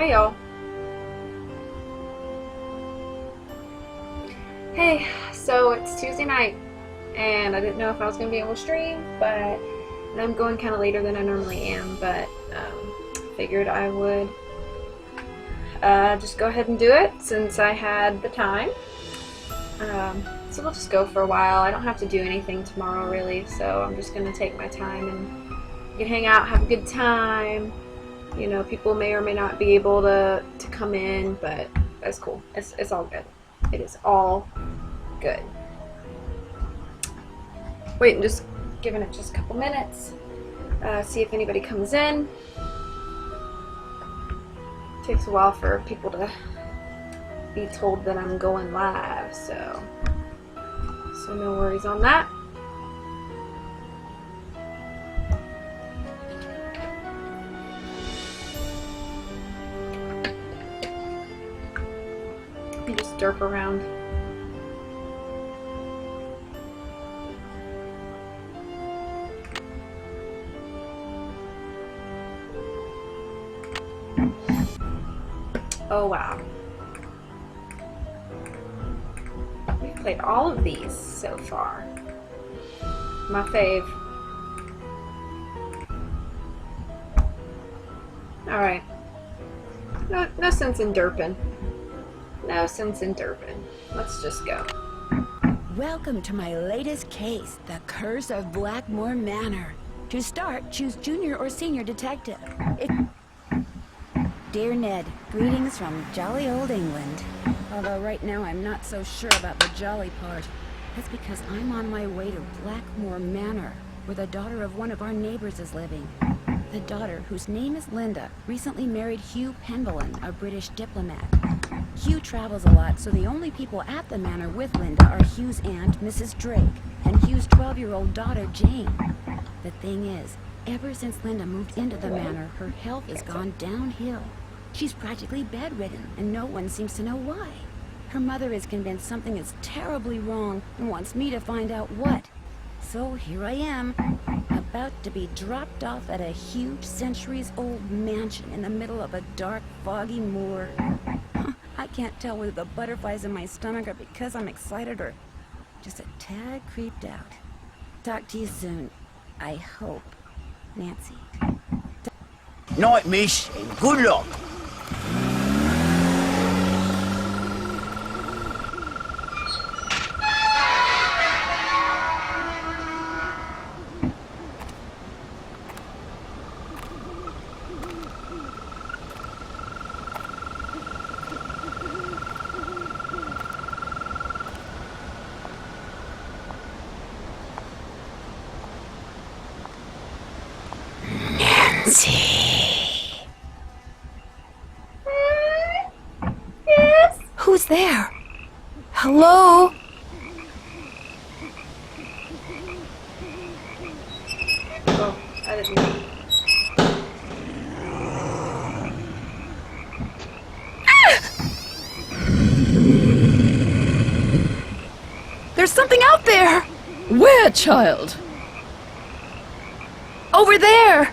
Hey y'all. Hey, so it's Tuesday night, and I didn't know if I was going to be able to stream, but I'm going kind of later than I normally am, but figured I would just go ahead and do it since I had the time. So we'll just go for a while. I don't have to do anything tomorrow really, so I'm just going to take my time and we can hang out, have a good time. You know, people may or may not be able to come in, but that's cool. It's all good. It is all good. Wait, and just giving it just a couple minutes. See if anybody comes in. Takes a while for people to be told that I'm going live, so no worries on that. You just derp around. Oh wow. We've played all of these so far. My fave. Alright. No sense in derping. No sense in derping. Let's just go. Welcome to my latest case, The Curse of Blackmoor Manor. To start, choose Junior or Senior Detective. Dear Ned, greetings from jolly old England. Although right now I'm not so sure about the jolly part. That's because I'm on my way to Blackmoor Manor, where the daughter of one of our neighbors is living. The daughter, whose name is Linda, recently married Hugh Penvellyn, a British diplomat. Hugh travels a lot, so the only people at the manor with Linda are Hugh's aunt, Mrs. Drake, and Hugh's 12-year-old daughter, Jane. The thing is, ever since Linda moved into the manor, her health has gone downhill. She's practically bedridden, and no one seems to know why. Her mother is convinced something is terribly wrong and wants me to find out what. So here I am, about to be dropped off at a huge centuries-old mansion in the middle of a dark, foggy moor. I can't tell whether the butterflies in my stomach are because I'm excited or just a tad creeped out. Talk to you soon. I hope. Nancy. Night, miss, and good luck. Yes? Who's there? Hello? Oh, I didn't know. There's something out there! Where, child? Over there!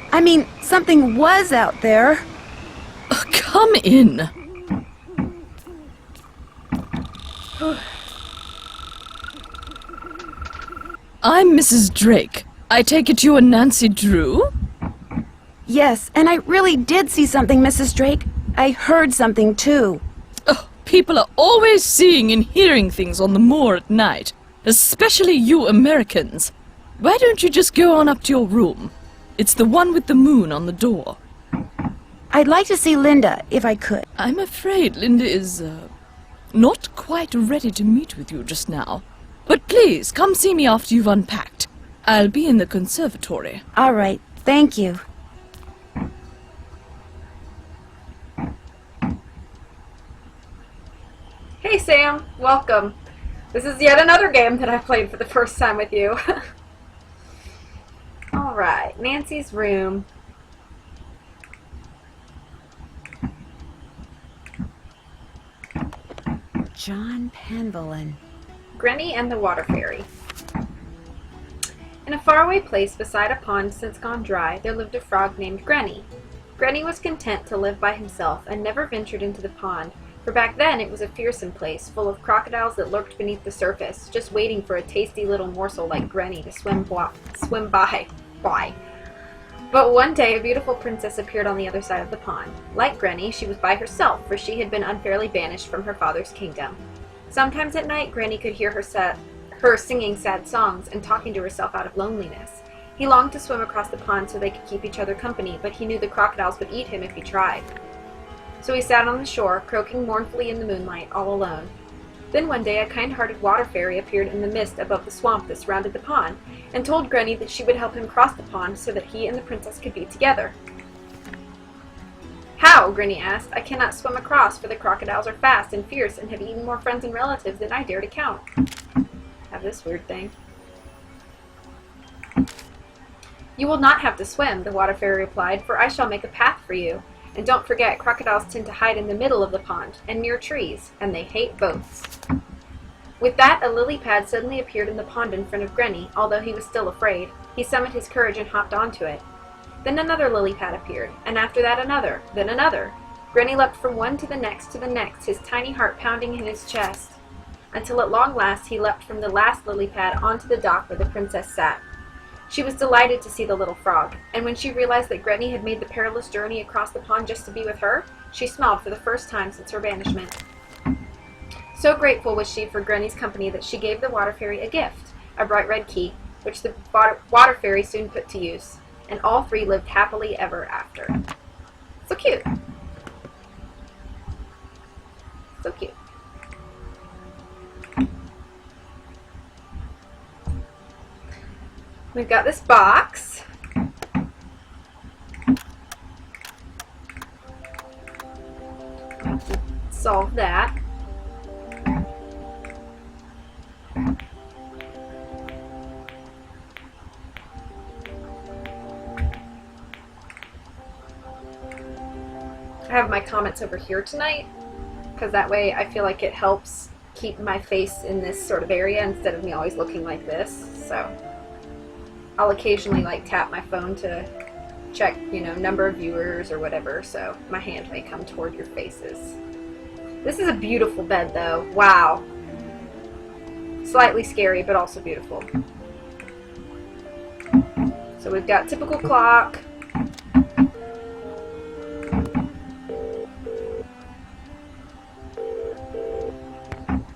I mean, something was out there. Come in. I'm Mrs. Drake. I take it you're Nancy Drew? Yes, and I really did see something, Mrs. Drake. I heard something, too. Oh, people are always seeing and hearing things on the moor at night, especially you Americans. Why don't you just go on up to your room? It's the one with the moon on the door. I'd like to see Linda, if I could. I'm afraid Linda is, not quite ready to meet with you just now. But please, come see me after you've unpacked. I'll be in the conservatory. All right, thank you. Hey Sam, welcome. This is yet another game that I played for the first time with you. Alright, Nancy's room. John Penvellyn. Granny and the Water Fairy. In a faraway place beside a pond since gone dry, there lived a frog named Granny. Granny was content to live by himself and never ventured into the pond, for back then it was a fearsome place, full of crocodiles that lurked beneath the surface, just waiting for a tasty little morsel like Granny to swim by. But one day a beautiful princess appeared on the other side of the pond. Like Granny, she was by herself, for she had been unfairly banished from her father's kingdom. Sometimes at night, Granny could hear her singing sad songs and talking to herself out of loneliness. He longed to swim across the pond so they could keep each other company, but he knew the crocodiles would eat him if he tried. So he sat on the shore, croaking mournfully in the moonlight, all alone. Then one day a kind-hearted water fairy appeared in the mist above the swamp that surrounded the pond, and told Granny that she would help him cross the pond so that he and the princess could be together. "How?" Granny asked. "I cannot swim across, for the crocodiles are fast and fierce and have eaten more friends and relatives than I dare to count." Have this weird thing. "You will not have to swim," the water fairy replied, "for I shall make a path for you. And don't forget, crocodiles tend to hide in the middle of the pond and near trees, and they hate boats." With that, a lily pad suddenly appeared in the pond in front of Granny, although he was still afraid. He summoned his courage and hopped onto it. Then another lily pad appeared, and after that another, then another. Granny leapt from one to the next, his tiny heart pounding in his chest, until at long last he leapt from the last lily pad onto the dock where the princess sat. She was delighted to see the little frog, and when she realized that Granny had made the perilous journey across the pond just to be with her, she smiled for the first time since her banishment. So grateful was she for Granny's company that she gave the water fairy a gift, a bright red key, which the water fairy soon put to use, and all three lived happily ever after. So cute. So cute. We've got this box. Have to solve that. I have my comments over here tonight, because that way I feel like it helps keep my face in this sort of area instead of me always looking like this. So I'll occasionally tap my phone to check, number of viewers or whatever, so my hand may come toward your faces. This is a beautiful bed though. Wow. Slightly scary, but also beautiful. So we've got typical clock.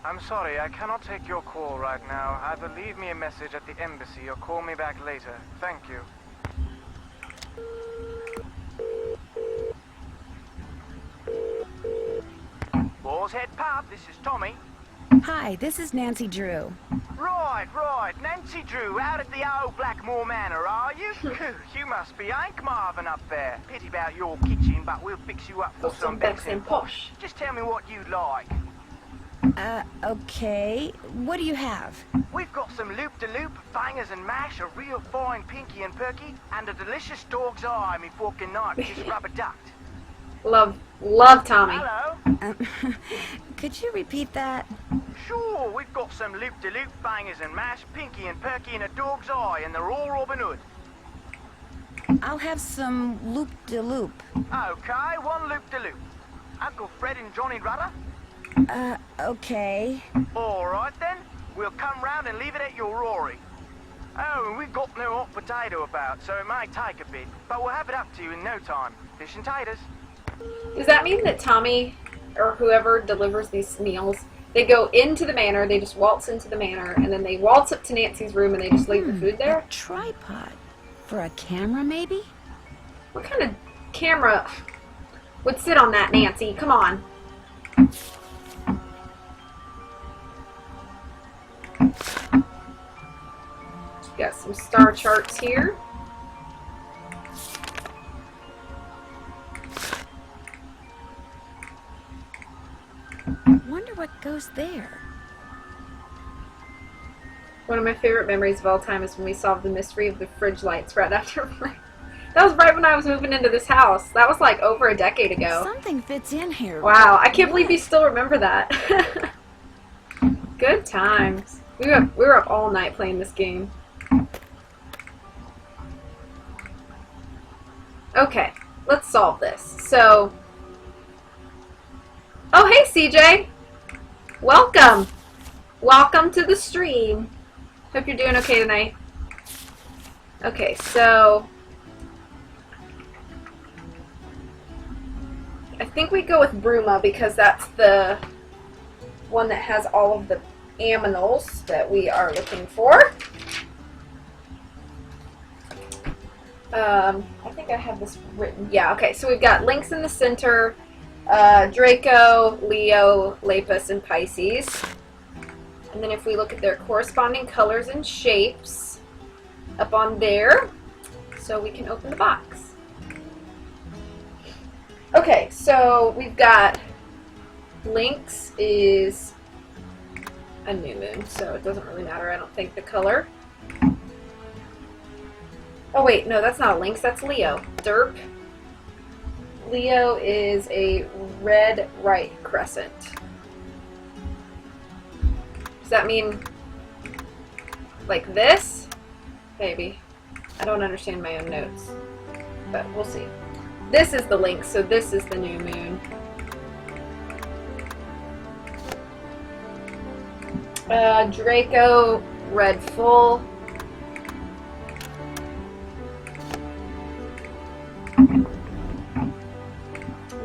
I'm sorry, I cannot take your call right now. Either leave me a message at the embassy or call me back later. Thank you. Boar's Head Pub, this is Tommy. Hi, this is Nancy Drew. Right. Nancy Drew, out at the old Blackmoor Manor, are you? You must be Hank Marvin up there. Pity about your kitchen, but we'll fix you up for some Becks and Posh. Just tell me what you'd like. Okay. What do you have? We've got some loop-de-loop, bangers and mash, a real fine pinky and perky, and a delicious dog's eye, me fork and knife, which is rubber ducked. Love Tommy. Hello? Could you repeat that? Sure, we've got some loop-de-loop, bangers and mash, pinky and perky, and a dog's eye, and they're all Robin Hood. I'll have some loop-de-loop. Okay, one loop-de-loop. Uncle Fred and Johnny Rudder? Okay. All right then. We'll come round and leave it at your Rory. Oh, and we've got no hot potato about, so it might take a bit, but we'll have it up to you in no time. Fish and taters. Does that mean that Tommy, or whoever delivers these meals, they go into the manor, they just waltz into the manor, and then they waltz up to Nancy's room and they just leave the food there? A tripod. For a camera, maybe? What kind of camera would sit on that, Nancy? Come on. Got some star charts here. Wonder what goes there. One of my favorite memories of all time is when we solved the mystery of the fridge lights right after. That was right when I was moving into this house. That was like over a decade ago. Something fits in here. Wow, I can't believe you still remember that. Good times. We were up all night playing this game. Okay, let's solve this. So, oh hey CJ, welcome. Welcome to the stream. Hope you're doing okay tonight. Okay, so I think we go with Bruma because that's the one that has all of the aminals that we are looking for. I think I have this written. Yeah, okay, so we've got Lynx in the center, Draco, Leo, Lapis, and Pisces. And then if we look at their corresponding colors and shapes up on there, so we can open the box. Okay, so we've got Lynx is a new moon, so it doesn't really matter, I don't think, the color. Oh wait, no, that's not a Lynx, that's Leo. Derp. Leo is a red right crescent. Does that mean like this? Maybe. I don't understand my own notes, but we'll see. This is the Lynx, so this is the new moon. Draco, red full.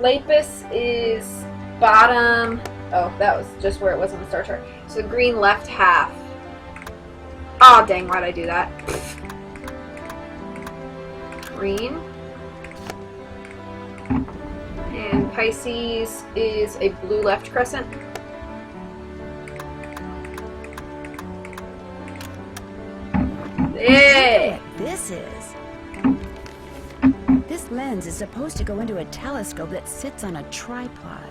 Lapis is bottom. Oh, that was just where it was on the star chart. So green left half. Oh, dang, why'd I do that? Green. And Pisces is a blue left crescent. Yeah. What this is. This lens is supposed to go into a telescope that sits on a tripod.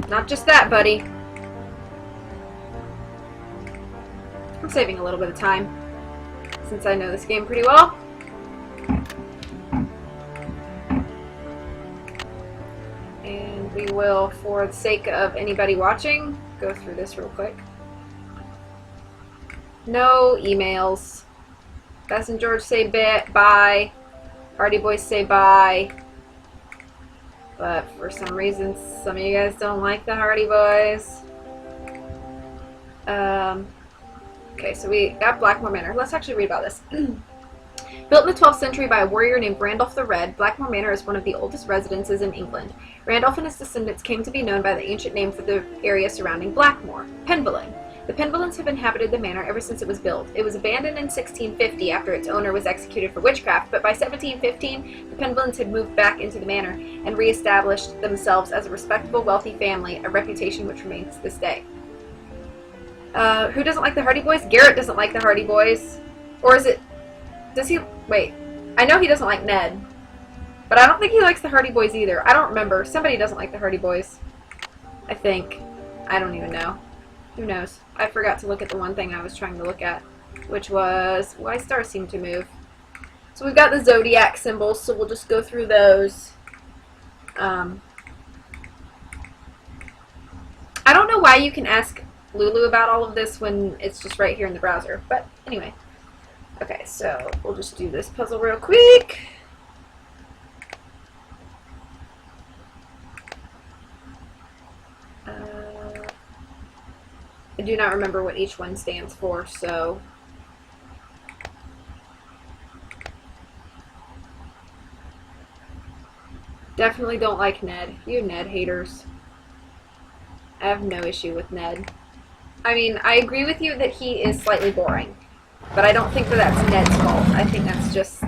Not just that, buddy. I'm saving a little bit of time since I know this game pretty well. And we will, for the sake of anybody watching, go through this real quick. No emails. Bess and George say bye. Hardy Boys say bye. But for some reason, some of you guys don't like the Hardy Boys. Okay, so we got Blackmoor Manor. Let's actually read about this. Built in the 12th century by a warrior named Randolph the Red, Blackmoor Manor is one of the oldest residences in England. Randolph and his descendants came to be known by the ancient name for the area surrounding Blackmoor, Penvillin. The Penvillins have inhabited the manor ever since it was built. It was abandoned in 1650 after its owner was executed for witchcraft, but by 1715, the Penvillins had moved back into the manor and re-established themselves as a respectable, wealthy family, a reputation which remains to this day. Who doesn't like the Hardy Boys? Garrett doesn't like the Hardy Boys. Or is it... Does he... Wait. I know he doesn't like Ned. But I don't think he likes the Hardy Boys either. I don't remember. Somebody doesn't like the Hardy Boys. I think. I don't even know. Who knows? I forgot to look at the one thing I was trying to look at, which was why stars seem to move. So we've got the zodiac symbols, so we'll just go through those. I don't know why you can ask Lulu about all of this when it's just right here in the browser, but anyway. Okay, so we'll just do this puzzle real quick. I do not remember what each one stands for, so... Definitely don't like Ned. You Ned haters. I have no issue with Ned. I mean, I agree with you that he is slightly boring, but I don't think that that's Ned's fault. I think that's just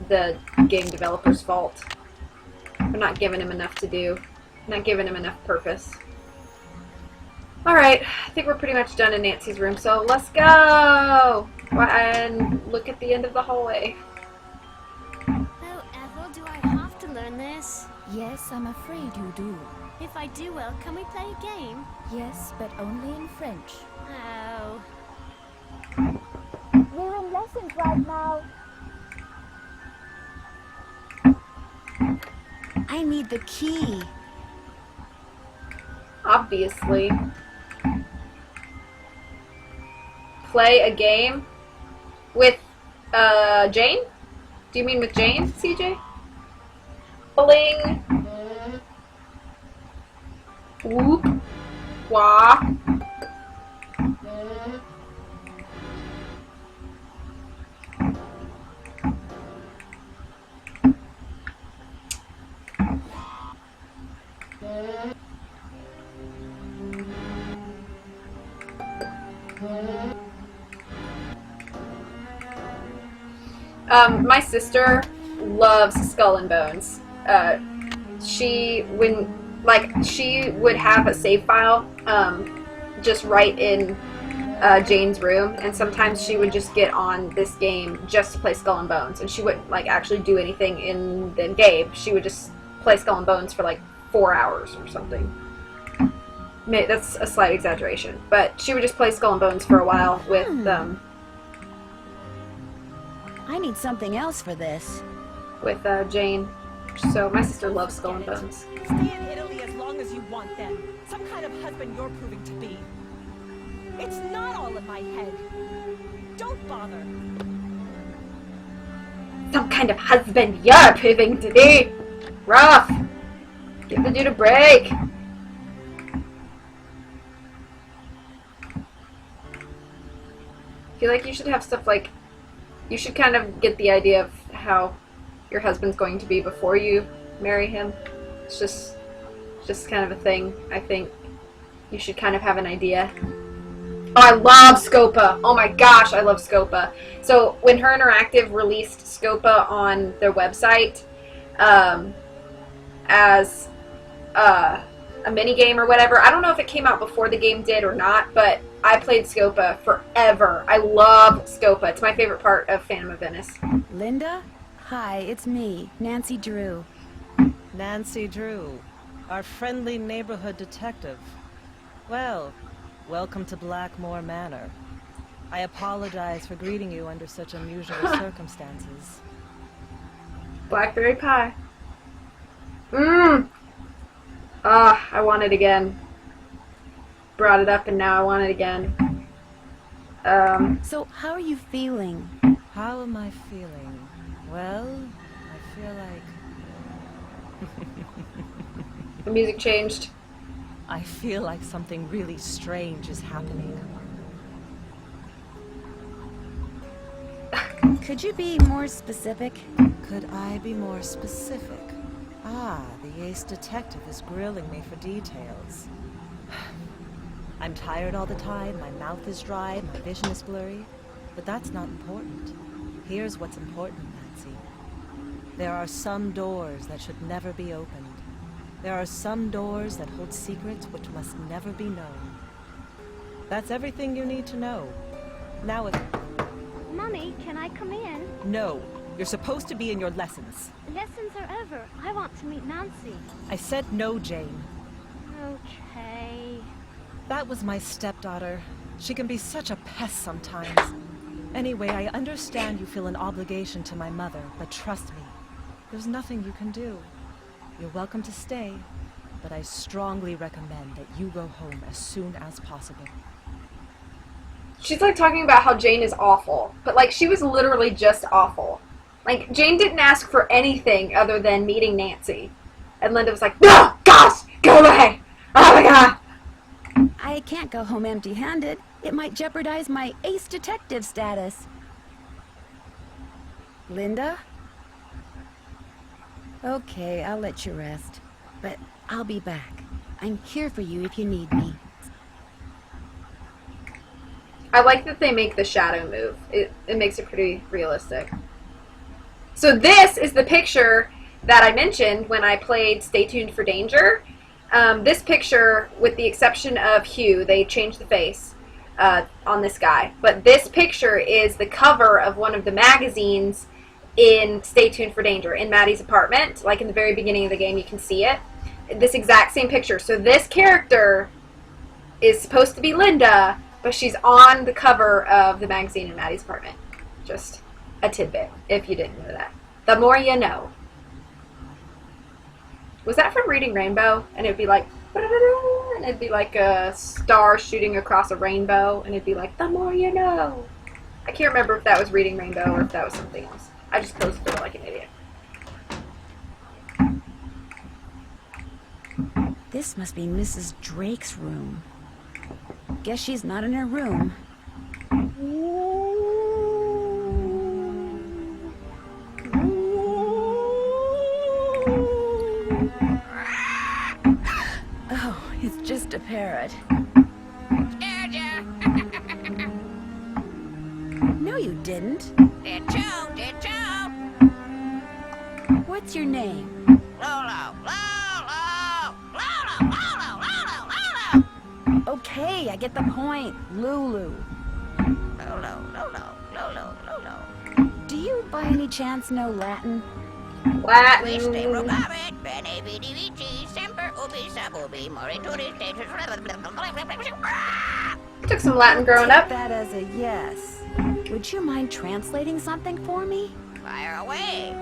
the game developer's fault. We're not giving him enough to do. Not giving him enough purpose. Alright, I think we're pretty much done in Nancy's room, so let's go! And look at the end of the hallway. Oh, Ethel, do I have to learn this? Yes, I'm afraid you do. If I do well, can we play a game? Yes, but only in French. Oh. We're in lessons right now. I need the key. Obviously. Play a game with, Jane? Do you mean with Jane, CJ? Bling. Whoop. Wah. My sister loves Skull and Bones. She would have a save file just right in Jane's room, and sometimes she would just get on this game just to play Skull and Bones, and she wouldn't like actually do anything in the game. She would just play Skull and Bones for like 4 hours or something. That's a slight exaggeration, but she would just play Skull and Bones for a while with I need something else for this. with Jane. So my sister loves Skull and Bones. Stay in Italy as long as you want then. Some kind of husband you're proving to be. It's not all in my head. Don't bother. Some kind of husband you're proving to be. Rough. Give the dude a break. I feel like you should have stuff like, you should kind of get the idea of how your husband's going to be before you marry him. It's just kind of a thing. I think you should kind of have an idea. Oh, I love Scopa. Oh my gosh, I love Scopa. So when Her Interactive released Scopa on their website as a mini game or whatever, I don't know if it came out before the game did or not, but I played Scopa forever. I love Scopa. It's my favorite part of Phantom of Venice. Linda? Hi, it's me, Nancy Drew. Nancy Drew, our friendly neighborhood detective. Well, welcome to Blackmoor Manor. I apologize for greeting you under such unusual circumstances. Blackberry pie. Mmm. Ah, I want it again. Brought it up and now I want it again. So, how are you feeling? How am I feeling? Well, I feel like... The music changed. I feel like something really strange is happening. Could you be more specific? Could I be more specific? Ah, the ace detective is grilling me for details. I'm tired all the time, my mouth is dry, my vision is blurry, but that's not important. Here's what's important, Nancy. There are some doors that should never be opened. There are some doors that hold secrets which must never be known. That's everything you need to know. Now Mummy, can I come in? No, you're supposed to be in your lessons. Lessons are over. I want to meet Nancy. I said no, Jane. Okay. That was my stepdaughter. She can be such a pest sometimes. Anyway, I understand you feel an obligation to my mother, but trust me, there's nothing you can do. You're welcome to stay, but I strongly recommend that you go home as soon as possible. She's like talking about how Jane is awful, but like she was literally just awful. Like Jane didn't ask for anything other than meeting Nancy. And Linda was like, no, gosh, go away. Oh my god. I can't go home empty-handed. It might jeopardize my ace detective status. Linda? Okay, I'll let you rest. But I'll be back. I'm here for you if you need me. I like that they make the shadow move. It makes it pretty realistic. So this is the picture that I mentioned when I played Stay Tuned for Danger. This picture, with the exception of Hugh, they changed the face on this guy. But this picture is the cover of one of the magazines in Stay Tuned for Danger, in Maddie's apartment. Like in the very beginning of the game, you can see it. This exact same picture. So this character is supposed to be Linda, but she's on the cover of the magazine in Maddie's apartment. Just a tidbit, if you didn't know that. The more you know. Was that from Reading Rainbow? And it'd be like, and it'd be like a star shooting across a rainbow, and it'd be like, the more you know. I can't remember if that was Reading Rainbow or if that was something else. I just posted it like an idiot. This must be Mrs. Drake's room. Guess she's not in her room. Oh, it's just a parrot. No, you didn't. Did you? What's your name? Lolo. Okay, I get the point. Lulu. Lolo. Do you by any chance know Latin? Latin. Bene vidi vici, semper ubi sub ubi, morituri status. Took some Latin growing Take up. that as a yes. Would you mind translating something for me? Fire away.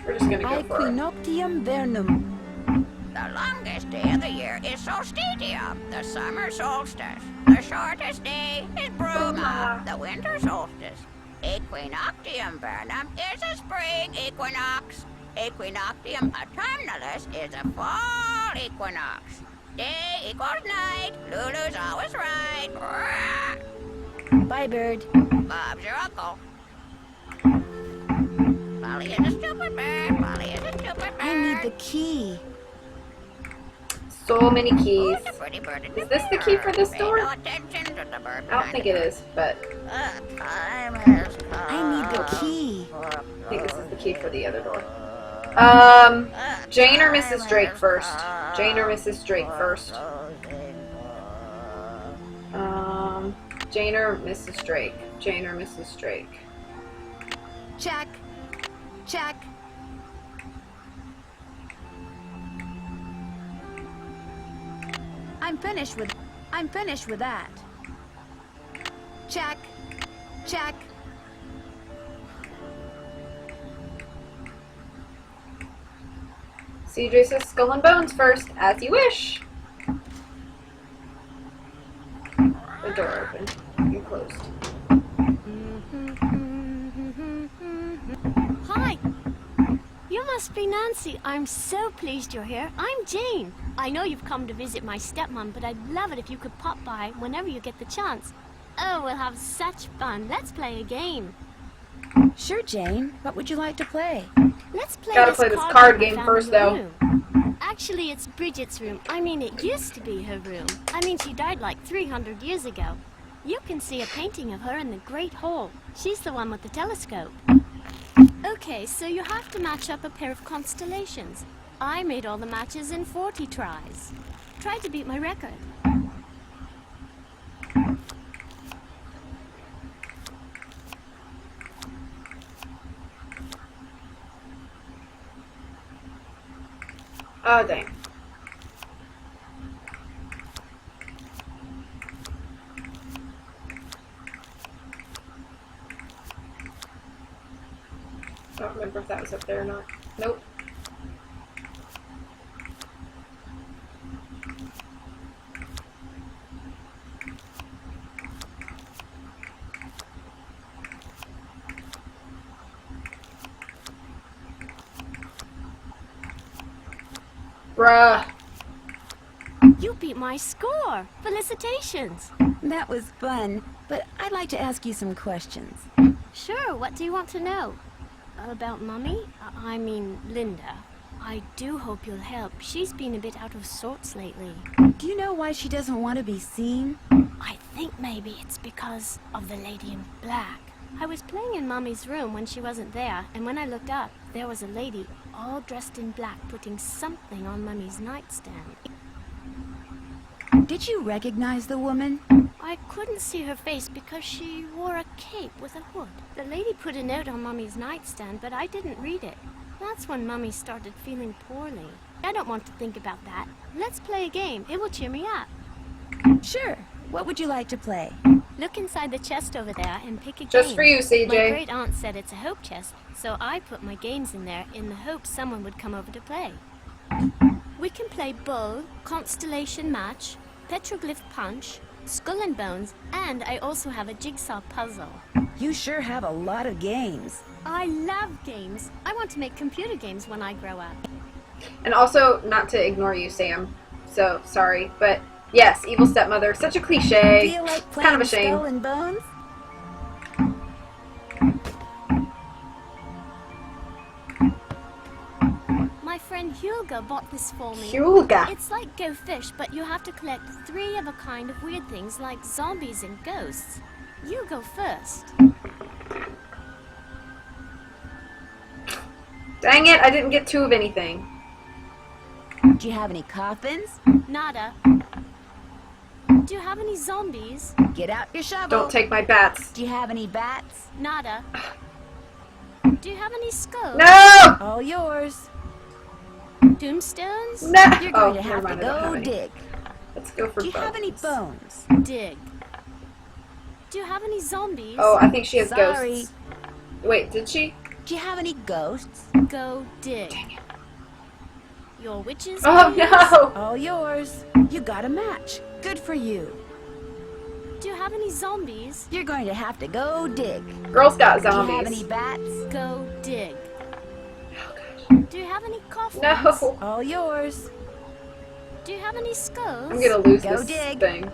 We're just gonna go for it. Equinoctium vernum. The longest day of the year is solstitium, the summer solstice. The shortest day is bruma, the winter solstice. Equinoctium vernum is a spring equinox. Equinoctium autumnalis is a fall equinox. Day equals night. Lulu's always right. Bye, bird. Bob's your uncle. Molly is a stupid bird. I need the key. So many keys. Who's the pretty bird in Is this the key for this Pay door? no attention to the bird I don't think it is, but Time has come. I need the key. I think this is the key for the other door. Jane or Mrs. Drake first? Jane or Mrs. Drake first? Jane or Mrs. Drake? Jane or Mrs. Drake? Check. Check. I'm finished with that. Check. Check. CJ says skull and bones first, as you wish. The door open. You closed. Hi. You must be Nancy. I'm so pleased you're here. I'm Jane. I know you've come to visit my stepmom, but I'd love it if you could pop by whenever you get the chance. Oh, we'll have such fun. Let's play a game. Sure, Jane. What would you like to play? Let's play Gotta this play this card card game game I found first, in the though. room. Actually, it's Bridget's room. I mean, it used to be her room. I mean, she died like 300 years ago. You can see a painting of her in the Great Hall. She's the one with the telescope. Okay, so you have to match up a pair of constellations. I made all the matches in 40 tries. Try to beat my record. Oh, dang. I don't remember if that was up there or not. Nope. Bruh. You beat my score! Felicitations! That was fun, but I'd like to ask you some questions. Sure, what do you want to know? About Mummy? I mean, Linda. I do hope you'll help. She's been a bit out of sorts lately. Do you know why she doesn't want to be seen? I think maybe it's because of the lady in black. I was playing in Mummy's room when she wasn't there, and when I looked up, there was a lady all dressed in black putting something on Mummy's nightstand. Did you recognize the woman? I couldn't see her face because she wore a cape with a hood. The lady put a note on Mummy's nightstand, but I didn't read it. That's when Mummy started feeling poorly. I don't want to think about that. Let's play a game. It will cheer me up. Sure. What would you like to play? Look inside the chest over there and pick a Just game. for you, CJ. My great aunt said it's a hope chest, so I put my games in there in the hope someone would come over to play. We can play Bull, Constellation Match, Petroglyph Punch, Skull and Bones, and I also have a jigsaw puzzle. You sure have a lot of games. I love games. I want to make computer games when I grow up. And also, not to ignore you, Sam. So, sorry. But, yes, evil stepmother. Such a cliche. Do you like It's kind of a playing shame. Skull and Bones? My friend Hugo bought this for me. Hugo. It's like Go Fish, but you have to collect 3 of a kind of weird things like zombies and ghosts. You go first. Dang it, I didn't get 2 of anything. Do you have any coffins? Nada. Do you have any zombies? Get out your shovel. Don't take my bats. Do you have any bats? Nada. Do you have any skulls? No! All yours. Tombstones? No! You're Oh, going to never have to mind, I don't go have any. dig. Let's go for Do you have any bones. bones? Dig. Do you have any zombies? Oh, I think she has Sorry. ghosts. Wait, did she? Do you have any ghosts? Go dig. Your witches? Oh, please? no! All yours. You got a match. Good for you. Do you have any zombies? You're going to have to go dig. Girls got Do you have any zombies. bats? Go dig. Do you have any coffins? No! All yours. Do you have any skulls? I'm gonna lose Go this dig. thing.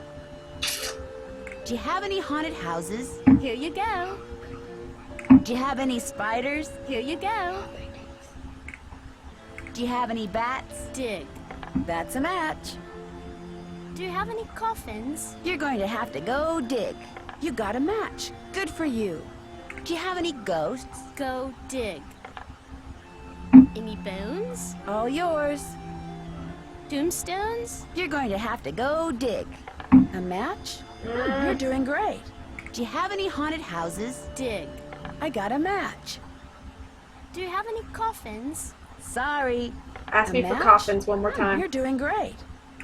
Do you have any haunted houses? Here you go. Do you have any spiders? Here you go. Do you have any bats? Dig. That's a match. Do you have any coffins? You're going to have to go dig. You got a match. Good for you. Do you have any ghosts? Go dig. Any bones? All yours. Tombstones? You're going to have to go dig. A match? You're doing great. Do you have any haunted houses? Dig. I got a match. Do you have any coffins? Sorry. Ask A me for match? coffins one more time. You're doing great.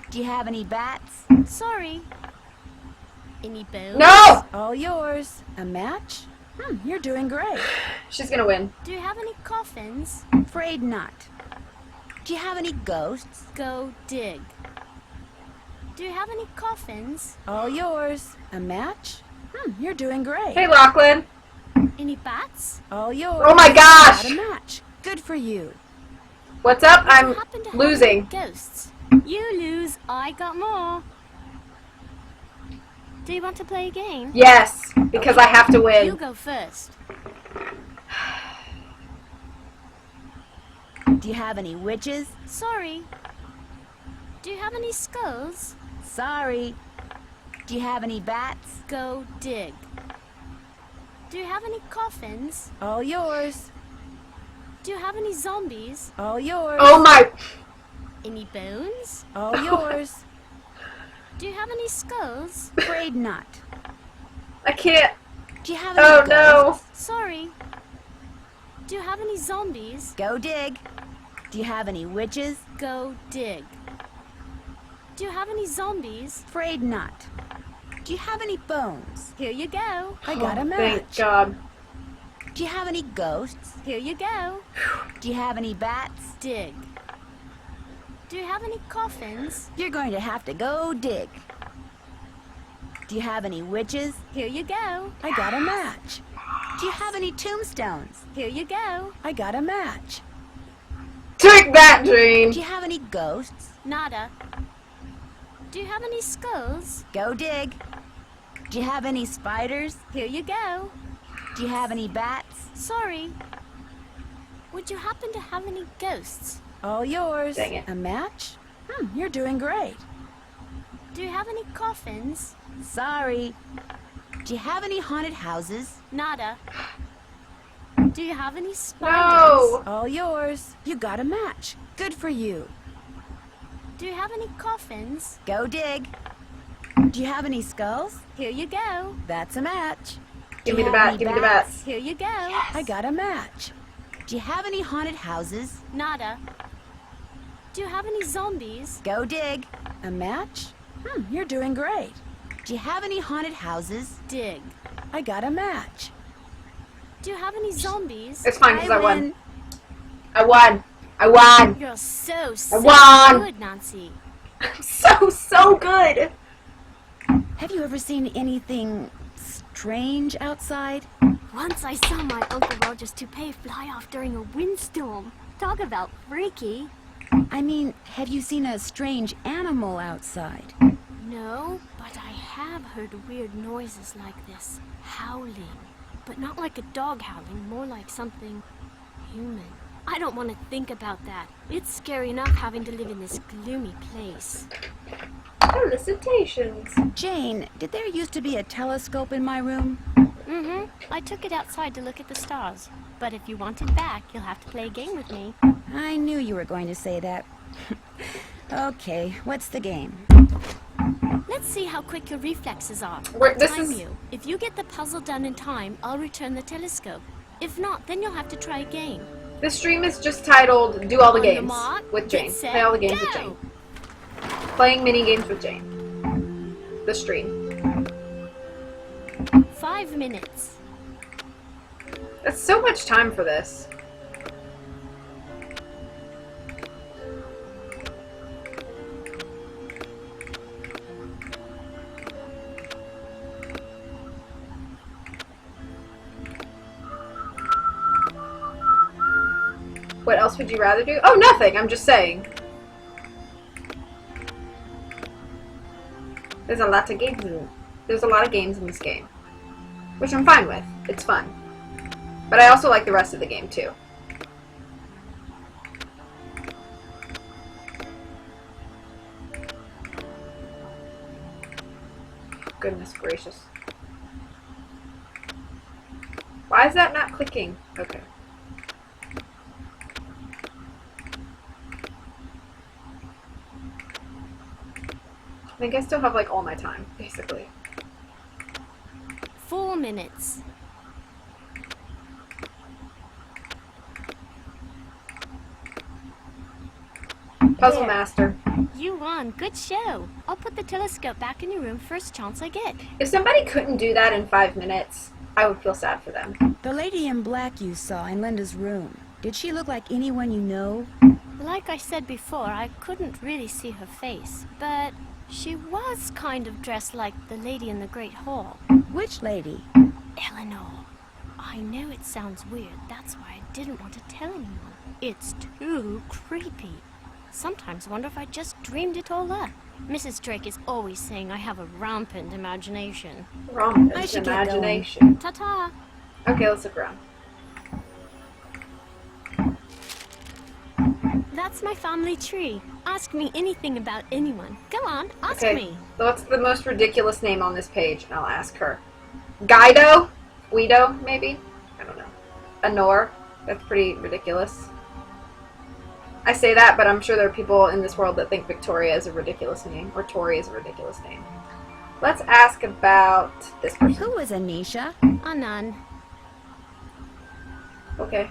Do you have any bats? Sorry. Any bones? No! All yours. A match? You're doing great. She's gonna win. Do you have any coffins? Afraid not. Do you have any ghosts? Go dig. Do you have any coffins? All yours. A match? You're doing great. Hey, Lachlan. Any bats? All yours. Oh my gosh! Got a match. Good for you. What's up? Do you I'm happen to have losing. any ghosts. You lose, I got more. Do you want to play a game? Yes, because I have to You win. go first. Do you have any witches? Sorry. Do you have any skulls? Sorry. Do you have any bats? Go dig. Do you have any coffins? All yours. Do you have any zombies? All yours. Oh my! Any bones? All yours. Do you have any skulls? Afraid not. I can't. Do you have any Oh ghosts? no! Sorry. Do you have any zombies? Go dig. Do you have any witches? Go dig. Do you have any zombies? Afraid not. Do you have any bones? Here you go. I got a Oh, match. thank God. Do you have any ghosts? Here you go. Do you have any bats? Dig. Do you have any coffins? You're going to have to go dig. Do you have any witches? Here you go. I got a match. Do you have any tombstones? Here you go. I got a match. Take that, Jane! Do you have any ghosts? Nada. Do you have any skulls? Go dig. Do you have any spiders? Here you go. Do you have any bats? Sorry. Would you happen to have any ghosts? All yours. Dang it. A match? You're doing great. Do you have any coffins? Sorry. Do you have any haunted houses? Nada. Do you have any spiders? No! All yours. You got a match. Good for you. Do you have any coffins? Go dig. Do you have any skulls? Here you go. That's a match. Give Do me you the have bat, any give me the bats? bats. Here you go. I got a match. Do you have any haunted houses? Nada. Do you have any zombies? Go dig. A match? You're doing great. Do you have any haunted houses? Dig. I got a match. Do you have any zombies? It's fine because I won. win. I won. I won. You're so won. good, Nancy. So good. Have you ever seen anything strange outside? Once I saw my Uncle Roger's toupee fly off during a windstorm. Talk about freaky. I mean, have you seen a strange animal outside? No, but I have heard weird noises like this. Howling. But not like a dog howling, more like something human. I don't want to think about that. It's scary enough having to live in this gloomy place. Felicitations. Jane, did there used to be a telescope in my room? Mm-hmm. I took it outside to look at the stars. But if you want it back, you'll have to play a game with me. I knew you were going to say that. Okay, what's the game? Let's see how quick your reflexes are. This Time is- you. If you get the puzzle done in time, I'll return the telescope. If not, then you'll have to try again. This stream is just titled "Do All the On your Games mark, with Jane." get set, Play all the games with go! Jane. Playing mini games with Jane. The stream. 5 minutes. That's so much time for this. What else would you rather do? Oh, nothing. I'm just saying. There's a lot of games in this game, which I'm fine with. It's fun. But I also like the rest of the game too. Goodness gracious. Why is that not clicking? Okay. I think I still have like all my time, basically. 4 minutes. Puzzle Master. You won. Good show. I'll put the telescope back in your room first chance I get. If somebody couldn't do that in 5 minutes, I would feel sad for them. The lady in black you saw in Linda's room. Did she look like anyone you know? Like I said before, I couldn't really see her face, but she was kind of dressed like the lady in the Great Hall. Which lady? Eleanor. I know it sounds weird. That's why I didn't want to tell anyone. It's too creepy. Sometimes I wonder if I just dreamed it all up. Mrs. Drake is always saying I have a rampant imagination. Rampant I should get imagination. Ta-ta! Okay, let's look around. That's my family tree. Ask me anything about anyone. Go on, ask Okay, me. so what's the most ridiculous name on this page? And I'll ask her. Guido? Guido, maybe? I don't know. Honor? That's pretty ridiculous. I say that, but I'm sure there are people in this world that think Victoria is a ridiculous name, or Tori is a ridiculous name. Let's ask about this person. Who is Anisha? Anan. Okay.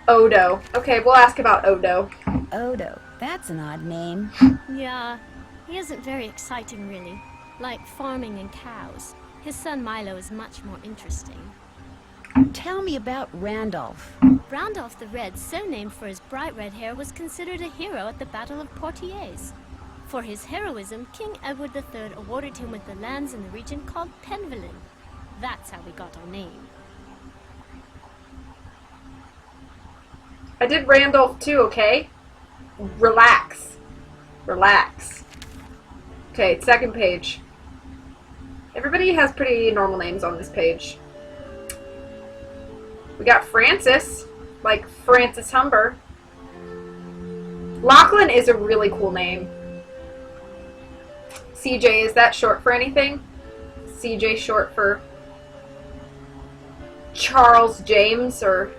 Odo. Okay, we'll ask about Odo. Odo. That's an odd name. Yeah, he isn't very exciting really. Like farming and cows. His son Milo is much more interesting. Tell me about Randolph. Randolph the Red, so named for his bright red hair, was considered a hero at the Battle of Poitiers. For his heroism, King Edward III awarded him with the lands in the region called Penvelin. That's how we got our name. I did Randolph too, okay? Relax. Relax. Okay, second page. Everybody has pretty normal names on this page. We got Francis, like Francis Humber. Lachlan is a really cool name. CJ, is that short for anything? CJ short for Charles James or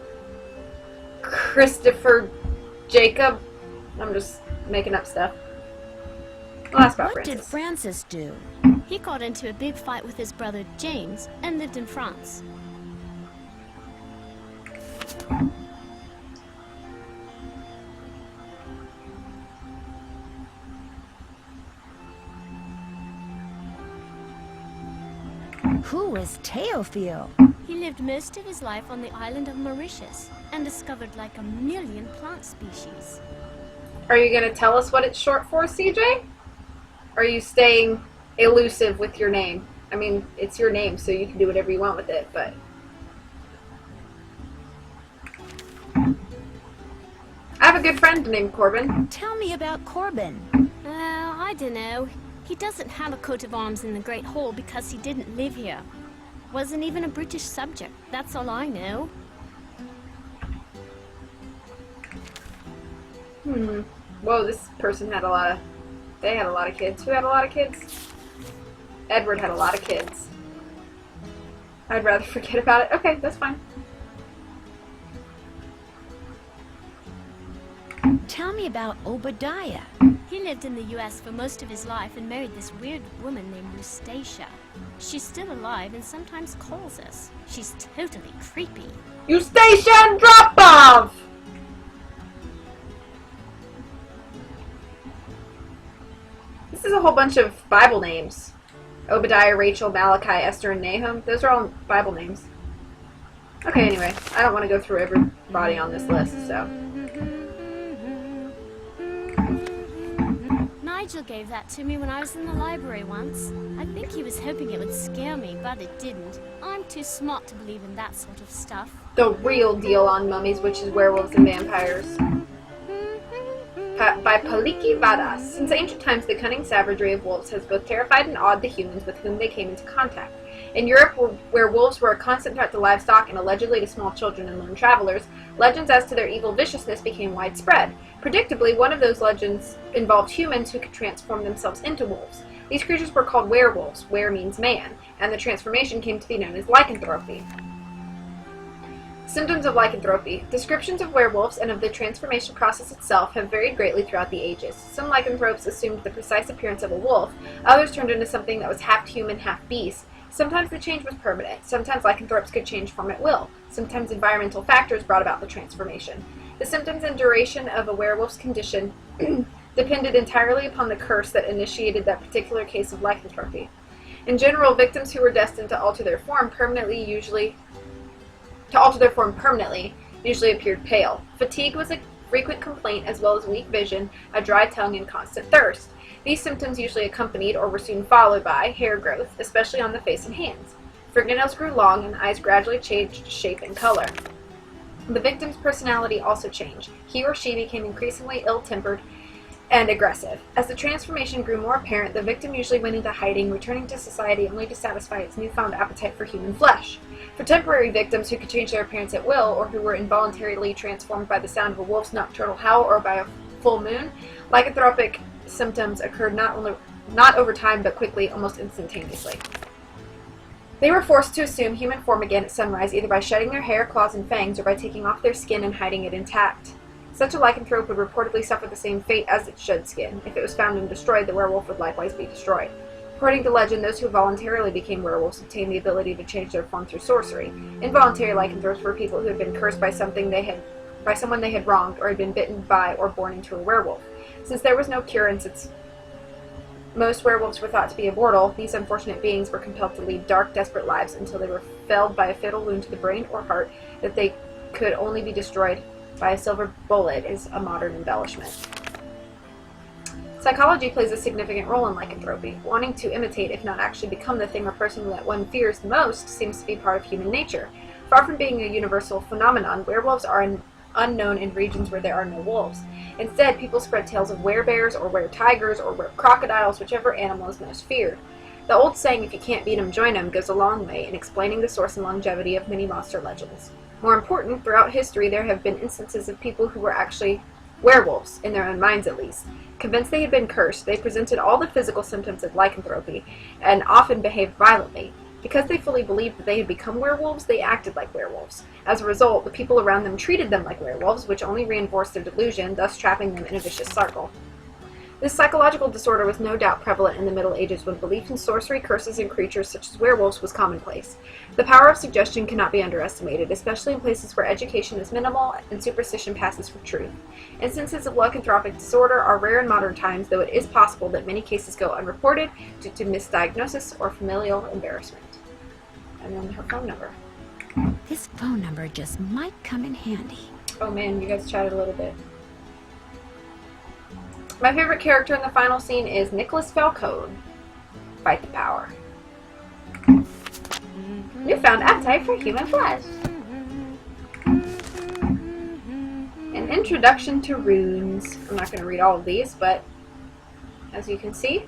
Christopher Jacob? I'm just making up stuff. I'll ask about What did Francis. Francis do? He got into a big fight with his brother James and lived in France. Who is Theophile? He lived most of his life on the island of Mauritius and discovered like 1 million plant species. Are you going to tell us what it's short for, CJ? Or are you staying elusive with your name? I mean, it's your name, so you can do whatever you want with it, but... have a good friend named Corbin. Tell me about Corbin. I don't know. He doesn't have a coat of arms in the Great Hall because he didn't live here. Wasn't even a British subject. That's all I know. Whoa, this person had a lot of... They had a lot of kids. Who had a lot of kids? Edward had a lot of kids. I'd rather forget about it. Okay, that's fine. Tell me about Obadiah. He lived in the US for most of his life and married this weird woman named Eustacia. She's still alive and sometimes calls us. She's totally creepy. Eustacia Andropov! This is a whole bunch of Bible names. Obadiah, Rachel, Malachi, Esther, and Nahum. Those are all Bible names. Okay, anyway. I don't want to go through everybody on this list, so... Nigel gave that to me when I was in the library once. I think he was hoping it would scare me, but it didn't. I'm too smart to believe in that sort of stuff. The real deal on mummies, witches, werewolves, and vampires. By Paliki Vadas. Since ancient times, the cunning savagery of wolves has both terrified and awed the humans with whom they came into contact. In Europe, where wolves were a constant threat to livestock and allegedly to small children and lone travelers, legends as to their evil viciousness became widespread. Predictably, one of those legends involved humans who could transform themselves into wolves. These creatures were called werewolves. Were means man, and the transformation came to be known as lycanthropy. Symptoms of lycanthropy. Descriptions of werewolves and of the transformation process itself have varied greatly throughout the ages. Some lycanthropes assumed the precise appearance of a wolf, others turned into something that was half human, half beast. Sometimes the change was permanent, sometimes lycanthropes could change form at will, sometimes environmental factors brought about the transformation. The symptoms and duration of a werewolf's condition depended entirely upon the curse that initiated that particular case of lycanthropy. In general, victims who were destined to alter their form permanently usually appeared pale. Fatigue was a frequent complaint, as well as weak vision, a dry tongue, and constant thirst. These symptoms usually accompanied or were soon followed by hair growth, especially on the face and hands. Fingernails grew long and eyes gradually changed shape and color. The victim's personality also changed. He or she became increasingly ill-tempered and aggressive. As the transformation grew more apparent, the victim usually went into hiding, returning to society only to satisfy its newfound appetite for human flesh. For temporary victims who could change their appearance at will, or who were involuntarily transformed by the sound of a wolf's nocturnal howl or by a full moon, lycanthropic symptoms occurred not over time but quickly, almost instantaneously. They were forced to assume human form again at sunrise, either by shedding their hair, claws, and fangs, or by taking off their skin and hiding it intact. Such a lycanthrope would reportedly suffer the same fate as its shed skin. If it was found and destroyed, the werewolf would likewise be destroyed. According to legend, those who voluntarily became werewolves obtained the ability to change their form through sorcery. Involuntary lycanthropes were people who had been cursed by someone they had wronged, or had been bitten by or born into a werewolf. Since there was no cure, and since most werewolves were thought to be immortal, these unfortunate beings were compelled to lead dark, desperate lives until they were felled by a fatal wound to the brain or heart that they could only be destroyed by a silver bullet is a modern embellishment. Psychology plays a significant role in lycanthropy. Wanting to imitate, if not actually become, the thing or person that one fears the most seems to be part of human nature. Far from being a universal phenomenon, werewolves are unknown in regions where there are no wolves. Instead, people spread tales of werebears or were-tigers or were-crocodiles, whichever animal is most feared. The old saying, "if you can't beat 'em, join 'em," goes a long way in explaining the source and longevity of many monster legends. More important, throughout history there have been instances of people who were actually werewolves, in their own minds at least. Convinced they had been cursed, they presented all the physical symptoms of lycanthropy, and often behaved violently. Because they fully believed that they had become werewolves, they acted like werewolves. As a result, the people around them treated them like werewolves, which only reinforced their delusion, thus trapping them in a vicious cycle. This psychological disorder was no doubt prevalent in the Middle Ages, when belief in sorcery, curses, and creatures such as werewolves was commonplace. The power of suggestion cannot be underestimated, especially in places where education is minimal and superstition passes for truth. Instances of lycanthropic disorder are rare in modern times, though it is possible that many cases go unreported due to misdiagnosis or familial embarrassment. And then her phone number. This phone number just might come in handy. Oh man, you guys chatted a little bit. My favorite character in the final scene is Nicholas Falcone. Fight the power. Newfound appetite for human flesh. An introduction to runes. I'm not going to read all of these, but as you can see,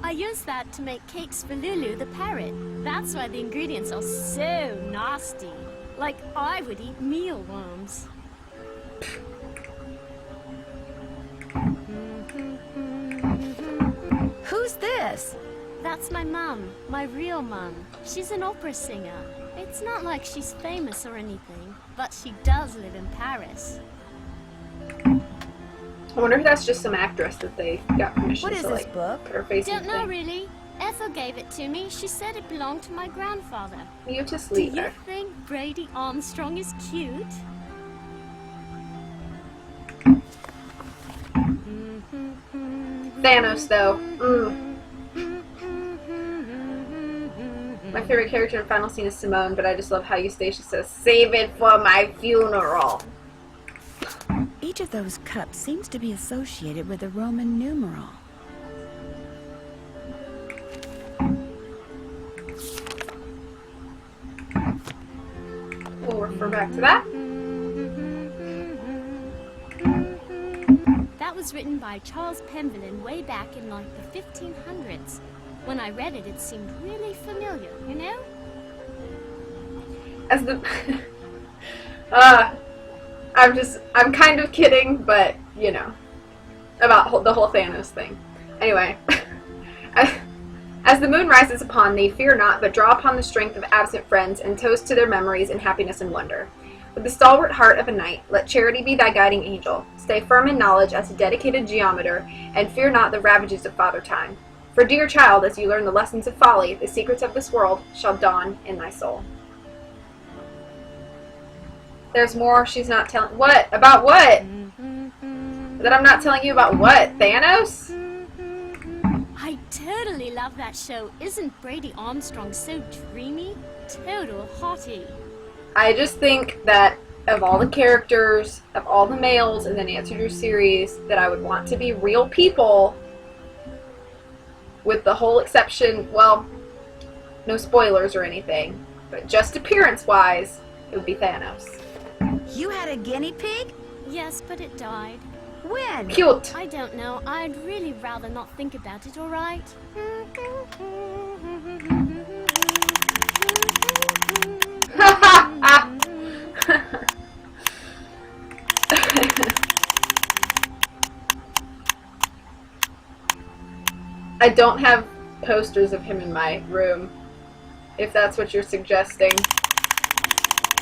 I used that to make cakes for Lulu the parrot. That's why the ingredients are so nasty. Like I would eat mealworms. Who's this? That's my mum, my real mum. She's an opera singer. It's not like she's famous or anything, but she does live in Paris. I wonder if that's just some actress that they got permission What is to this like book? put her face in. Don't know really. Ethel gave it to me. She said it belonged to my grandfather. You to Do sleep you there. think Brady Armstrong is cute? Thanos, though. My favorite character in Final Scene is Simone, but I just love how Eustacia says, "Save it for my funeral." Each of those cups seems to be associated with a Roman numeral. We'll refer back to that. That was written by Charles Pemberlin way back in like the 1500s. When I read it, it seemed really familiar, you know? As the... I'm kind of kidding, but, you know, about the whole Thanos thing. Anyway, as the moon rises upon thee, fear not, but draw upon the strength of absent friends, and toast to their memories in happiness and wonder. With the stalwart heart of a knight, let charity be thy guiding angel. Stay firm in knowledge as a dedicated geometer, and fear not the ravages of Father Time. For, dear child, as you learn the lessons of folly, the secrets of this world shall dawn in thy soul. There's more she's not telling... What? About what? That I'm not telling you about what? Thanos? I totally love that show. Isn't Brady Armstrong so dreamy? Total hottie. I just think that of all the characters, of all the males in the Nancy Drew series, that I would want to be real people, with the whole exception, well, no spoilers or anything, but just appearance-wise, it would be Thanos. You had a guinea pig? Yes, but it died. When? Cute! I don't know. I'd really rather not think about it, alright? I don't have posters of him in my room, if that's what you're suggesting.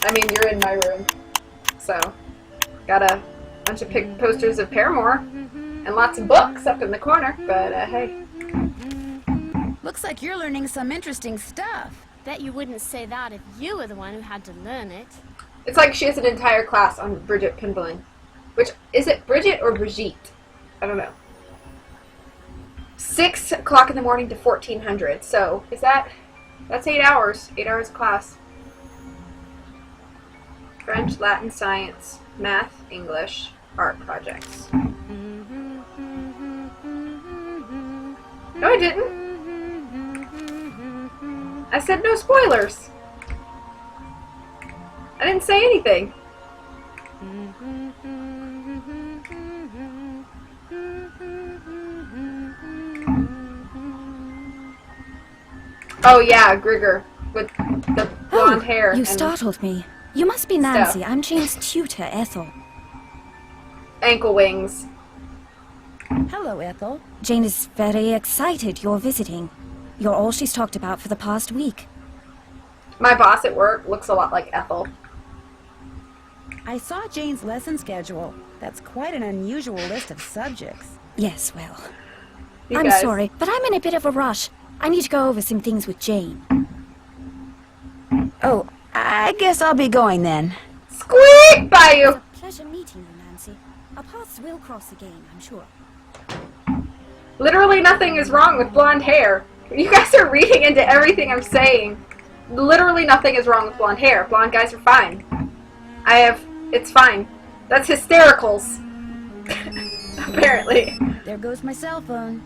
I mean, you're in my room, so got a bunch of posters of Paramore and lots of books up in the corner, but hey. Looks like you're learning some interesting stuff. Bet you wouldn't say that if you were the one who had to learn it. It's like she has an entire class on Bridget Pimblin. Which, is it Bridget or Brigitte? I don't know. 6 o'clock in the morning to 1400, so is that's 8 hours. 8 hours of class. French, Latin, science, math, English, art projects. No, I didn't. I said no spoilers. I didn't say anything. Oh yeah, Grigor with the blonde hair. You and startled me. You must be Nancy. I'm Jane's tutor, Ethel. ankle wings. Hello, Ethel. Jane is very excited you're visiting. You're all she's talked about for the past week. My boss at work looks a lot like Ethel. I saw Jane's lesson schedule. That's quite an unusual list of subjects. Yes, well, I'm guys. sorry, but I'm in a bit of a rush. I need to go over some things with Jane. Oh, I guess I'll be going then. Squeak by you! It's a pleasure meeting you, Nancy. Our paths will cross again, I'm sure. Literally nothing is wrong with blonde hair. You guys are reading into everything I'm saying. Literally nothing is wrong with blonde hair. Blonde guys are fine. It's fine. That's hystericals. Apparently. There goes my cell phone.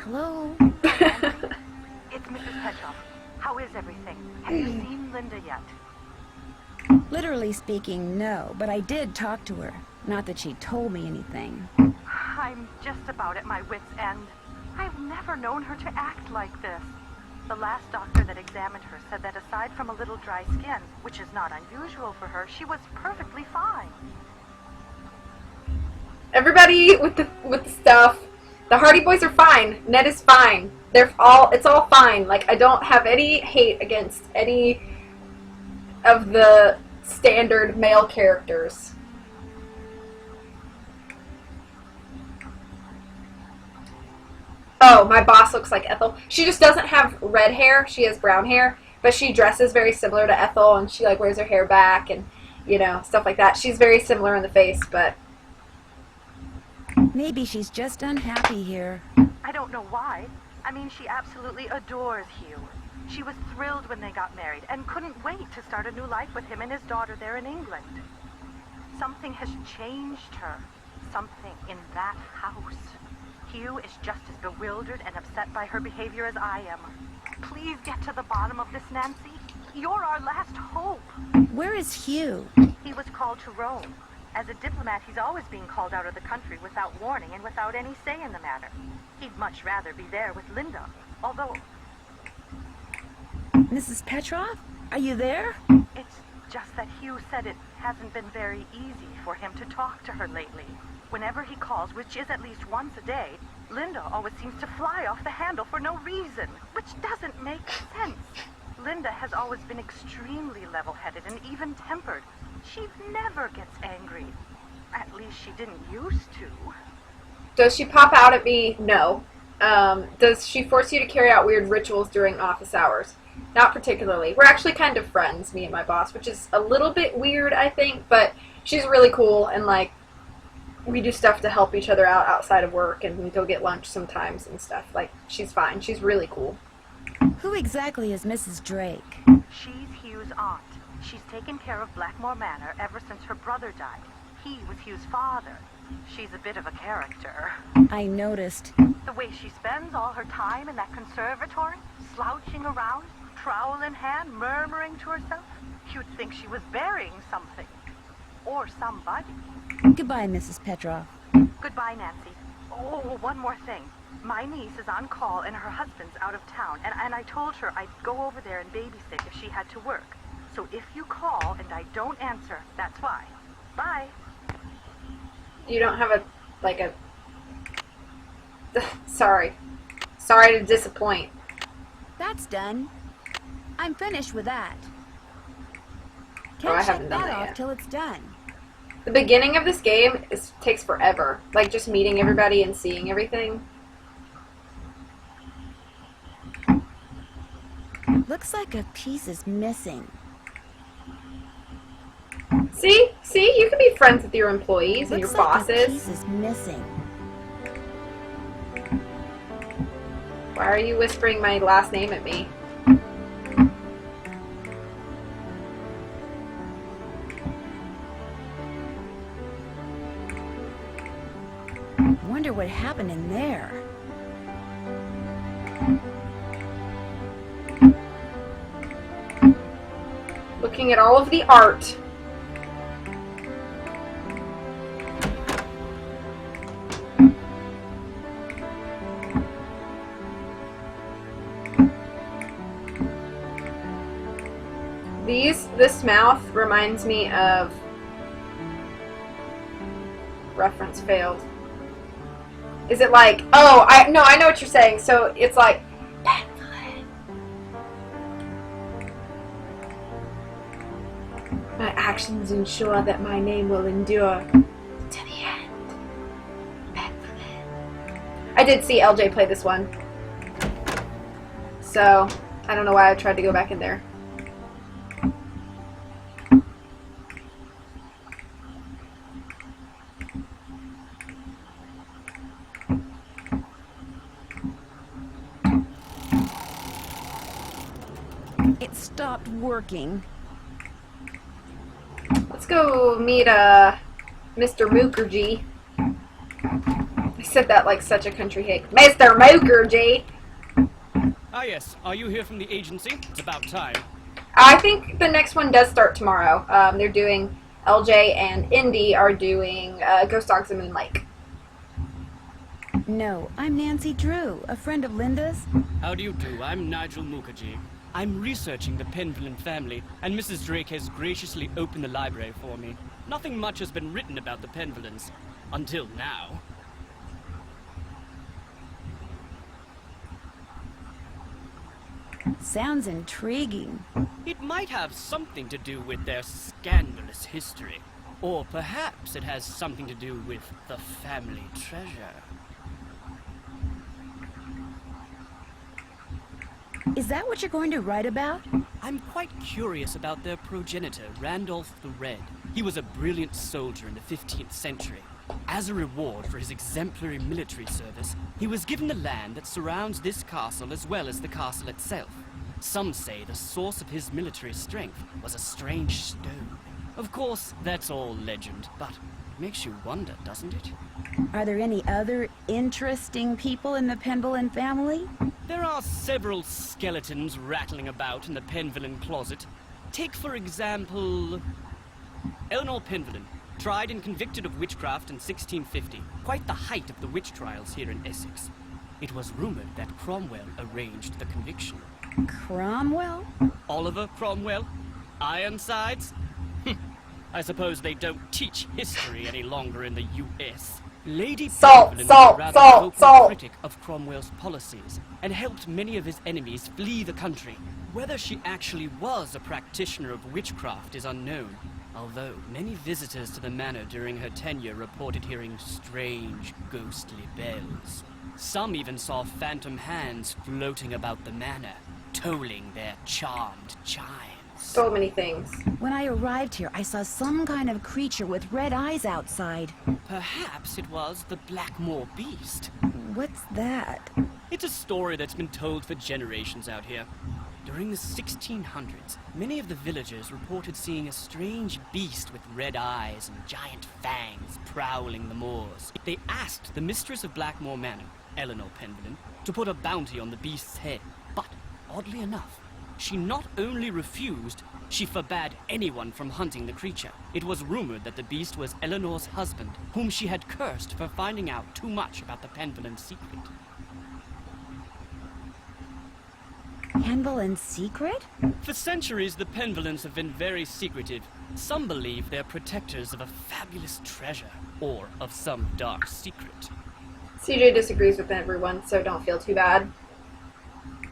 Hello? It's Mrs. everything? Have you seen Linda yet? Literally speaking, no, but I did talk to her. Not that she told me anything. I'm just about at my wit's end. I've never known her to act like this. The last doctor that examined her said that aside from a little dry skin, which is not unusual for her, she was perfectly fine. Everybody with the stuff. The Hardy Boys are fine. Ned is fine. It's all fine. Like, I don't have any hate against any of the standard male characters. Oh, my boss looks like Ethel. She just doesn't have red hair. She has brown hair, but she dresses very similar to Ethel, and she like wears her hair back and, you know, stuff like that. She's very similar in the face, but maybe she's just unhappy here. I don't know why. I mean, she absolutely adores Hugh. She was thrilled when they got married and couldn't wait to start a new life with him and his daughter there in England. Something has changed her. Something in that house. Hugh is just as bewildered and upset by her behavior as I am. Please get to the bottom of this, Nancy. You're our last hope. Where is Hugh? He was called to Rome. As a diplomat, he's always being called out of the country without warning and without any say in the matter. He'd much rather be there with Linda, although... Mrs. Petrov? Are you there? It's just that Hugh said it hasn't been very easy for him to talk to her lately. Whenever he calls, which is at least once a day, Linda always seems to fly off the handle for no reason, which doesn't make sense. Linda has always been extremely level-headed and even-tempered. She never gets angry. At least she didn't used to. does she pop out at me? No. Does she force you to carry out weird rituals during office hours? Not particularly. We're actually kind of friends, me and my boss, which is a little bit weird, I think, but she's really cool, and, like, we do stuff to help each other out outside of work, and we go get lunch sometimes and stuff. Like, she's fine. She's really cool. Who exactly is Mrs. Drake? She's Hugh's aunt. She's taken care of Blackmoor Manor ever since her brother died. He was Hugh's father. She's a bit of a character. I noticed. The way she spends all her time in that conservatory, slouching around, trowel in hand, murmuring to herself. You'd think she was burying something. Or somebody. Goodbye, Mrs. Petrov. Goodbye, Nancy. Oh, one more thing. My niece is on call and her husband's out of town, and I told her I'd go over there and babysit if she had to work. So if you call and I don't answer, that's why. Bye. You don't have a, like a... Sorry. Sorry to disappoint. That's done. I'm finished with that. I Can't haven't shut done that that off yet. till it's done. The beginning of this game takes forever. Like, just meeting everybody and seeing everything. Looks like a piece is missing. See? See? You can be friends with your employees and your Looks like a bosses. piece is missing. Why are you whispering my last name at me? Wonder what happened in there. Looking at all of the art. This mouth reminds me of... Reference failed. Is it like... Oh, I know what you're saying. So it's like... My actions ensure that my name will endure to the end. I did see LJ play this one. So, I don't know why I tried to go back in there. It stopped working. Let's go meet Mr. Mukherjee. I said that like such a country hick. Mr. Mukherjee! Ah yes, are you here from the agency? It's about time. I think the next one does start tomorrow. They're doing, LJ and Indy are doing Ghost Dogs of Moon Lake. No, I'm Nancy Drew, a friend of Linda's. How do you do? I'm Nigel Mukherjee. I'm researching the Penvillin family, and Mrs. Drake has graciously opened the library for me. Nothing much has been written about the Penvillins. Until now. Sounds intriguing. It might have something to do with their scandalous history. Or perhaps it has something to do with the family treasure. Is that what you're going to write about? I'm quite curious about their progenitor, Randolph the Red. He was a brilliant soldier in the 15th century. As a reward for his exemplary military service, he was given the land that surrounds this castle as well as the castle itself. Some say the source of his military strength was a strange stone. Of course, that's all legend, but it makes you wonder, doesn't it? Are there any other interesting people in the Penvillin family? There are several skeletons rattling about in the Penvillin closet. Take, for example, Eleanor Penvillin, tried and convicted of witchcraft in 1650, quite the height of the witch trials here in Essex. It was rumored that Cromwell arranged the conviction. Cromwell? Oliver Cromwell? Ironsides? I suppose they don't teach history any longer in the U.S. Lady Penvillin was a rather vocal critic of Cromwell's policies and helped many of his enemies flee the country. Whether she actually was a practitioner of witchcraft is unknown, although many visitors to the manor during her tenure reported hearing strange, ghostly bells. Some even saw phantom hands floating about the manor, tolling their charmed chimes. So many things. When I arrived here, I saw some kind of creature with red eyes outside. Perhaps it was the Blackmoor beast. What's that? It's a story that's been told for generations out here. During the 1600s, many of the villagers reported seeing a strange beast with red eyes and giant fangs prowling the moors. They asked the mistress of Blackmoor Manor, Eleanor Penvillin, to put a bounty on the beast's head. But, oddly enough, she not only refused, she forbade anyone from hunting the creature. It was rumored that the beast was Eleanor's husband, whom she had cursed for finding out too much about the Penvillin secret. Penvillin's secret? For centuries, the Penvillins have been very secretive. Some believe they're protectors of a fabulous treasure, or of some dark secret. CJ disagrees with everyone, so don't feel too bad.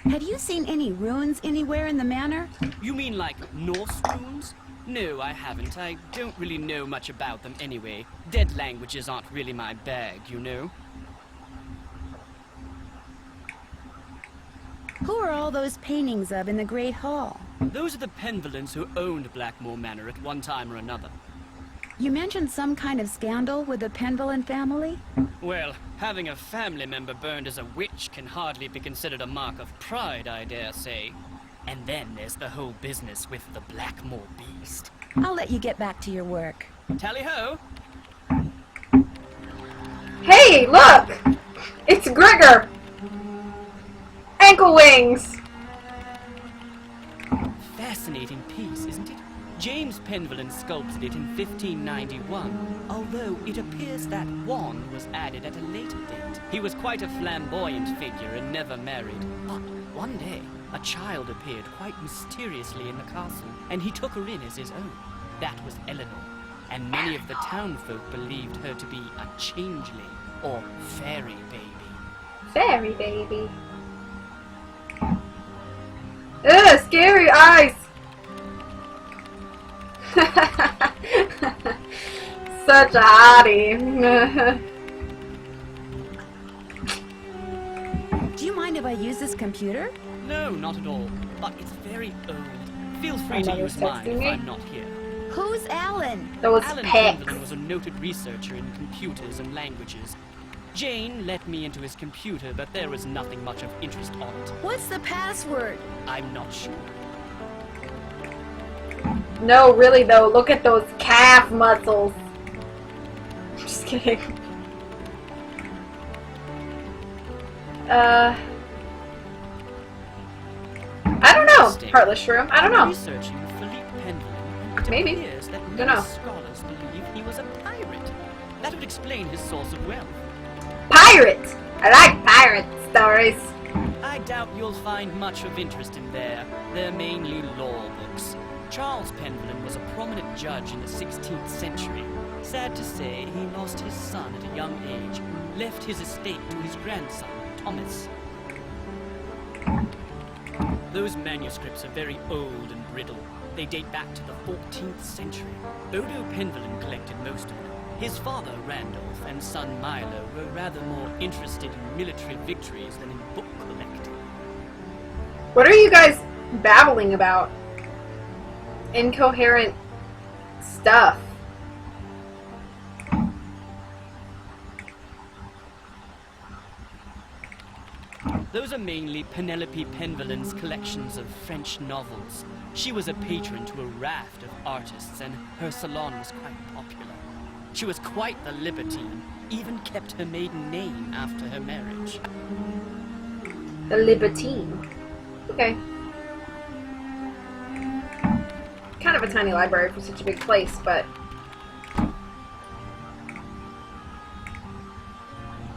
Have you seen any ruins anywhere in the manor? You mean like Norse runes? No, I haven't. I don't really know much about them anyway. Dead languages aren't really my bag, you know? Who are all those paintings of in the Great Hall? Those are the Penvillins who owned Blackmoor Manor at one time or another. You mentioned some kind of scandal with the Penvillin family? Well, having a family member burned as a witch can hardly be considered a mark of pride, I dare say. And then there's the whole business with the Blackmoor beast. I'll let you get back to your work. Tally-ho! Hey, look! It's Gregor! Ankle wings! Fascinating piece, isn't it? James Penvillin sculpted it in 1591, although it appears that wand was added at a later date. He was quite a flamboyant figure and never married, but one day, a child appeared quite mysteriously in the castle, and he took her in as his own. That was Eleanor, and many of the townfolk believed her to be a changeling, or fairy baby. Fairy baby. Ugh, scary eyes! Such a hottie. Do you mind if I use this computer? No, not at all. But it's very old. Feel free to use mine if I'm not here. Who's Alan? That was Alan Peck. Penvillin was a noted researcher in computers and languages. Jane let me into his computer, but there was nothing much of interest on it. What's the password? I'm not sure. No, really though, look at those calf muscles. Just kidding. Interesting. Heartless Shroom. I don't know. Researching Philippe Pendleton, and it Maybe. appears that Don't many know. scholars believe he was a pirate. That would explain his source of wealth. Pirates! I like pirate stories. I doubt you'll find much of interest in there. They're mainly law books. Charles Pendleton was a prominent judge in the 16th century. Sad to say, he lost his son at a young age, left his estate to his grandson, Thomas. Those manuscripts are very old and brittle. They date back to the 14th century. Odo Pendleton collected most of them. His father, Randolph, and son Milo were rather more interested in military victories than in book collecting. What are you guys babbling about? Incoherent stuff. Those are mainly Penelope Pendleton's collections of French novels. She was a patron to a raft of artists, and her salon was quite popular. She was quite the libertine, even kept her maiden name after her marriage. The libertine. Okay. Kind of a tiny library for such a big place, but...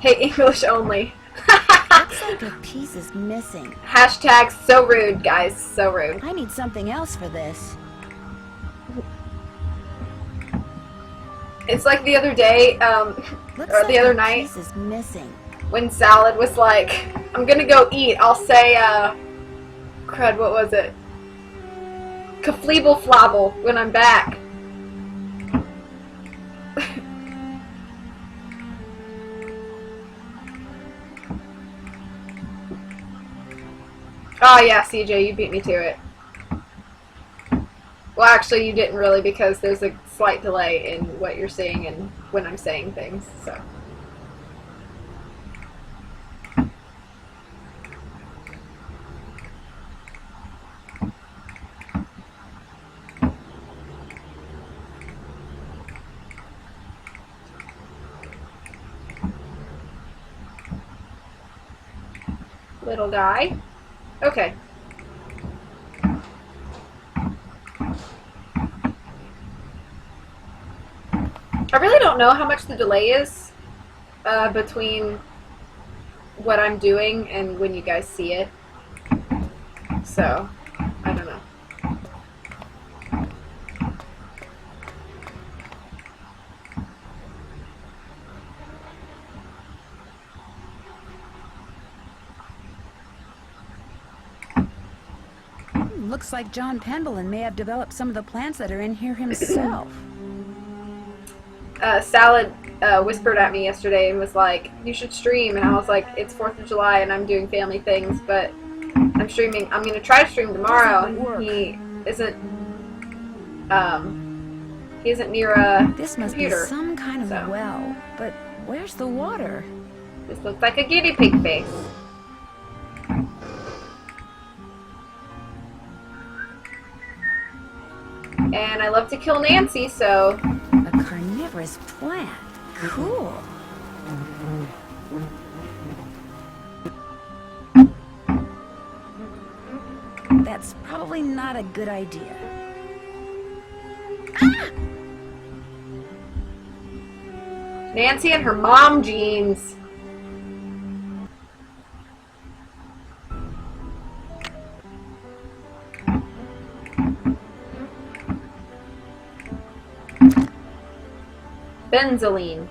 Hey, English only. Looks like a piece is missing. Hashtag so rude, guys. So rude. I need something else for this. It's like the other day, or the other night, piece is missing. When Salad was like, I'm gonna go eat, I'll say, crud, what was it? Kafleeble flabble when I'm back. Oh yeah, CJ, you beat me to it. Well, actually, you didn't really, because there's a slight delay in what you're seeing and when I'm saying things, so. Little guy. Okay. I really don't know how much the delay is between what I'm doing and when you guys see it. So, I don't know. Looks like John Pendleton may have developed some of the plants that are in here himself. Salad whispered at me yesterday and was like, you should stream, and I was like, it's 4th of July and I'm doing family things, but I'm streaming. I'm going to try to stream tomorrow, and he isn't near a This must computer, be some kind of so. well, but where's the water? This looks like a guinea pig face. And I love to kill Nancy, so... A carnivorous plant. Cool. That's probably not a good idea. Ah! Nancy and her mom jeans. Benzoline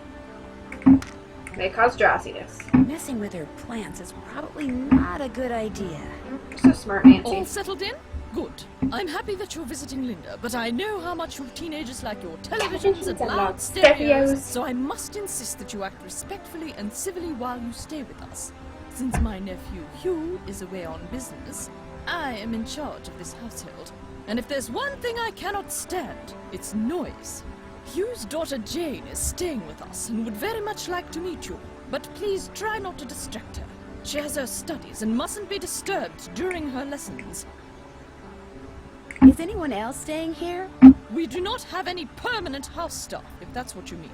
may cause drowsiness. Messing with her plants is probably not a good idea. You're so smart, Nancy. All settled in? Good. I'm happy that you're visiting Linda, but I know how much you teenagers like your televisions and loud stereos, so I must insist that you act respectfully and civilly while you stay with us. Since my nephew Hugh is away on business, I am in charge of this household. And if there's one thing I cannot stand, it's noise. Hugh's daughter Jane is staying with us and would very much like to meet you, but please try not to distract her. She has her studies and mustn't be disturbed during her lessons. Is anyone else staying here? We do not have any permanent house staff, if that's what you mean.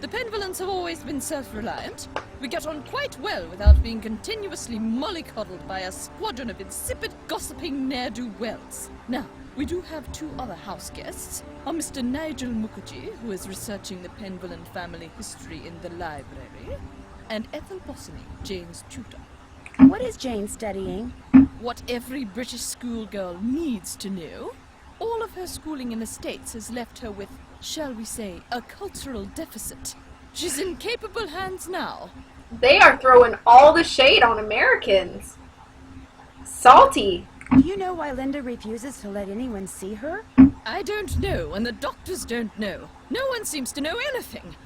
The Penvillans have always been self-reliant. We get on quite well without being continuously mollycoddled by a squadron of insipid, gossiping ne'er-do-wells. Now, we do have two other house guests, a Mr. Nigel Mukherjee, who is researching the Penvillan family history in the library, and Ethel Bossany, Jane's tutor. What is Jane studying? What every British schoolgirl needs to know. All of her schooling in the States has left her with, shall we say, a cultural deficit. She's in capable hands now. They are throwing all the shade on Americans. Salty. Do you know why Linda refuses to let anyone see her? I don't know, and the doctors don't know. No one seems to know anything.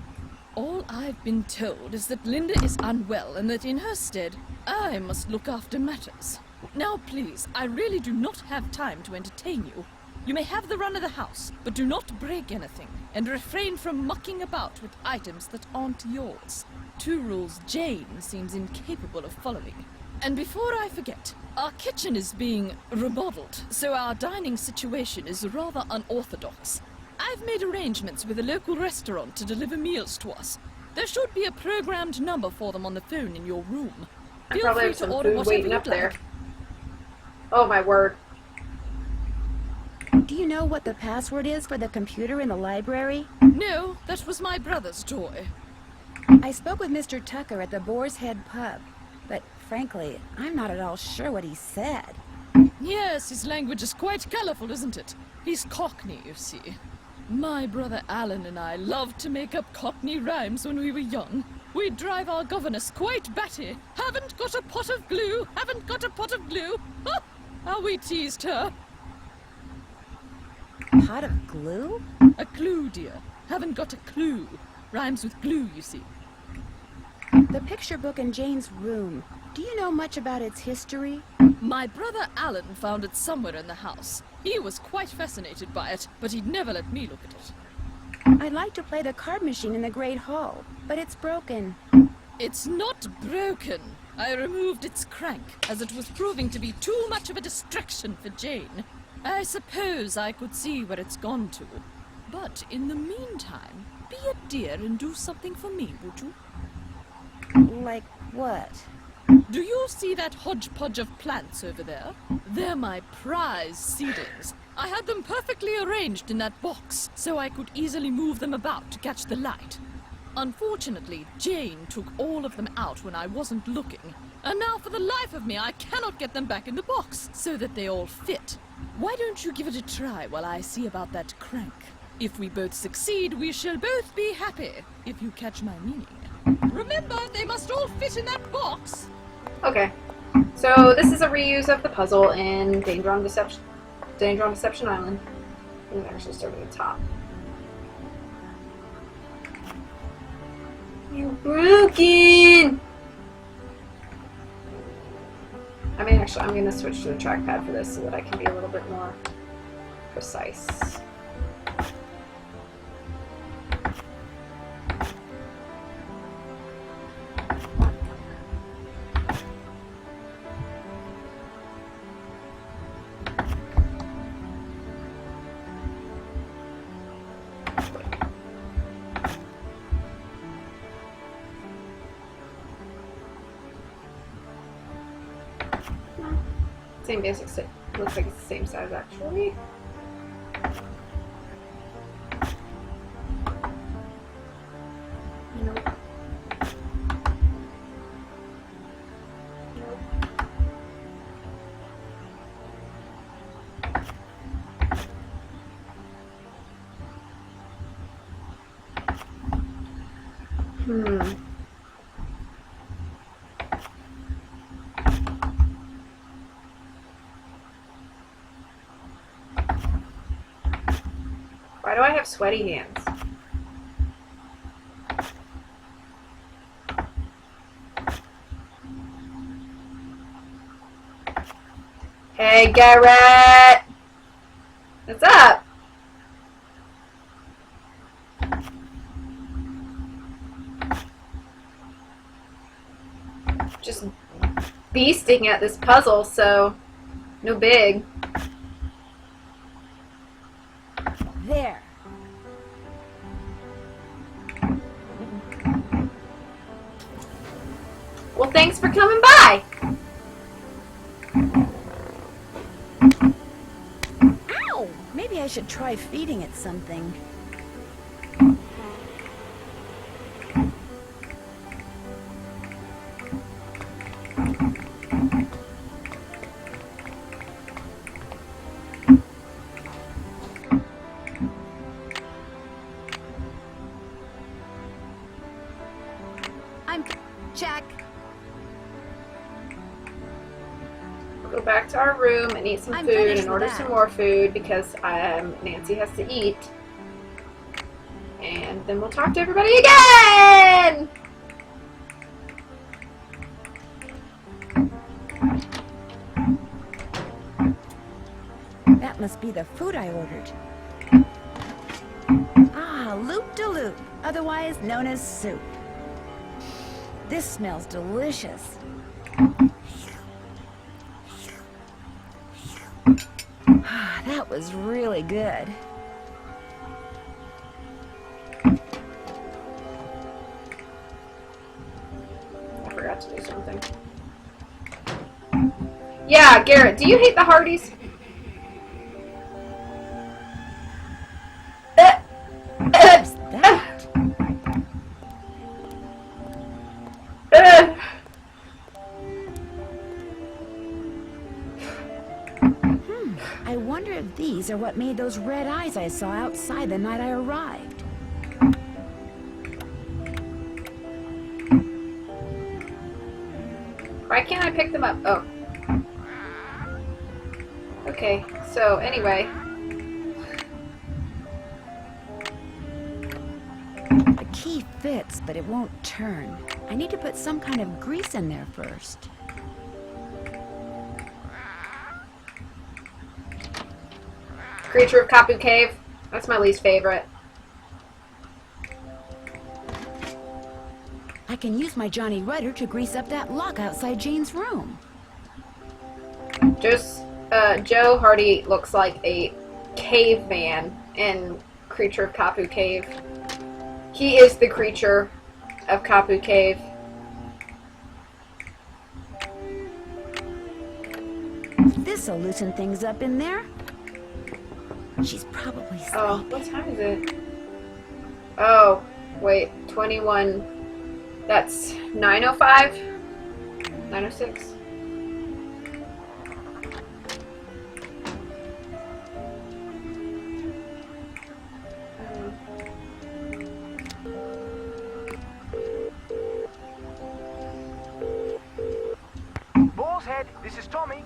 All I've been told is that Linda is unwell and that in her stead, I must look after matters. Now please, I really do not have time to entertain you. You may have the run of the house, but do not break anything, and refrain from mucking about with items that aren't yours. Two rules Jane seems incapable of following. And before I forget, our kitchen is being remodeled, so our dining situation is rather unorthodox. I've made arrangements with a local restaurant to deliver meals to us. There should be a programmed number for them on the phone in your room. I Feel probably free have to some order food whatever waiting up you'd there. like. Oh my word. Do you know what the password is for the computer in the library? No, that was my brother's toy. I spoke with Mr. Tucker at the Boar's Head pub, but frankly, I'm not at all sure what he said. Yes, his language is quite colourful, isn't it? He's Cockney, you see. My brother Alan and I loved to make up Cockney rhymes when we were young. We'd drive our governess quite batty. Haven't got a pot of glue, haven't got a pot of glue. Ha! How we teased her. Pot of glue? A clue, dear. Haven't got a clue. Rhymes with glue, you see. The picture book in Jane's room. Do you know much about its history? My brother Alan found it somewhere in the house. He was quite fascinated by it, but he'd never let me look at it. I'd like to play the card machine in the Great Hall, but it's broken. It's not broken. I removed its crank, as it was proving to be too much of a distraction for Jane. I suppose I could see where it's gone to. But in the meantime, be a dear and do something for me, would you? Like what? Do you see that hodgepodge of plants over there? They're my prize seedlings. I had them perfectly arranged in that box, so I could easily move them about to catch the light. Unfortunately, Jane took all of them out when I wasn't looking, and now for the life of me I cannot get them back in the box, so that they all fit. Why don't you give it a try while I see about that crank? If we both succeed, we shall both be happy, if you catch my meaning. Remember, they must all fit in that box! Okay. So this is a reuse of the puzzle in Danger on Deception Island. I'm actually start at the top. You're broken! I mean, actually, I'm going to switch to the trackpad for this so that I can be a little bit more precise. Same basic set. Looks like it's the same size actually. Nope. Nope. Why do I have sweaty hands? Hey, Garrett! What's up? Just beasting at this puzzle, so no big. There. Ow! Maybe I should try feeding it something. Check. Go back to our room and eat some food and order some more food because Nancy has to eat. And then we'll talk to everybody again! That must be the food I ordered. Ah, loop-de-loop, otherwise known as soup. This smells delicious. That was really good. I forgot to do something. Yeah, Garrett, do you hate the Hardys? What's that? I wonder if these are what made those red eyes I saw outside the night I arrived. Why can't I pick them up? Oh. Okay, so anyway. The key fits, but it won't turn. I need to put some kind of grease in there first. Creature of Kapu Cave. That's my least favorite. I can use my Johnny Rider to grease up that lock outside Jane's room. Joe Hardy looks like a caveman in Creature of Kapu Cave. He is the creature of Kapu Cave. This'll loosen things up in there. She's probably sleeping. Oh, what time is it? Oh, wait, 21. That's 9:05? 9:06? Boar's Head, this is Tommy.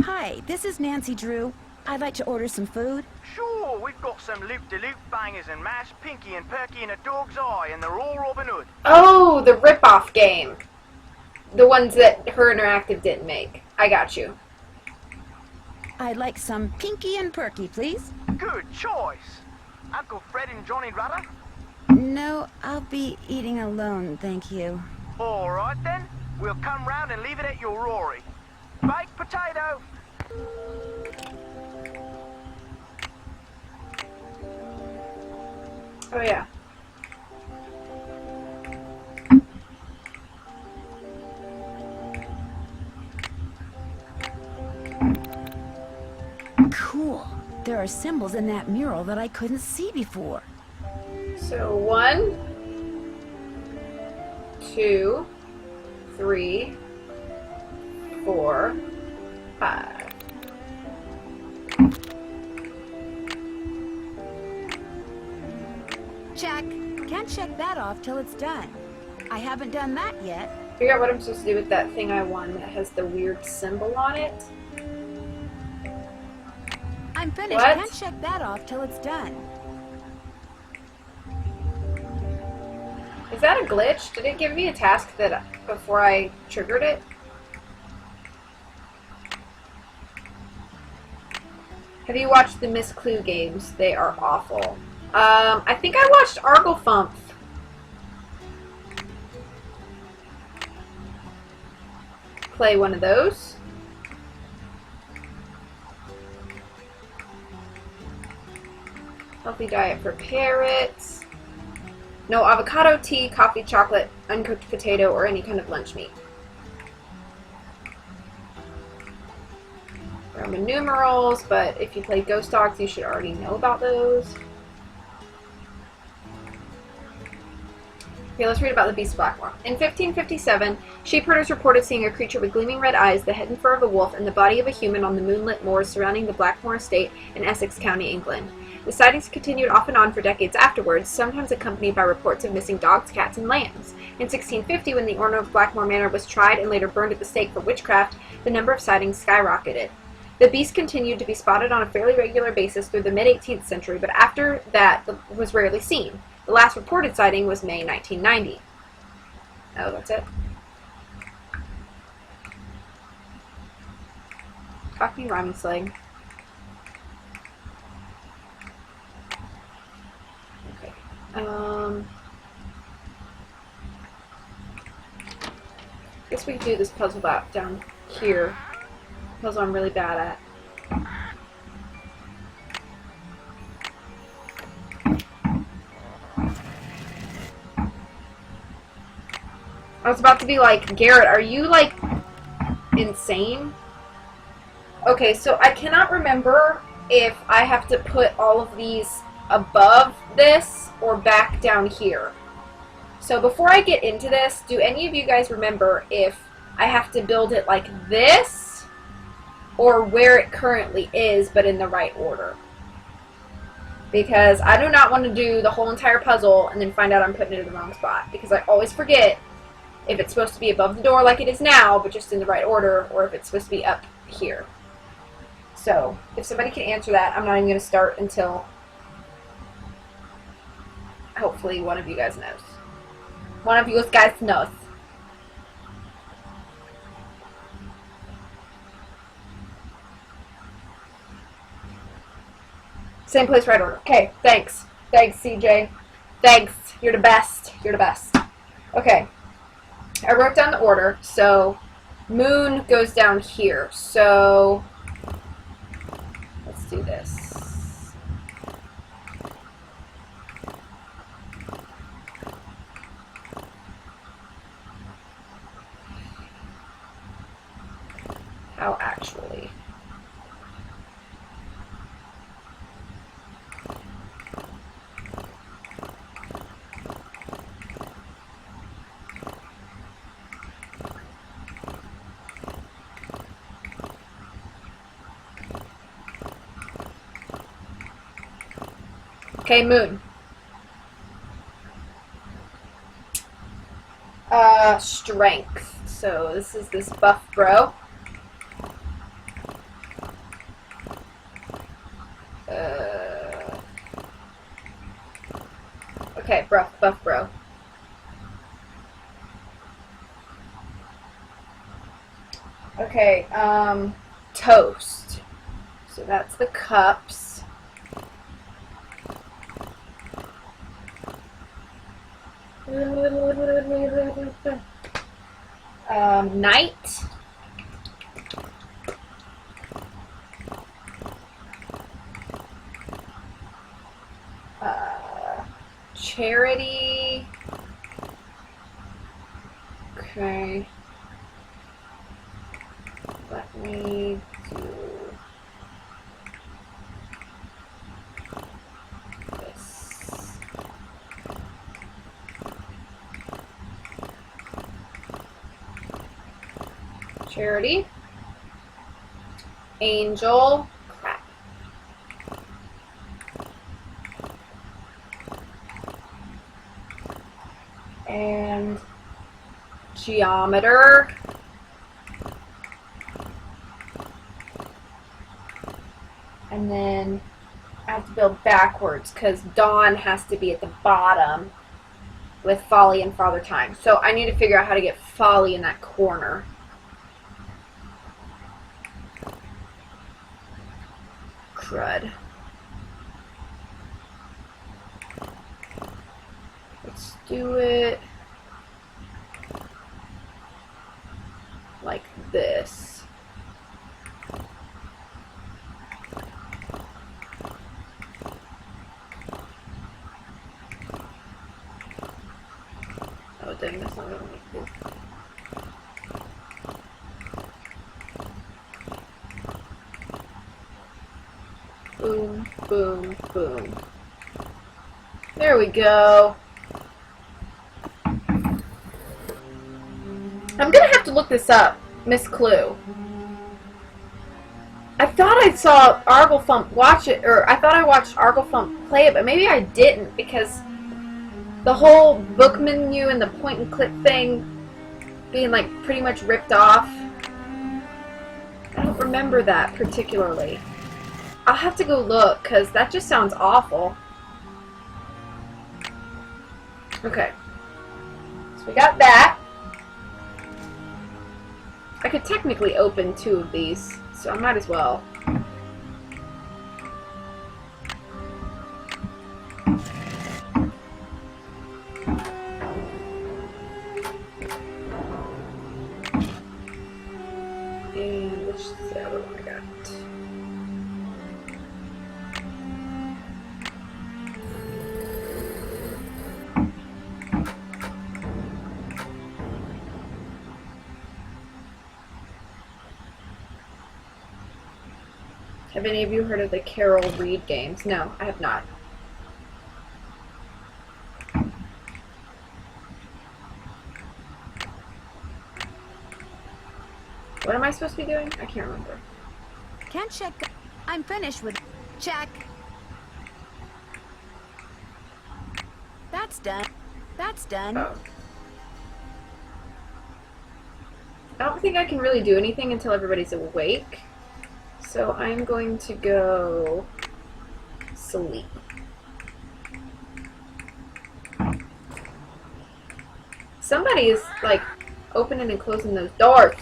Hi, this is Nancy Drew. I'd like to order some food. Sure, we've got some loop-de-loop bangers and mash, Pinky and Perky and a dog's eye, and they're all Robin Hood. Oh, the rip-off game. The ones that Her Interactive didn't make. I got you. I'd like some Pinky and Perky, please. Good choice. Uncle Fred and Johnny Rudder? No, I'll be eating alone, thank you. All right then. We'll come round and leave it at your Rory. Baked potato. Oh, yeah. Cool. There are symbols in that mural that I couldn't see before. So 1, 2, 3, 4, 5. Check. Can't check that off till it's done. I haven't done that yet. Figure out what I'm supposed to do with that thing I won that has the weird symbol on it. I'm finished. What? Can't check that off till it's done. Is that a glitch? Did it give me a task that before I triggered it? Have you watched the Miss Clue games? They are awful. I think I watched Arglefump. Play one of those. Healthy diet for parrots. No avocado, tea, coffee, chocolate, uncooked potato, or any kind of lunch meat. Roman numerals, but if you play Ghost Dogs, you should already know about those. Okay, let's read about the Beast of Blackmoor. In 1557, sheepherders reported seeing a creature with gleaming red eyes, the head and fur of a wolf, and the body of a human on the moonlit moors surrounding the Blackmoor estate in Essex County, England. The sightings continued off and on for decades afterwards, sometimes accompanied by reports of missing dogs, cats, and lambs. In 1650, when the owner of Blackmoor Manor was tried and later burned at the stake for witchcraft, the number of sightings skyrocketed. The beast continued to be spotted on a fairly regular basis through the mid-18th century, but after that was rarely seen. The last reported sighting was May 1990. Oh, that's it. Cockney rhyming slang. Okay. Guess we can do this puzzle out down here. Puzzle I'm really bad at. I was about to be like, Garrett, are you, like, insane? Okay, so I cannot remember if I have to put all of these above this or back down here. So before I get into this, do any of you guys remember if I have to build it like this or where it currently is, but in the right order? Because I do not want to do the whole entire puzzle and then find out I'm putting it in the wrong spot, because I always forget if it's supposed to be above the door like it is now, but just in the right order, or if it's supposed to be up here. So, if somebody can answer that, I'm not even going to start until hopefully one of you guys knows. One of you guys knows. Same place, right order. Okay, thanks. Thanks, CJ. Thanks. You're the best. You're the best. Okay. I wrote down the order, so moon goes down here. So let's do this. How actually? Okay, moon. Strength. So this is this buff bro. Okay, buff bro. Okay, toast. So that's the cups. Knight. Charity. Okay. Let me do this. Charity. Angel. Crap. And geometer. And then I have to build backwards because Dawn has to be at the bottom with Folly and Father Time. So I need to figure out how to get Folly in that corner. Crud. Let's do it like this. Oh dang, that's not gonna make it. Boom, boom, boom. There we go. I'm gonna have to look this up, Miss Clue. I thought I saw Arglefump watch it, or I thought I watched Arglefump play it, but maybe I didn't, because the whole book menu and the point and click thing being like pretty much ripped off. I don't remember that particularly. I'll have to go look, because that just sounds awful. Okay. So we got that. I could technically open 2 of these, so I might as well. And which is the other one I got? Have any of you heard of the Carol Reed games? No, I have not. What am I supposed to be doing? I can't remember. Can't check. I'm finished with. Check. That's done. That's done. Oh. I don't think I can really do anything until everybody's awake. So I'm going to go sleep. Somebody is like opening and closing those doors.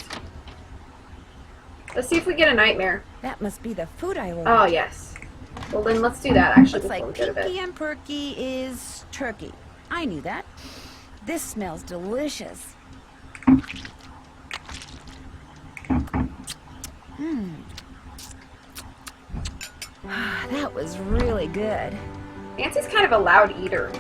Let's see if we get a nightmare. That must be the food I ordered. Oh yes. Well then let's do that actually. Looks before like we go to bed. Pinky and Perky is turkey. I knew that. This smells delicious. That was really good. Nancy's kind of a loud eater.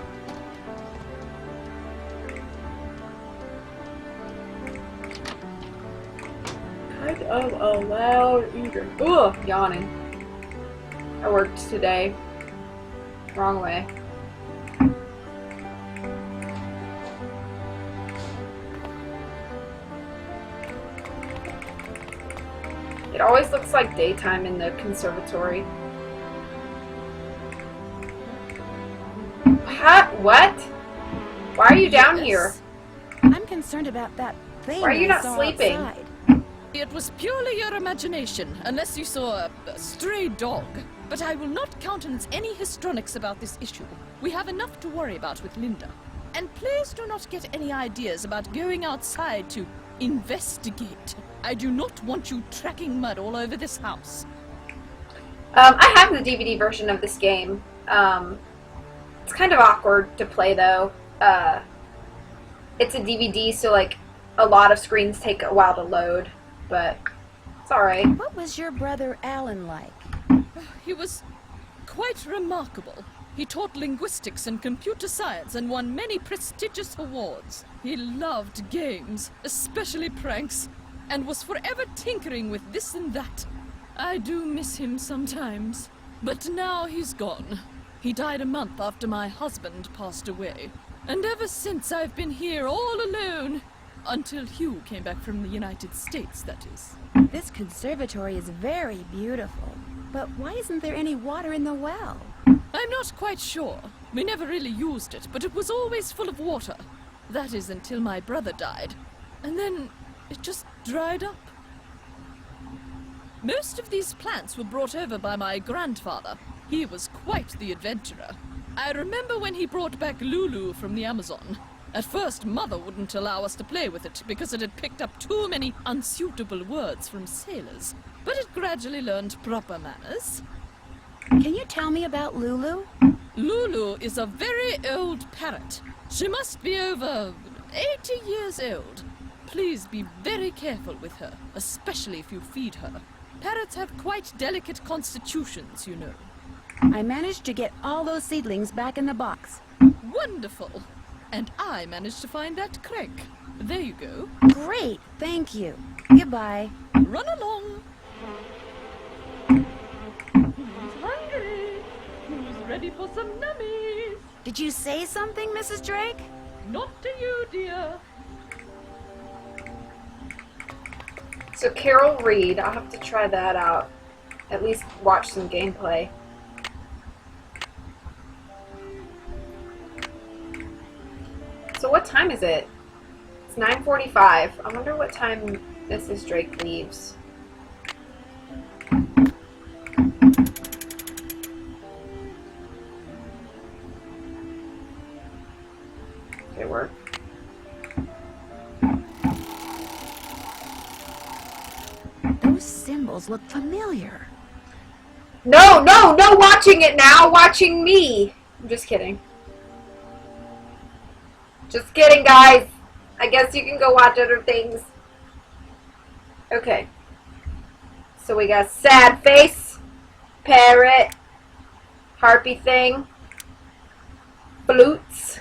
Kind of a loud eater. Ugh, yawning. I worked today. Wrong way. It always looks like daytime in the conservatory. What? Why are you down here? I'm concerned about that thing. Why are you I not saw sleeping? outside. It was purely your imagination, unless you saw a stray dog. But I will not countenance any histrionics about this issue. We have enough to worry about with Linda. And please do not get any ideas about going outside to investigate. I do not want you tracking mud all over this house. I have the DVD version of this game. It's kind of awkward to play though. It's a DVD, so like a lot of screens take a while to load, but it's alright. What was your brother Alan like? He was quite remarkable. He taught linguistics and computer science and won many prestigious awards. He loved games, especially pranks, and was forever tinkering with this and that. I do miss him sometimes, but now he's gone. He died a month after my husband passed away, and ever since I've been here all alone. Until Hugh came back from the United States, that is. This conservatory is very beautiful, but why isn't there any water in the well? I'm not quite sure. We never really used it, but it was always full of water. That is until my brother died, and then it just dried up. Most of these plants were brought over by my grandfather. He was quite the adventurer. I remember when he brought back Lulu from the Amazon. At first, Mother wouldn't allow us to play with it because it had picked up too many unsuitable words from sailors. But it gradually learned proper manners. Can you tell me about Lulu? Lulu is a very old parrot. She must be over 80 years old. Please be very careful with her, especially if you feed her. Parrots have quite delicate constitutions, you know. I managed to get all those seedlings back in the box. Wonderful. And I managed to find that crank. There you go. Great, thank you. Goodbye. Run along. I wonder ready for some nummies. Did you say something, Mrs. Drake? Not to you, dear. So Carol Reed, I'll have to try that out. At least watch some gameplay. So what time is it? It's 9:45. I wonder what time Mrs. Drake leaves. Okay, work. Those symbols look familiar. No, no, no watching it now! Watching me! I'm just kidding. Just kidding, guys! I guess you can go watch other things. Okay. So we got sad face, parrot, harpy thing, flutes,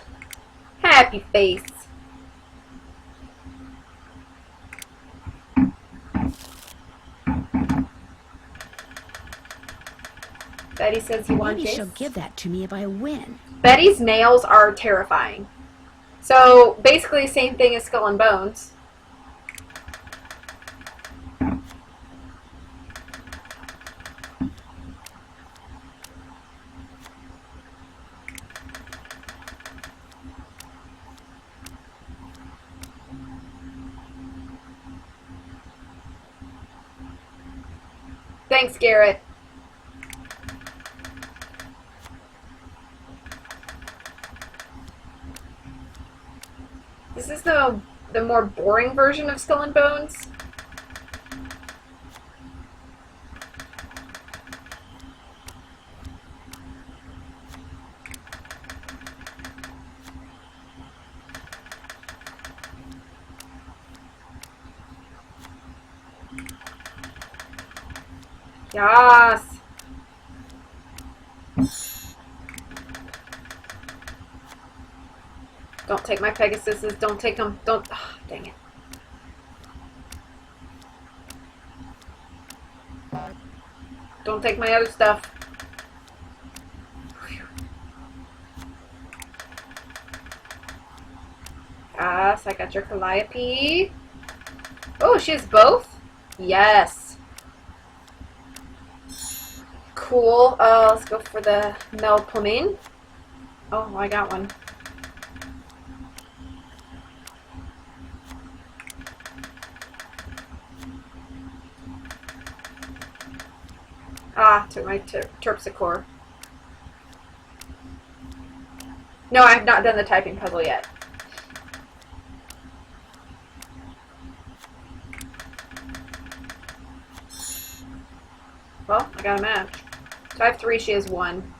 happy face. Betty says you want Maybe this. she'll give that to me if I win. Betty's nails are terrifying. So basically the same thing as Skull and Bones. Thanks, Garrett. This is the more boring version of Skull and Bones. Yes. Don't take my Pegasuses. Don't take them. Don't. Oh, dang it. Don't take my other stuff. Yes, I got your Calliope. Oh, she has both? Yes. Cool. Let's go for the Melpomene. Oh, I got one. Ah, took my Terpsichore. No, I have not done the typing puzzle yet. Well, I got a match. So I have 3, she has 1.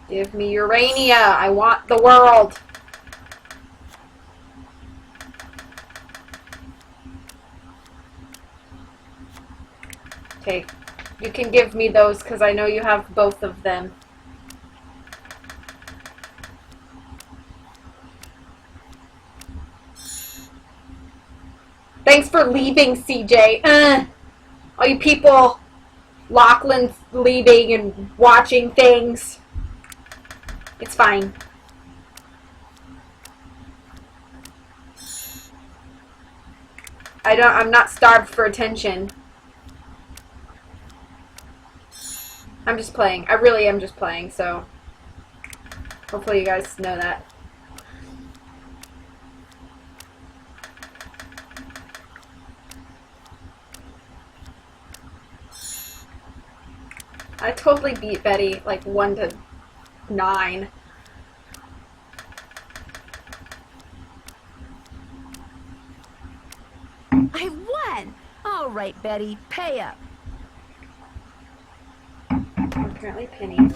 Give me Urania. I want the world. Okay, you can give me those because I know you have both of them. Thanks for leaving, CJ. All you people, Lachlan's leaving and watching things. It's fine. I'm not starved for attention. I'm just playing. I really am just playing, so hopefully you guys know that. I totally beat Betty like 1 to 9. I won! All right, Betty, pay up. I'm currently pinning.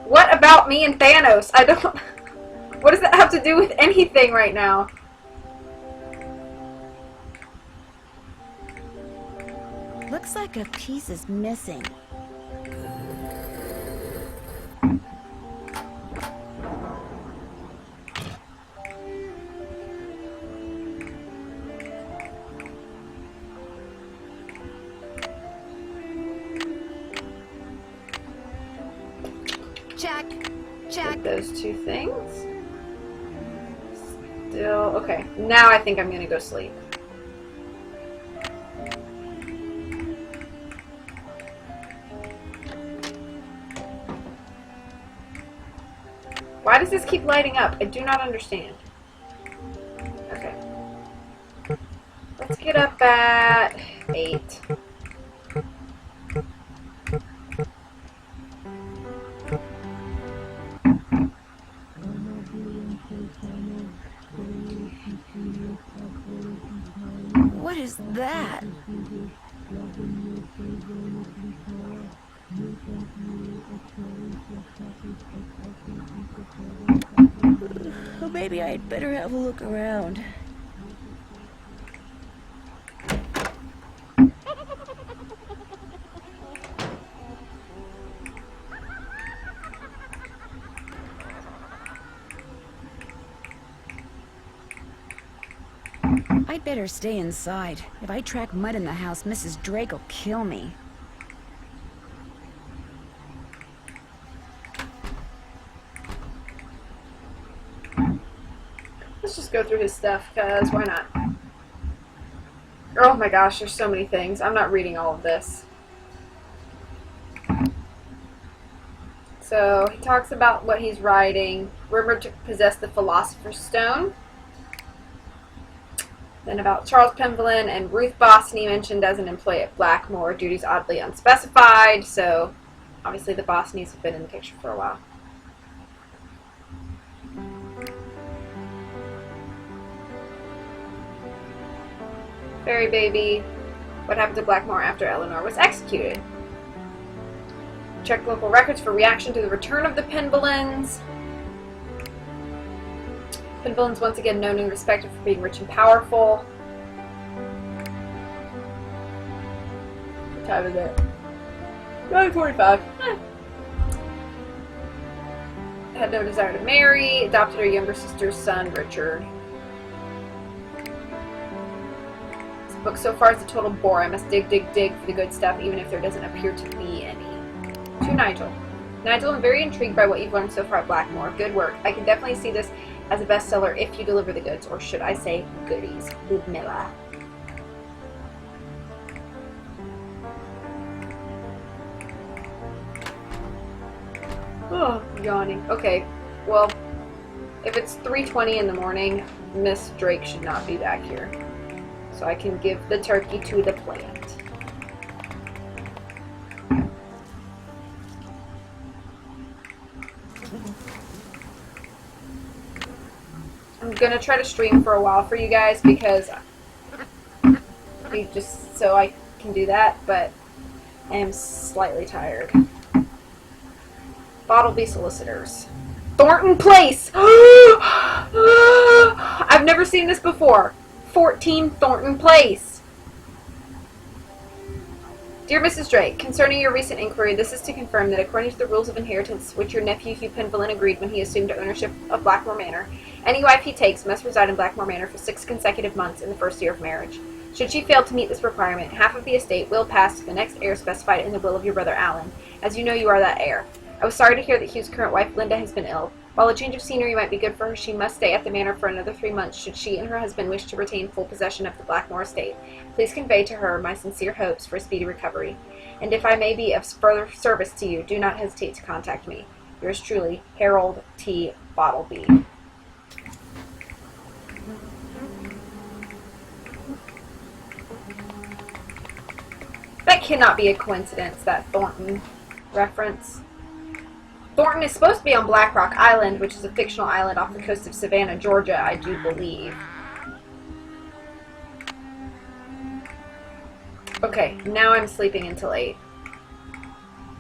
What about me and Thanos? I don't... What does that have to do with anything right now? Looks like a piece is missing. those two things. Still, okay. Now I think I'm gonna go sleep. Why does this keep lighting up? I do not understand. Okay. Let's get up at 8. What is that? Well, maybe I'd better have a look around. I'd better stay inside. If I track mud in the house, Mrs. Drake will kill me. Let's just go through his stuff, cause why not? Oh my gosh, there's so many things. I'm not reading all of this. So, he talks about what he's writing. Rumored to possess the Philosopher's Stone. Then about Charles Penvillin and Ruth Bosney mentioned as an employee at Blackmoor. Duties oddly unspecified, so obviously the Bosneys have been in the picture for a while. Fairy Baby. What happened to Blackmoor after Eleanor was executed? Check local records for reaction to the return of the Penvillins. Penvillins once again known and respected for being rich and powerful. What time is it? 9:45. Had no desire to marry. Adopted her younger sister's son, Richard. This book so far is a total bore. I must dig for the good stuff, even if there doesn't appear to be any. To Nigel. Nigel, I'm very intrigued by what you've learned so far at Blackmoor. Good work. I can definitely see this as a bestseller if you deliver the goods, or should I say goodies. Ludmilla. Oh, yawning. Okay, well, if it's 3:20 in the morning, Miss Drake should not be back here. So I can give the turkey to the plant. I'm gonna try to stream for a while for you guys because just so I can do that, but I am slightly tired. Bottleby Solicitors. Thornton Place! I've never seen this before. 14 Thornton Place. Dear Mrs. Drake, concerning your recent inquiry, this is to confirm that according to the rules of inheritance which your nephew Hugh Penvillin agreed when he assumed ownership of Blackmoor Manor, any wife he takes must reside in Blackmoor Manor for 6 consecutive months in the first year of marriage. Should she fail to meet this requirement, half of the estate will pass to the next heir specified in the will of your brother Alan, as you know you are that heir. I was sorry to hear that Hugh's current wife, Linda, has been ill. While a change of scenery might be good for her, she must stay at the manor for another 3 months should she and her husband wish to retain full possession of the Blackmoor estate. Please convey to her my sincere hopes for a speedy recovery. And if I may be of further service to you, do not hesitate to contact me. Yours truly, Harold T. Bottleby. That cannot be a coincidence, that Thornton reference. Thornton is supposed to be on Black Rock Island, which is a fictional island off the coast of Savannah, Georgia, I do believe. Okay, now I'm sleeping until 8.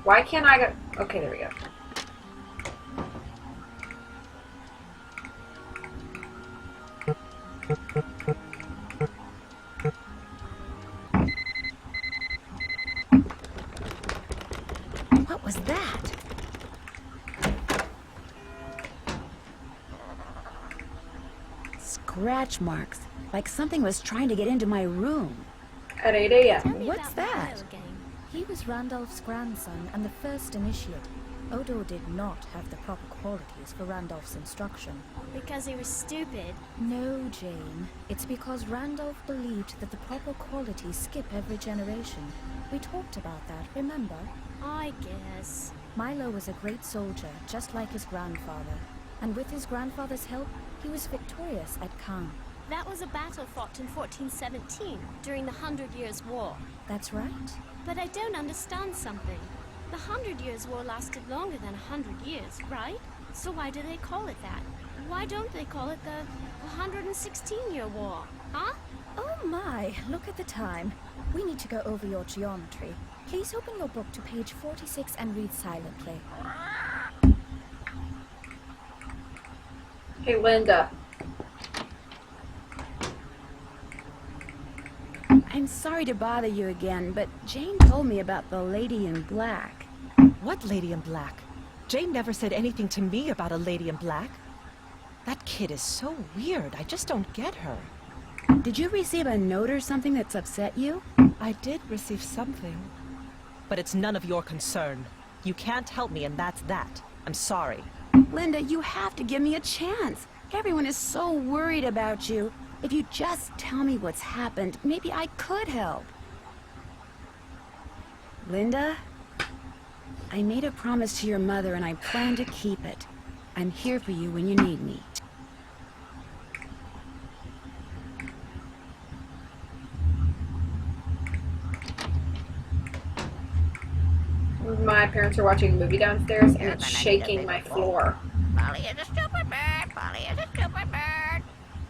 Why can't I go... Okay, there we go. What was that? Scratch marks, like something was trying to get into my room. At 8 a.m. What's that? He was Randolph's grandson and the first initiate. Odo did not have the proper qualities for Randolph's instruction. Because he was stupid. No, Jane. It's because Randolph believed that the proper qualities skip every generation. We talked about that, remember? I guess. Milo was a great soldier, just like his grandfather. And with his grandfather's help, he was victorious at Caen. That was a battle fought in 1417, during the 100 Years' War. That's right. But I don't understand something. The 100 Years' War lasted longer than 100 years, right? So why do they call it that? Why don't they call it the 116-year war, huh? Oh my, look at the time. We need to go over your geometry. Please open your book to page 46 and read silently. Hey, Linda. I'm sorry to bother you again, but Jane told me about the lady in black. What lady in black? Jane never said anything to me about a lady in black. That kid is so weird. I just don't get her. Did you receive a note or something that's upset you? I did receive something. But it's none of your concern. You can't help me, and that's that. I'm sorry. Linda, you have to give me a chance. Everyone is so worried about you. If you just tell me what's happened, maybe I could help. Linda, I made a promise to your mother and I plan to keep it. I'm here for you when you need me. My parents are watching a movie downstairs and it's shaking my floor. Polly is a stupid bird. Polly is a stupid bird.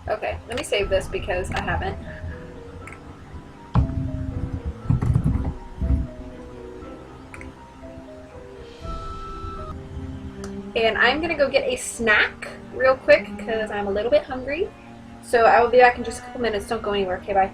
Okay, let me save this because I haven't. And I'm gonna go get a snack real quick because I'm a little bit hungry. So I will be back in just a couple minutes. Don't go anywhere. Okay, bye.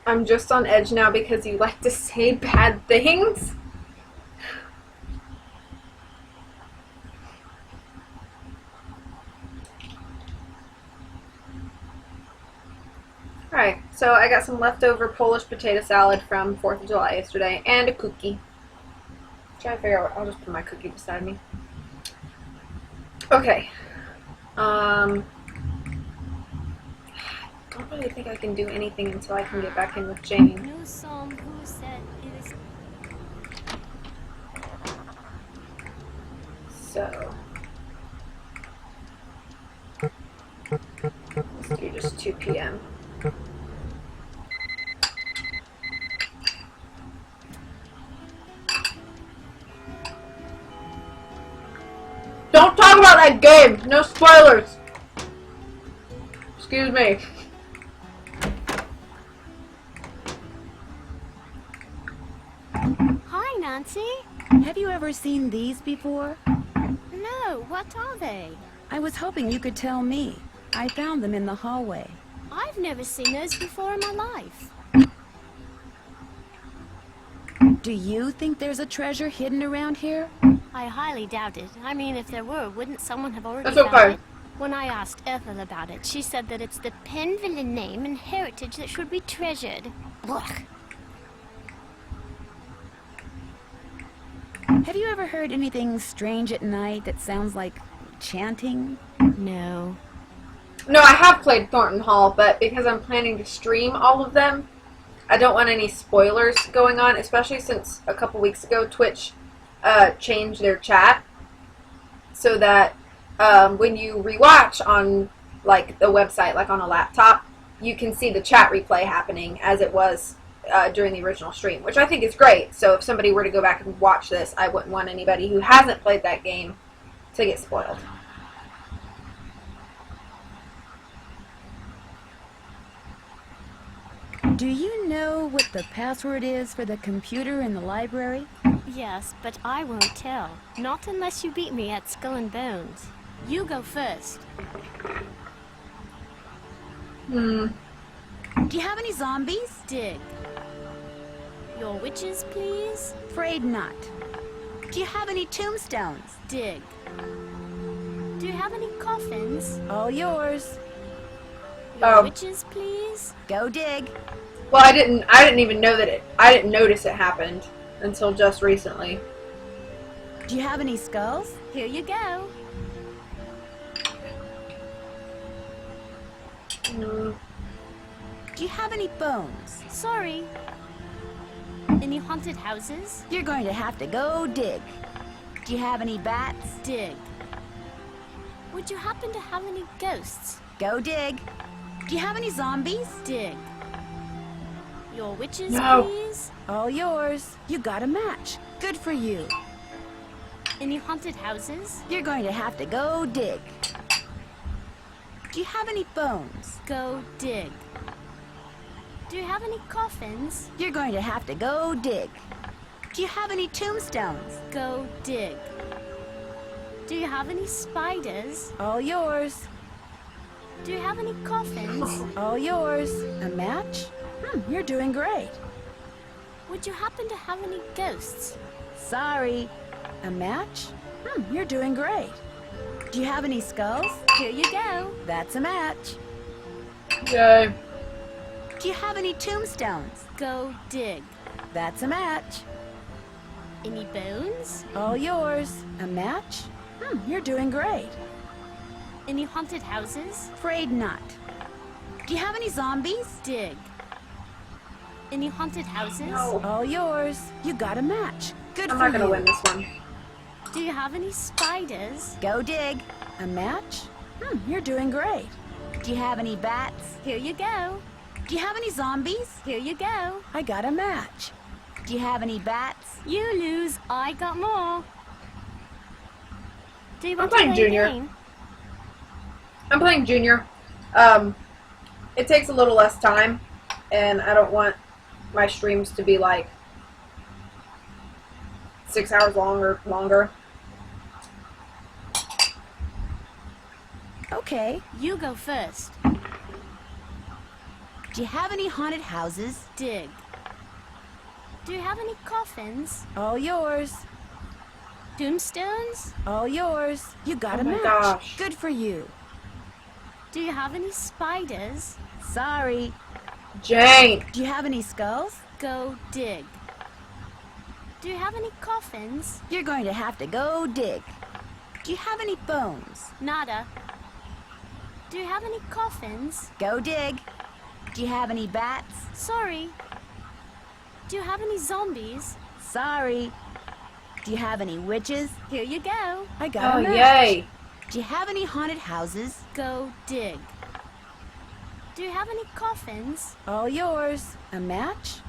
I'm just on edge now because you like to say bad things. Alright, so I got some leftover Polish potato salad from 4th of July yesterday and a cookie. Trying to figure out, I'll just put my cookie beside me. Okay. I don't really think I can do anything until I can get back in with Jane. No song who said it is. So let's do just 2 p.m. Don't talk about that game! No spoilers! Excuse me. Hi, Nancy. Have you ever seen these before? No, what are they? I was hoping you could tell me. I found them in the hallway. I've never seen those before in my life. Do you think there's a treasure hidden around here? I highly doubt it. I mean, if there were, wouldn't someone have already That's found okay. it? When I asked Ethel about it, she said that it's the Penville name and heritage that should be treasured. Ugh. Have you ever heard anything strange at night that sounds like chanting? No. No, I have played Thornton Hall, but because I'm planning to stream all of them, I don't want any spoilers going on, especially since a couple weeks ago Twitch changed their chat so that when you rewatch on like the website, like on a laptop, you can see the chat replay happening as it was during the original stream, which I think is great. So if somebody were to go back and watch this, I wouldn't want anybody who hasn't played that game to get spoiled. Do you know what the password is for the computer in the library? Yes, but I won't tell. Not unless you beat me at Skull and Bones. You go first. Do you have any zombies? Dig. Your witches, please? Afraid not. Do you have any tombstones? Dig. Do you have any coffins? All yours. Your witches, please? Go dig. Well, I didn't even know that I didn't notice it happened until just recently. Do you have any skulls? Here you go. Do you have any bones? Sorry. Any haunted houses? You're going to have to go dig. Do you have any bats? Dig. Would you happen to have any ghosts? Go dig. Do you have any zombies? Dig. Your witches, No. please? All yours. You got a match. Good for you. Any haunted houses? You're going to have to go dig. Do you have any bones? Go dig. Do you have any coffins? You're going to have to go dig. Do you have any tombstones? Go dig. Do you have any spiders? All yours. Do you have any coffins? All yours. A match? You're doing great. Would you happen to have any ghosts? Sorry. A match? You're doing great. Do you have any skulls? Here you go. That's a match. Yay. Do you have any tombstones? Go dig. That's a match. Any bones? All yours. A match? You're doing great. Any haunted houses? Afraid not. Do you have any zombies? Dig. Any haunted houses? No. All yours. You got a match. Good I'm for not gonna you. win this one. Do you have any spiders? Go dig. A match? You're doing great. Do you have any bats? Here you go. Do you have any zombies? Here you go. I got a match. Do you have any bats? You lose. I got more. Do you I'm want to playing play a Junior. game? I'm playing Junior. It takes a little less time, and I don't want my streams to be like 6 hours long or longer. Okay. You go first. Do you have any haunted houses? Dig. Do you have any coffins? All yours. Tombstones? All yours. You got Oh a my match. gosh. Good for you. Do you have any spiders? Sorry. Jane! Do you have any skulls? Go dig. Do you have any coffins? You're going to have to go dig. Do you have any bones? Nada. Do you have any coffins? Go dig. Do you have any bats? Sorry. Do you have any zombies? Sorry. Do you have any witches? Here you go. I got Oh, a match. yay! Do you have any haunted houses? Go dig. Do you have any coffins? All yours. A match?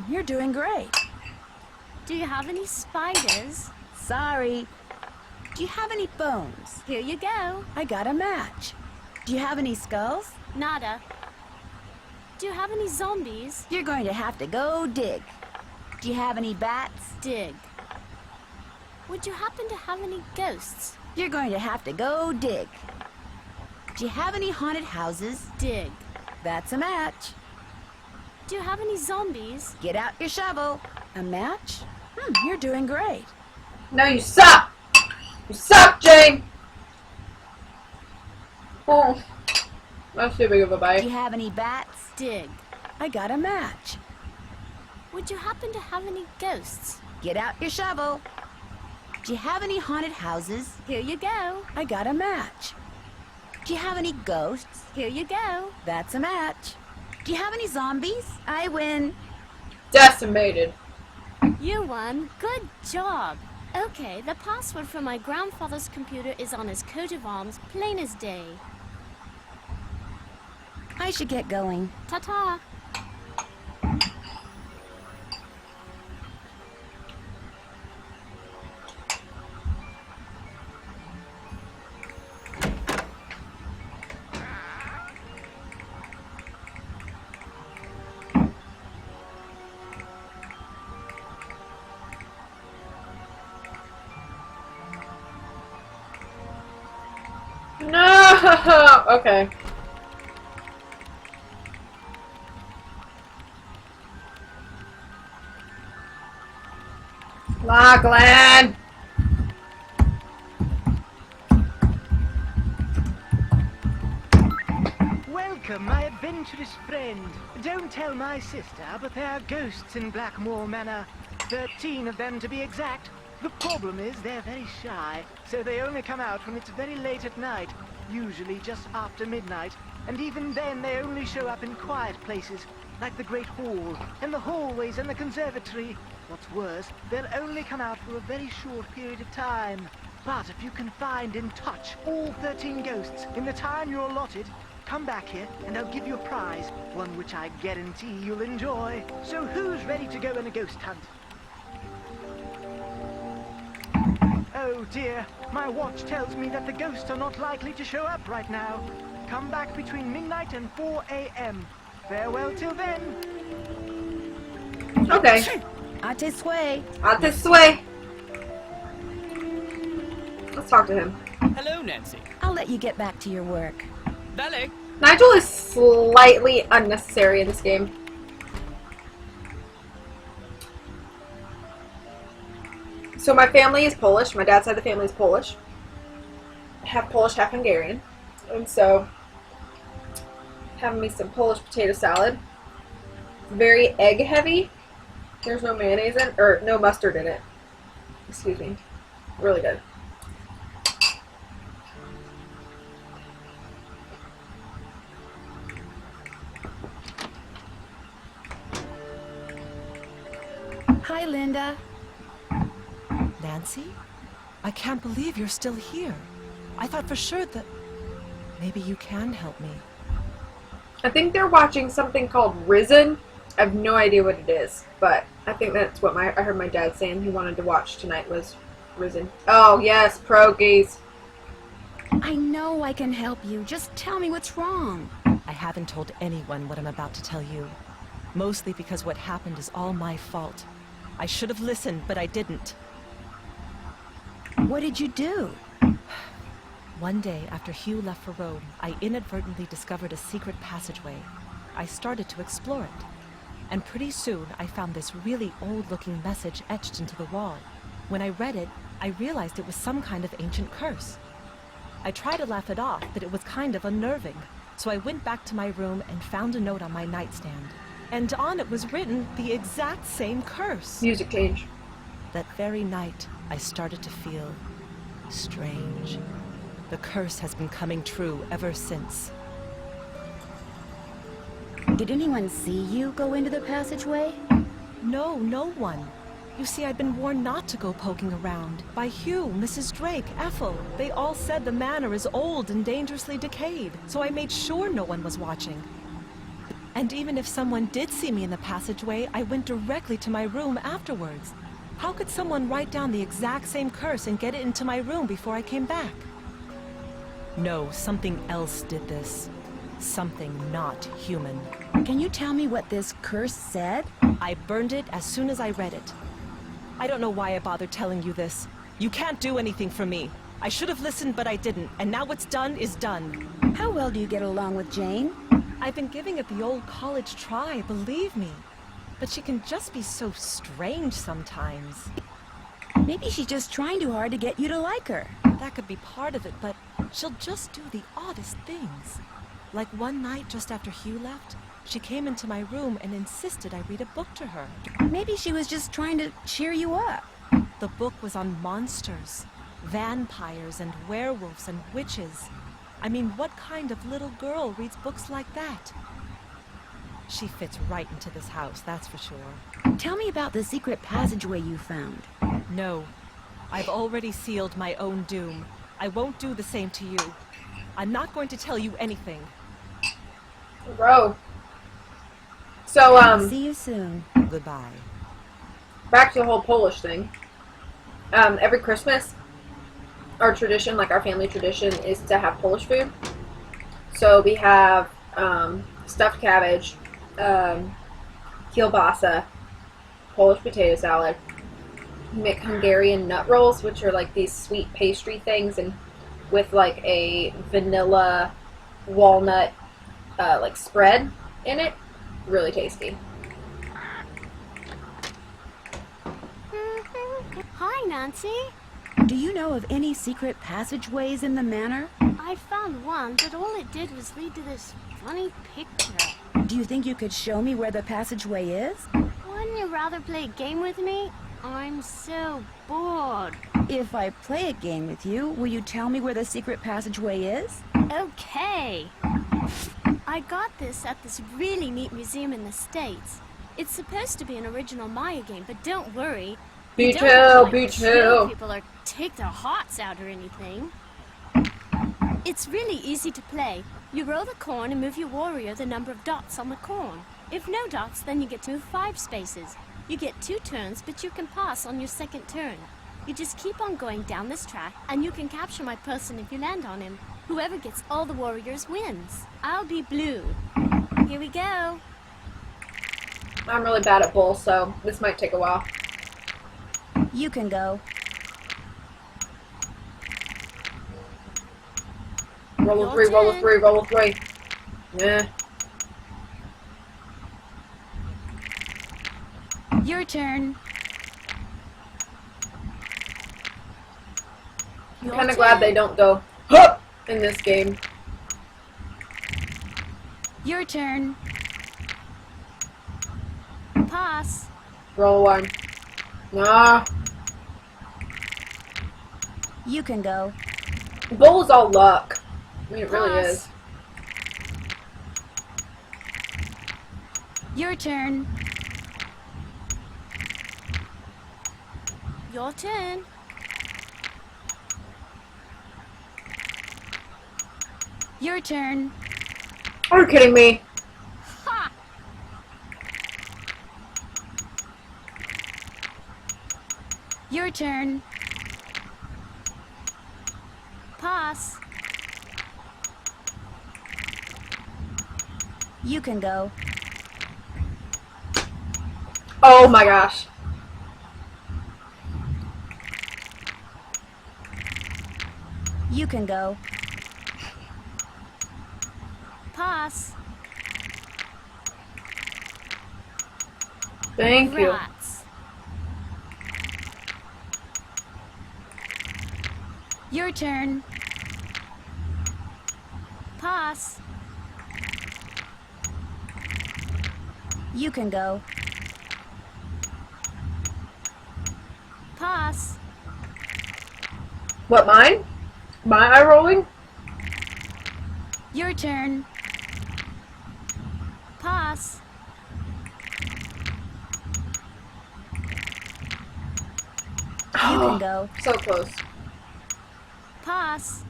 You're doing great. Do you have any spiders? Sorry. Do you have any bones? Here you go. I got a match. Do you have any skulls? Nada. Do you have any zombies? You're going to have to go dig. Do you have any bats? Dig. Would you happen to have any ghosts? You're going to have to go dig. Do you have any haunted houses? Dig. That's a match. Do you have any zombies? Get out your shovel. A match? You're doing great. No, you suck! You suck, Jane! Oh. That's too big of a Do bite. you have any bats? Dig. I got a match. Would you happen to have any ghosts? Get out your shovel. Do you have any haunted houses? Here you go. I got a match. Do you have any ghosts? Here you go. That's a match. Do you have any zombies? I win. Decimated. You won. Good job. Okay, the password for my grandfather's computer is on his coat of arms, plain as day. I should get going. Ta-ta. No! Okay. Lachlan! Welcome, my adventurous friend. Don't tell my sister, but there are ghosts in Blackmoor Manor. 13 of them to be exact. The problem is they're very shy, so they only come out when it's very late at night, usually just after midnight. And even then they only show up in quiet places, like the Great Hall, and the hallways and the conservatory. What's worse, they'll only come out for a very short period of time. But if you can find and touch all 13 ghosts in the time you're allotted, come back here and I'll give you a prize, one which I guarantee you'll enjoy. So who's ready to go on a ghost hunt? Oh dear, my watch tells me that the ghosts are not likely to show up right now. Come back between midnight and 4 a.m. Farewell till then. Okay. A te sway. Out this way. Let's talk to him. Hello, Nancy. I'll let you get back to your work. Ballet. Nigel is slightly unnecessary in this game. So my family is Polish. My dad's side of the family is Polish. Half Polish, half Hungarian. And so, having me some Polish potato salad. Very egg heavy. There's no mayonnaise in, or no mustard in it. Excuse me. Really good. Hi, Linda. Nancy? I can't believe you're still here. I thought for sure that maybe you can help me. I think they're watching something called Risen. I have no idea what it is, but I think that's what I heard my dad saying he wanted to watch tonight was Risen. Oh, yes, Progies. I know I can help you. Just tell me what's wrong. I haven't told anyone what I'm about to tell you. Mostly because what happened is all my fault. I should have listened, but I didn't. What did you do? One day, after Hugh left for Rome, I inadvertently discovered a secret passageway. I started to explore it. And pretty soon, I found this really old-looking message etched into the wall. When I read it, I realized it was some kind of ancient curse. I tried to laugh it off, but it was kind of unnerving. So I went back to my room and found a note on my nightstand. And on it was written the exact same curse. Music change. That very night, I started to feel strange. The curse has been coming true ever since. Did anyone see you go into the passageway? No, no one. You see, I'd been warned not to go poking around. By Hugh, Mrs. Drake, Ethel. They all said the manor is old and dangerously decayed, so I made sure no one was watching. And even if someone did see me in the passageway, I went directly to my room afterwards. How could someone write down the exact same curse and get it into my room before I came back? No, something else did this. Something not human. Can you tell me what this curse said? I burned it as soon as I read it. I don't know why I bothered telling you this. You can't do anything for me. I should have listened, but I didn't, and now what's done is done. How well do you get along with Jane? I've been giving it the old college try, believe me. But she can just be so strange sometimes. Maybe she's just trying too hard to get you to like her. That could be part of it, but she'll just do the oddest things. Like one night just after Hugh left, she came into my room and insisted I read a book to her. Maybe she was just trying to cheer you up. The book was on monsters, vampires and werewolves and witches. I mean, what kind of little girl reads books like that? She fits right into this house, that's for sure. Tell me about the secret passageway you found. No. I've already sealed my own doom. I won't do the same to you. I'm not going to tell you anything. Bro. So, see you soon. Goodbye. Back to the whole Polish thing. Every Christmas, our tradition, like our family tradition, is to have Polish food. So we have stuffed cabbage, kielbasa, Polish potato salad, we make Hungarian nut rolls, which are like these sweet pastry things, and with like a vanilla walnut like spread in it. Really tasty. Hi, Nancy. Do you know of any secret passageways in the manor? I found one, but all it did was lead to this funny picture. Do you think you could show me where the passageway is? Wouldn't you rather play a game with me? I'm so bored. If I play a game with you, will you tell me where the secret passageway is? Okay. I got this at this really neat museum in the States. It's supposed to be an original Maya game, but don't worry. Be You don't chill, have to, like, be kill chill. people or take their hearts out or anything. It's really easy to play. You roll the corn and move your warrior the number of dots on the corn. If no dots, then you get to move 5 spaces. You get 2 turns, but you can pass on your second turn. You just keep on going down this track, and you can capture my person if you land on him. Whoever gets all the warriors wins. I'll be blue. Here we go. I'm really bad at bull, so this might take a while. You can go. Roll with 3, roll with 3, roll with 3. Yeah. Your turn. I'm kind of glad they don't go "Huh!" in this game. Your turn. Pass. Roll 1. Nah. You can go. Bull is all luck. I mean, it really Pass. is. Your turn. Your turn. Your turn. Are you kidding me? Ha! Your turn. Pass. You can go. Oh my gosh. You can go. Pass. Thank you. Rats. Your turn. Pass. You can go. Pass. What, mine? My eye rolling? Your turn. Pass. You can go. So close. Pass.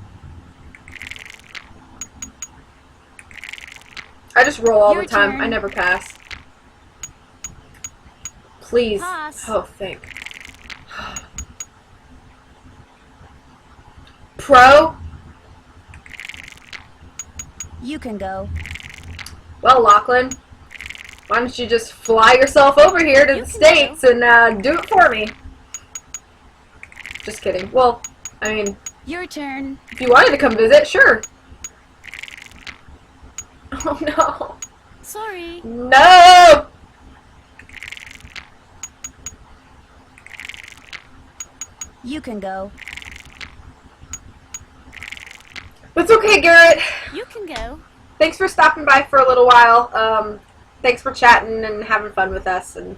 I just roll all Your the time. turn. I never pass. Please. Pass. Oh, thank. Pro? You can go. Well, Lachlan, why don't you just fly yourself over here to You the can States and do it for me? Just kidding. Well, I mean, Your turn. if you wanted to come visit, sure. Oh no. Sorry. No! You can go. It's okay, Garrett. You can go. Thanks for stopping by for a little while. Thanks for chatting and having fun with us and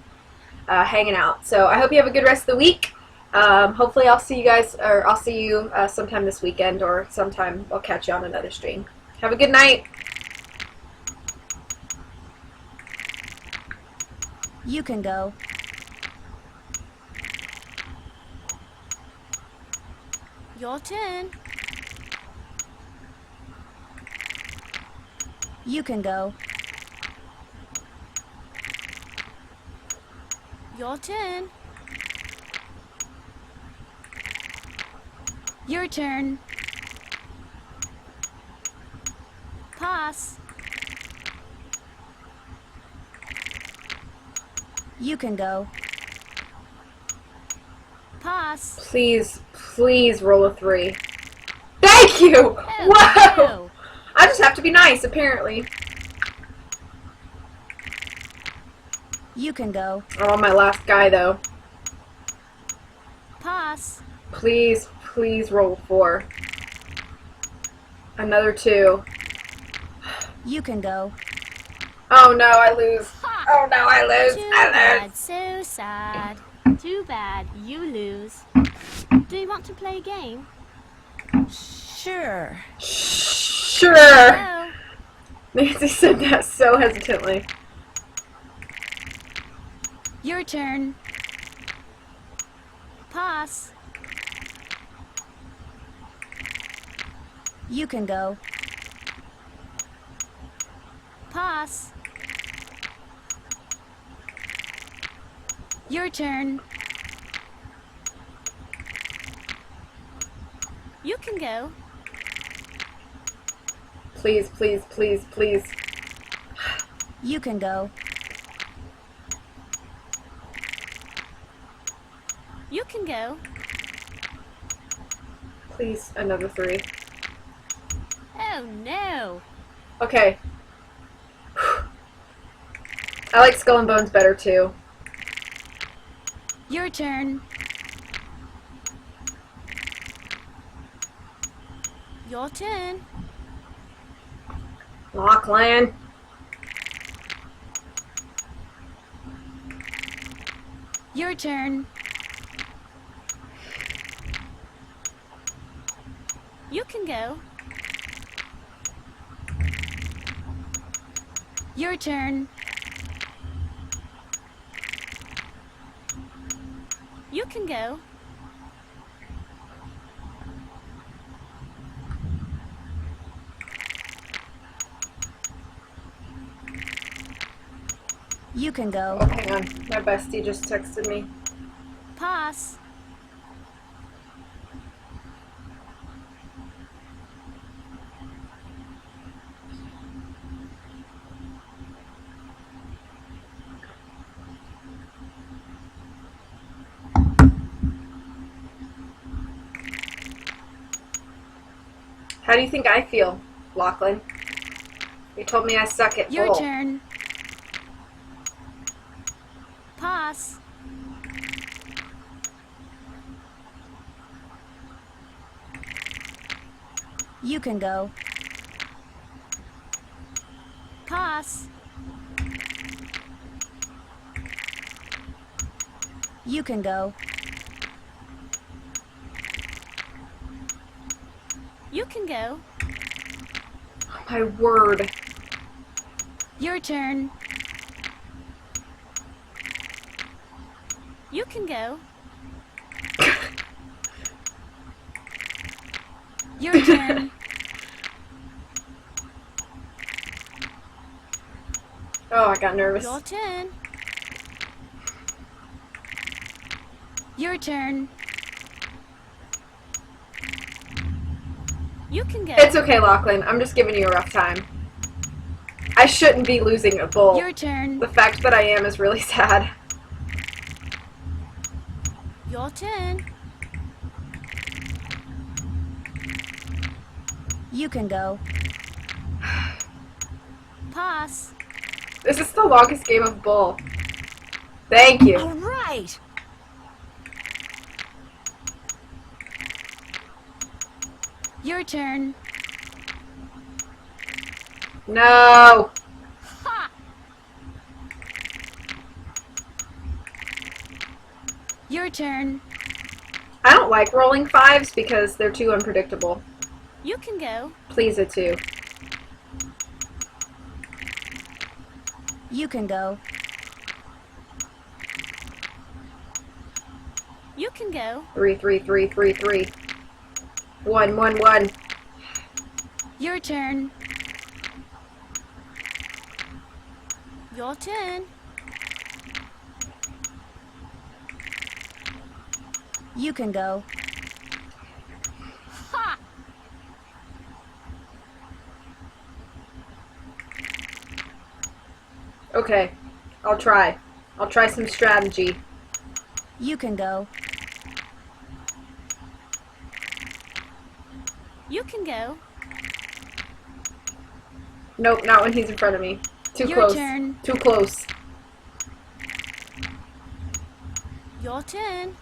hanging out. So I hope you have a good rest of the week. Hopefully I'll see you guys, or I'll see you sometime this weekend, or sometime I'll catch you on another stream. Have a good night. You can go. Your turn. You can go. Your turn. Your turn. Pass. You can go. Pass. Please, please roll a 3. Thank you! Oh, Whoa! no. I just have to be nice, apparently. You can go. Oh, my last guy, though. Pass. Please, please roll 4. Another 2. You can go. Oh no, I lose. Oh no, I lose. Too I bad. lose. So sad. Too bad. You lose. Do you want to play a game? Sure. Sure. No. Nancy said that so hesitantly. Your turn. Pass. You can go. Pass. Your turn. You can go. Please, please, please, please. You can go. You can go. Please, another 3. Oh no. Okay. I like Skull and Bones better too. Your turn. Your turn. Lachlan. Your turn. You can go. Your turn. You can go. You can go. Oh, hang on. My bestie just texted me. Pass. How do you think I feel, Lachlan? You told me I suck at Your bull. turn. Pass. You can go. Pass. You can go. You can go. Oh, my word. Your turn. You can go. Your turn. Oh, I got nervous. Your turn. Your turn. You can go. It's okay, Lachlan. I'm just giving you a rough time. I shouldn't be losing a bull. Your turn. The fact that I am is really sad. Your turn. You can go. Pass. This is the longest game of Bull. Thank you. All right. Your turn. No. Ha! Your turn. I don't like rolling 5s because they're too unpredictable. You can go. Please, a 2. You can go. You can go. 3, 3, 3, 3, 3. 1, 1, 1. Your turn. Your turn. You can go. Ha! Okay. I'll try. I'll try some strategy. You can go. You can go. Nope, not when he's in front of me. Too Your close. turn. Too close. Your turn.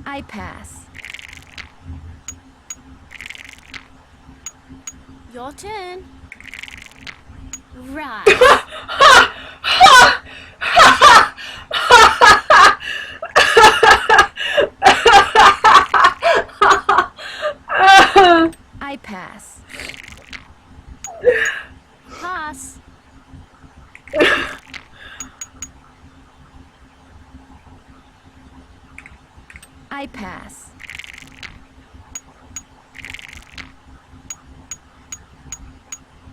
I pass. Your turn. Right. I pass. Pass. I pass.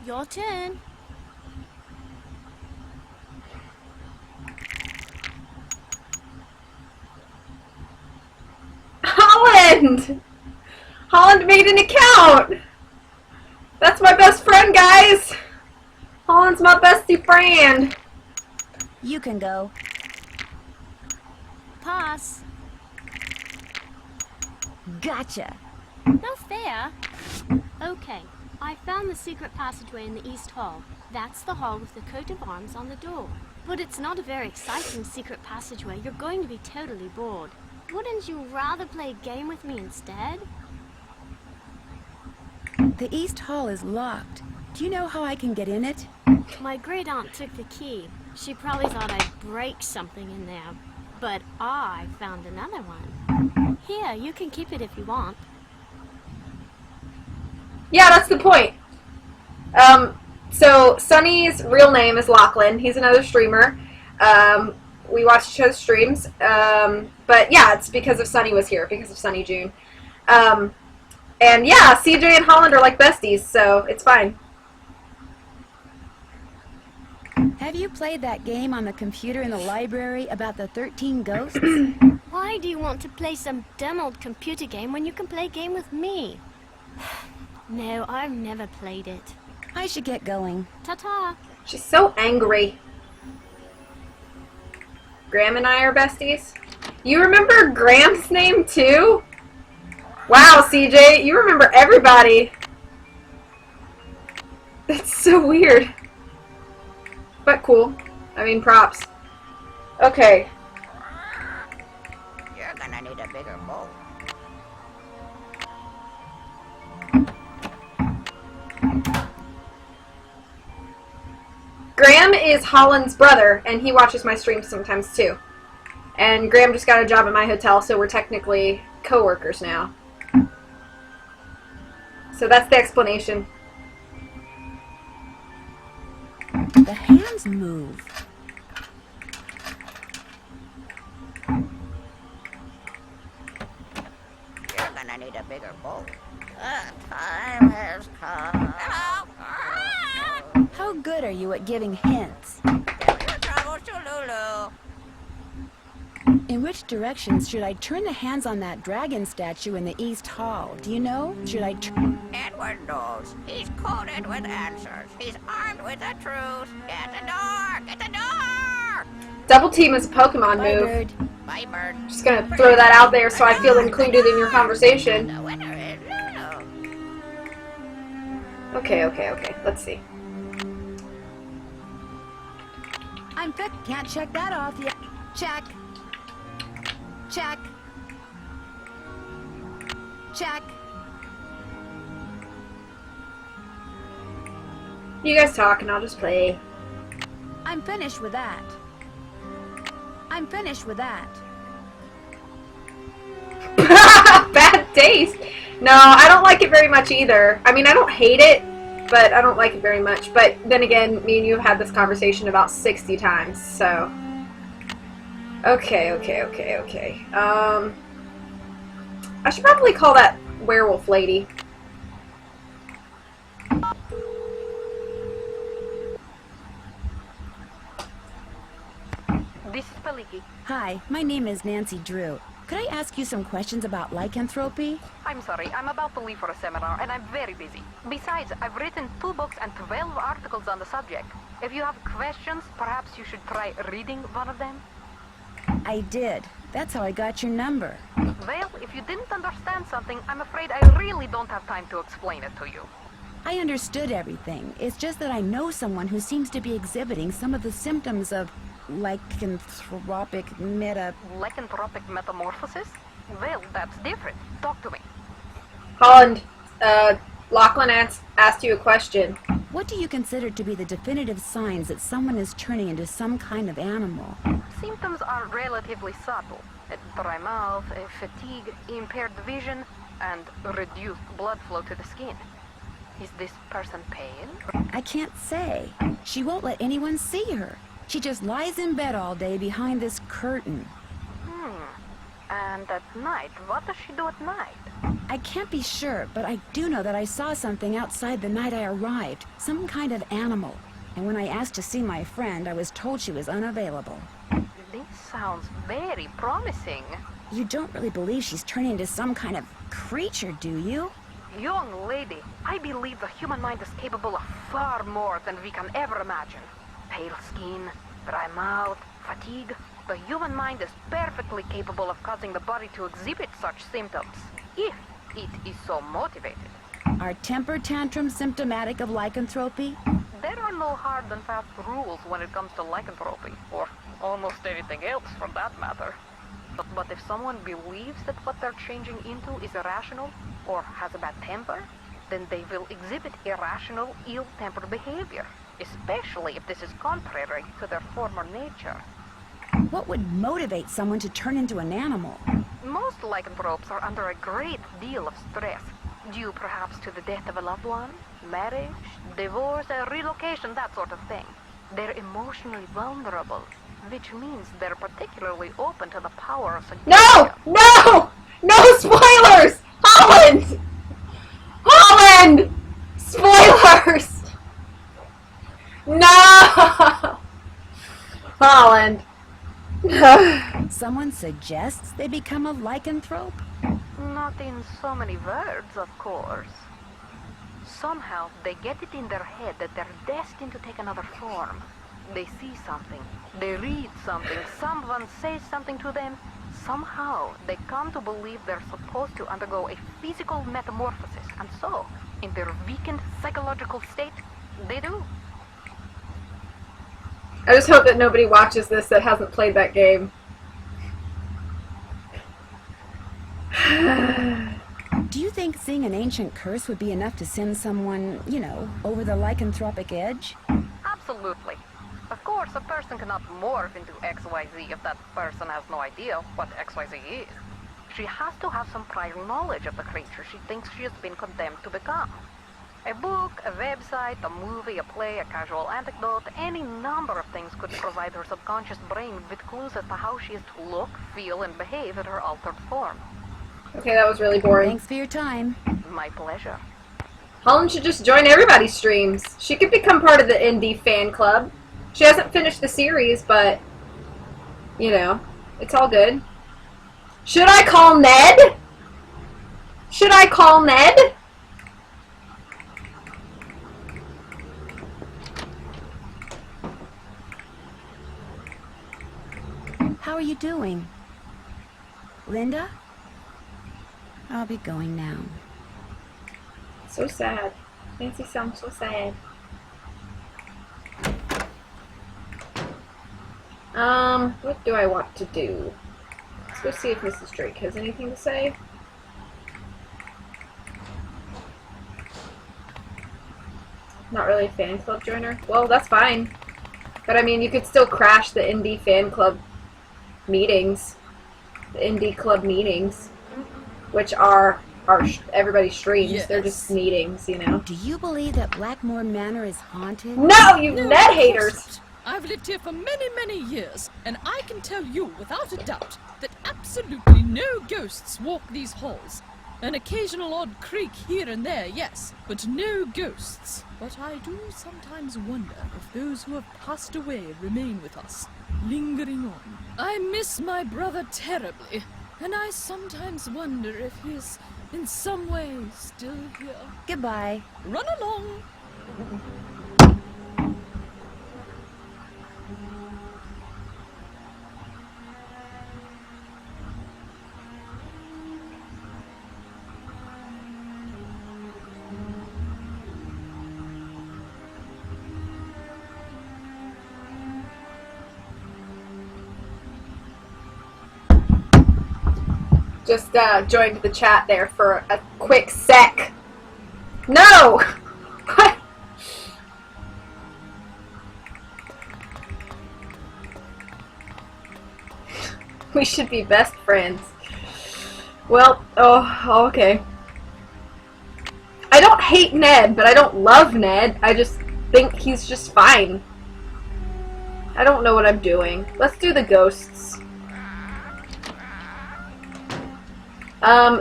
Your turn. Holland! Holland made an account! That's my best friend, guys! Holland's my bestie friend! You can go. Pass. Gotcha. No fair. Okay, I found the secret passageway in the East Hall. That's the hall with the coat of arms on the door. But it's not a very exciting secret passageway. You're going to be totally bored. Wouldn't you rather play a game with me instead? The East Hall is locked. Do you know how I can get in it? My great aunt took the key. She probably thought I'd break something in there. But I found another one. Here, you can keep it if you want. Yeah, that's the point. So Sonny's real name is Lachlan. He's another streamer. We watch each other's streams. But yeah, it's because of Sonny was here, because of Sonny June. And yeah, CJ and Holland are like besties, so it's fine. Have you played that game on the computer in the library about the 13 ghosts? Why do you want to play some dumb old computer game when you can play a game with me? No, I've never played it. I should get going. Ta-ta. She's so angry. Graham and I are besties. You remember Graham's name too? Wow, CJ, you remember everybody. That's so weird. But cool. I mean, props. Okay. You're gonna need a bigger bowl. Graham is Holland's brother, and he watches my streams sometimes too. And Graham just got a job at my hotel, so we're technically co-workers now. So that's the explanation. The hands move. You're gonna need a bigger bowl. The time has come. Hello? How good are you at giving hints? Tell your troubles to Lulu. In which directions should I turn the hands on that dragon statue in the East Hall? Do you know? Should I Edward knows. He's coded with answers. He's armed with the truth. Get the door! Get the door! Double team is a Pokemon Bye, move. bird. Bye, bird. Just gonna throw that out there so I feel included in your conversation. The winner is Lulu. Okay, okay, okay. Let's see. I'm good. Can't check that off yet. Check. Check. Check. You guys talk and I'll just play. I'm finished with that. I'm finished with that. Bad taste. No, I don't like it very much either. I mean, I don't hate it, but I don't like it very much. But then again, me and you have had this conversation about 60 times, so. Okay, okay, okay, okay. I should probably call that werewolf lady. This is Paliki. Hi, my name is Nancy Drew. Could I ask you some questions about lycanthropy? I'm sorry, I'm about to leave for a seminar and I'm very busy. Besides, I've written 2 books and 12 articles on the subject. If you have questions, perhaps you should try reading one of them. I did. That's how I got your number. Well, if you didn't understand something, I'm afraid I really don't have time to explain it to you. I understood everything. It's just that I know someone who seems to be exhibiting some of the symptoms of lycanthropic Lycanthropic metamorphosis? Well, that's different. Talk to me. Holland, Lachlan asked you a question. What do you consider to be the definitive signs that someone is turning into some kind of animal? Symptoms are relatively subtle. Dry mouth, fatigue, impaired vision, and reduced blood flow to the skin. Is this person pale? I can't say. She won't let anyone see her. She just lies in bed all day behind this curtain. And at night, what does she do at night? I can't be sure, but I do know that I saw something outside the night I arrived. Some kind of animal. And when I asked to see my friend, I was told she was unavailable. This sounds very promising. You don't really believe she's turning into some kind of creature, do you? Young lady, I believe the human mind is capable of far more than we can ever imagine. Pale skin, dry mouth, fatigue. The human mind is perfectly capable of causing the body to exhibit such symptoms, if it is so motivated. Are temper tantrums symptomatic of lycanthropy? There are no hard and fast rules when it comes to lycanthropy, or almost anything else for that matter. But if someone believes that what they're changing into is irrational, or has a bad temper, then they will exhibit irrational, ill-tempered behavior, especially if this is contrary to their former nature. What would motivate someone to turn into an animal? Most lycanthropes are under a great deal of stress, due perhaps to the death of a loved one, marriage, divorce, relocation, that sort of thing. They're emotionally vulnerable, which means they're particularly open to the power of suggestion. No! No! No spoilers! Holland! Holland! Spoilers! No! Holland. Someone suggests they become a lycanthrope? Not in so many words, of course. Somehow, they get it in their head that they're destined to take another form. They see something, they read something, someone says something to them. Somehow, they come to believe they're supposed to undergo a physical metamorphosis, and so, in their weakened psychological state, they do. I just hope that nobody watches this that hasn't played that game. Do you think seeing an ancient curse would be enough to send someone, you know, over the lycanthropic edge? Absolutely. Of course, a person cannot morph into XYZ if that person has no idea what XYZ is. She has to have some prior knowledge of the creature she thinks she has been condemned to become. A book, a website, a movie, a play, a casual anecdote, any number of things could provide her subconscious brain with clues as to how she is to look, feel, and behave in her altered form. Okay, that was really boring. Thanks for your time. My pleasure. Holland should just join everybody's streams. She could become part of the indie fan club. She hasn't finished the series, but, you know, it's all good. Should I call Ned? Should I call Ned? How are you doing? Linda? I'll be going now. So sad. Nancy sounds so sad. What do I want to do? Let's go see if Mrs. Drake has anything to say. Not really a fan club joiner. Well, that's fine. But I mean, you could still crash the indie fan club meetings. The indie club meetings. Which are everybody's streams. Yes. They're just meetings, you know. Do you believe that Blackmoor Manor is haunted? No, you No, net of course haters! not. I've lived here for many, many years, and I can tell you without a doubt that absolutely no ghosts walk these halls. An occasional odd creak here and there, yes, but no ghosts. But I do sometimes wonder if those who have passed away remain with us, lingering on. I miss my brother terribly, and I sometimes wonder if he is, in some way, still here. Goodbye. Run along! Just joined the chat there for a quick sec. No! What? We should be best friends. Well, oh, okay. I don't hate Ned, but I don't love Ned. I just think he's just fine. I don't know what I'm doing. Let's do the ghosts.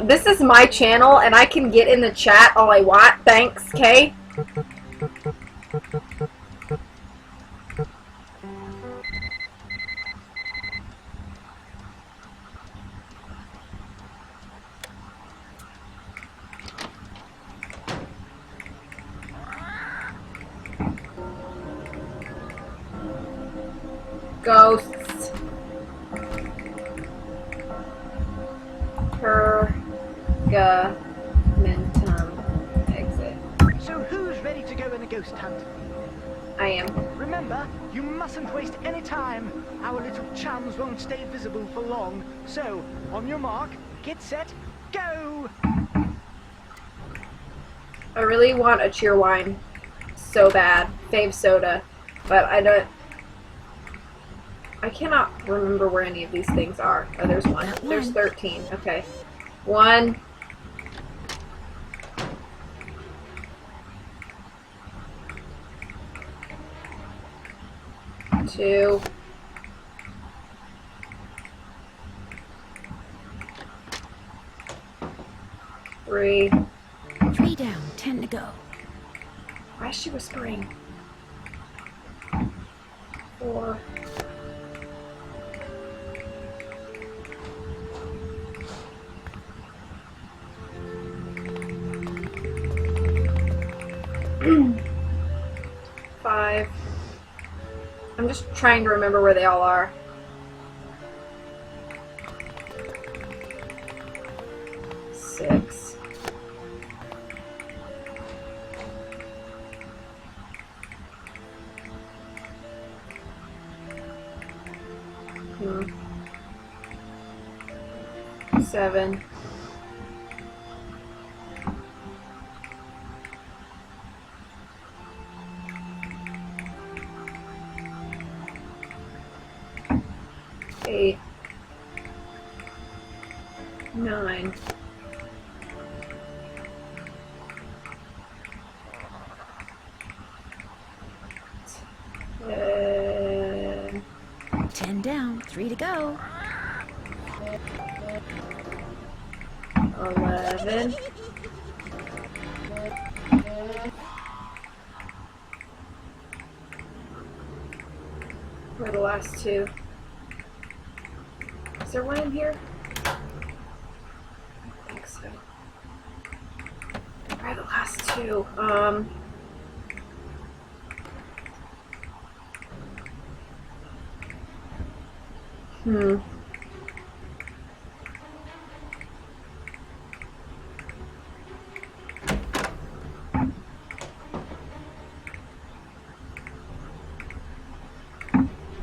This is my channel, and I can get in the chat all I want. Thanks, Kay. Ghosts. Pergamentum exit. So who's ready to go on a ghost hunt? I am. Remember, you mustn't waste any time. Our little chums won't stay visible for long. So, on your mark, get set, go! I really want a cheer wine so bad. Fave soda. But I cannot remember where any of these things are. Oh, there's one. There's 13. Okay. 1. Two. 3. 3 down, 10 to go. Why is she whispering? 4. 5. I'm just trying to remember where they all are. 6. 7. 8. 9. 10 down, 3 to go. 11. Where are the last 2? Is there one in here? I think so. Where are the last 2?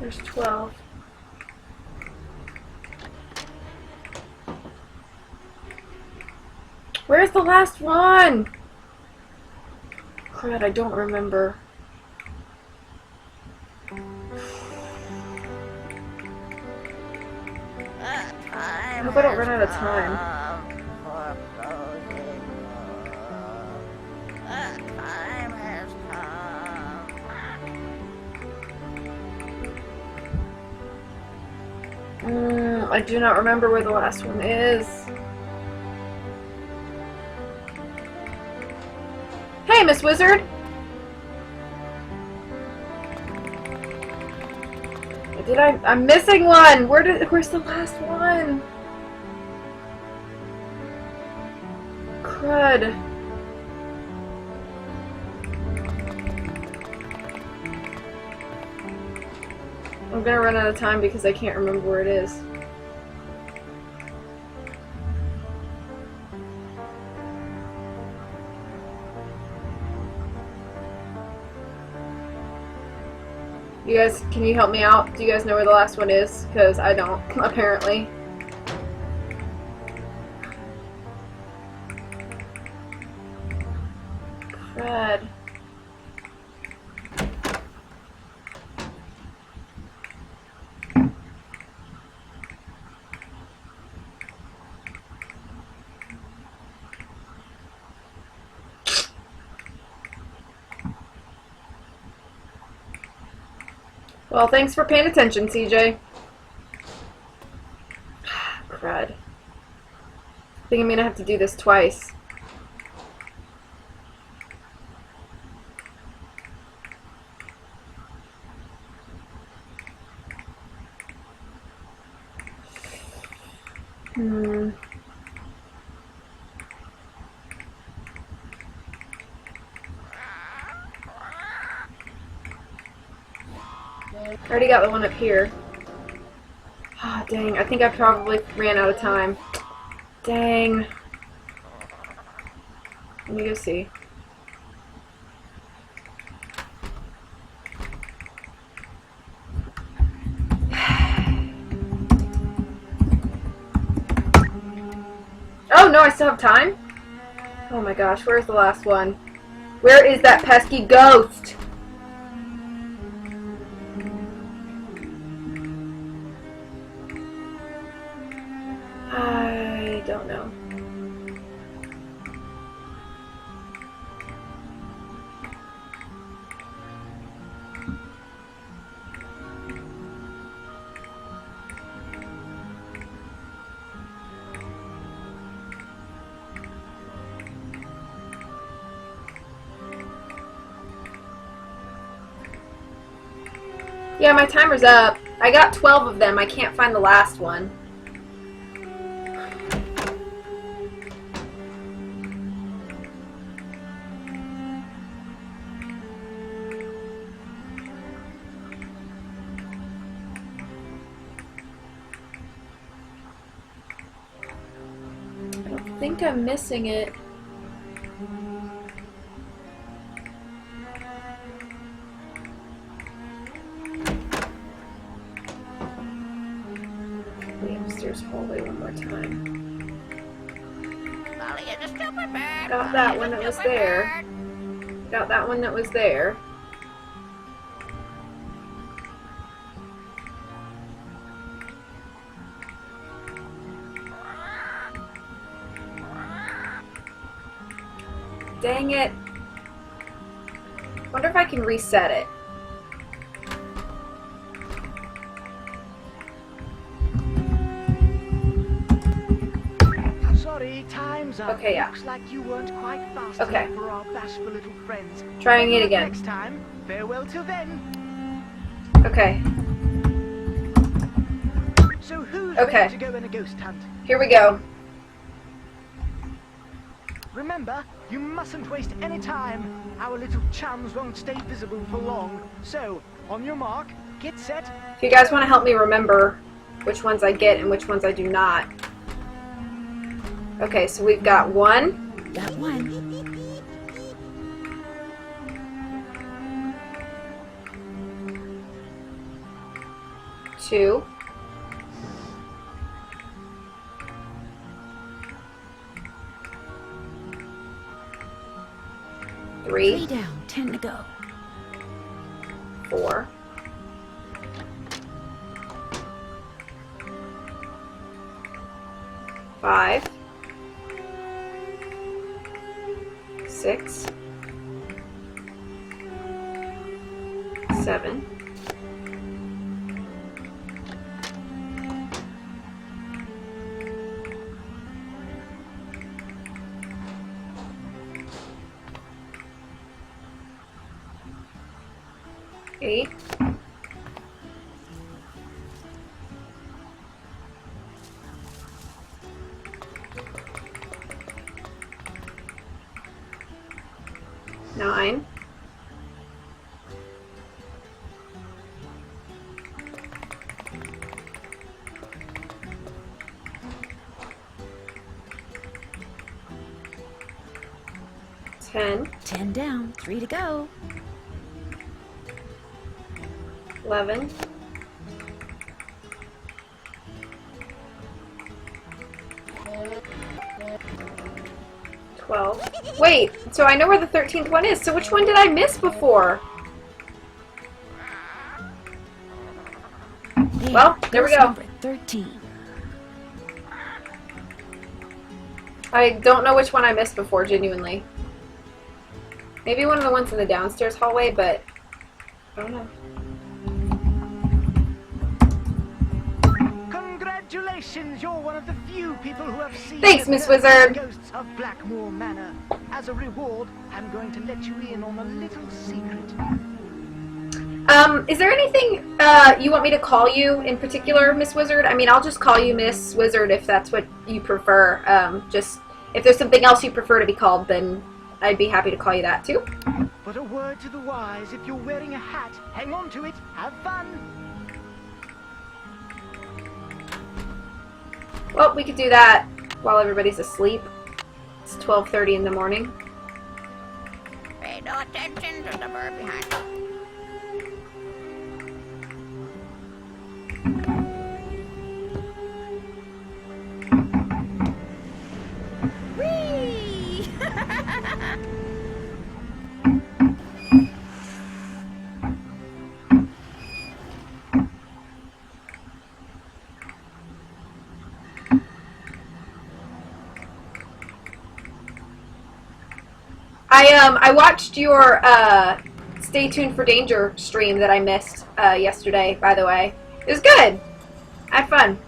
There's 12. Where's the last one? Crud, I don't remember. I hope I don't run out of time. I do not remember where the last one is. Hey, Miss Wizard! I'm missing one! Where's the last one? Crud. I'm gonna run out of time because I can't remember where it is. You guys, can you help me out? Do you guys know where the last one is? Because I don't, apparently. Crud. Well, thanks for paying attention, CJ. Crud. I think I'm gonna have to do this twice. I already got the one up here. Ah, oh, dang. I think I probably ran out of time. Dang. Let me go see. Oh, no, I still have time? Oh my gosh, where's the last one? Where is that pesky ghost? I don't know. Yeah, my timer's up. I got 12 of them. I can't find the last one. I think I'm missing it. The upstairs hallway one more time. Got that one that was there. Got that one that was there. Dang it. Wonder if I can reset it. Sorry, time's up. Okay, yeah. Looks like you weren't quite fast Okay. enough for our bashful little friends. Trying it again. Next time, farewell till then. Okay. So who's Okay. ready to go on a ghost hunt? Here we go. Remember, you mustn't waste any time. Our little chums won't stay visible for long. So, on your mark, get set. If you guys want to help me remember which ones I get and which ones I do not. Okay, so we've got one. Got one. 2. 3. 3 down, 10 to go. 4. 5. 6. 7. 8. 9. 10. 10 down, 3 to go. 11. 12. Wait, so I know where the 13th one is, so which one did I miss before? Well, there we go. Number 13. I don't know which one I missed before, genuinely. Maybe one of the ones in the downstairs hallway, but I don't know. Congratulations, you're one of the few people who have seen Thanks, the Miss Wizard. ghosts of Blackmoor Manor. As a reward, I'm going to let you in on a little secret. Is there anything you want me to call you in particular, Miss Wizard? I mean, I'll just call you Miss Wizard if that's what you prefer. Just if there's something else you prefer to be called, then I'd be happy to call you that too. But a word to the wise, if you're wearing a hat, hang on to it, have fun. Well, we could do that while everybody's asleep. It's 12:30 in the morning. Pay no attention to the bird behind you. Whee! I watched your Stay Tuned for Danger stream that I missed yesterday, by the way. It was good. I had fun.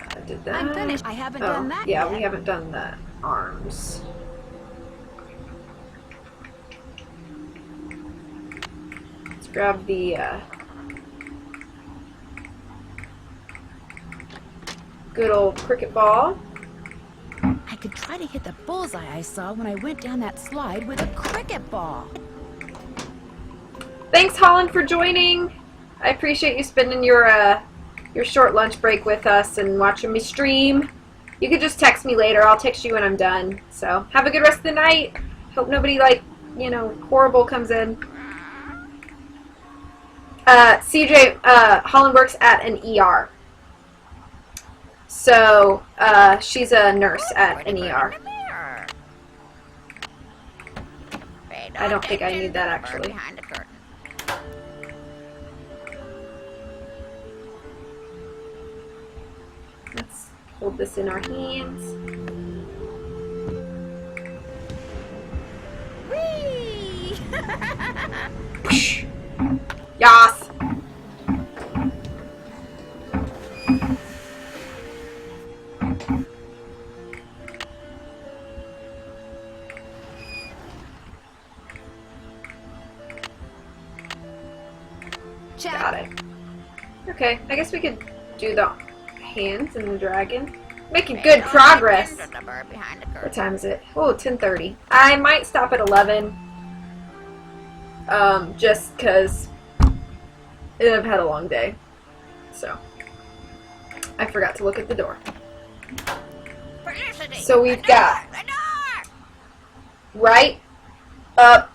I did that. I'm finished. I haven't done that yeah, yet. we haven't done the arms. Let's grab the good old cricket ball. I could try to hit the bullseye I saw when I went down that slide with a cricket ball. Thanks, Holland, for joining. I appreciate you spending your short lunch break with us and watching me stream. You could just text me later. I'll text you when I'm done. So have a good rest of the night. Hope nobody, like, you know, horrible comes in. CJ, Holland works at an ER. So, she's a nurse at an ER. I don't think I need that, actually. Let's hold this in our hands. Whee! Yas! Got it. Okay, I guess we could do the hands and the dragon. Making good progress. What time is it? Oh, 10:30. I might stop at 11. Just because I've had a long day. So, I forgot to look at the door. So we've got right, up,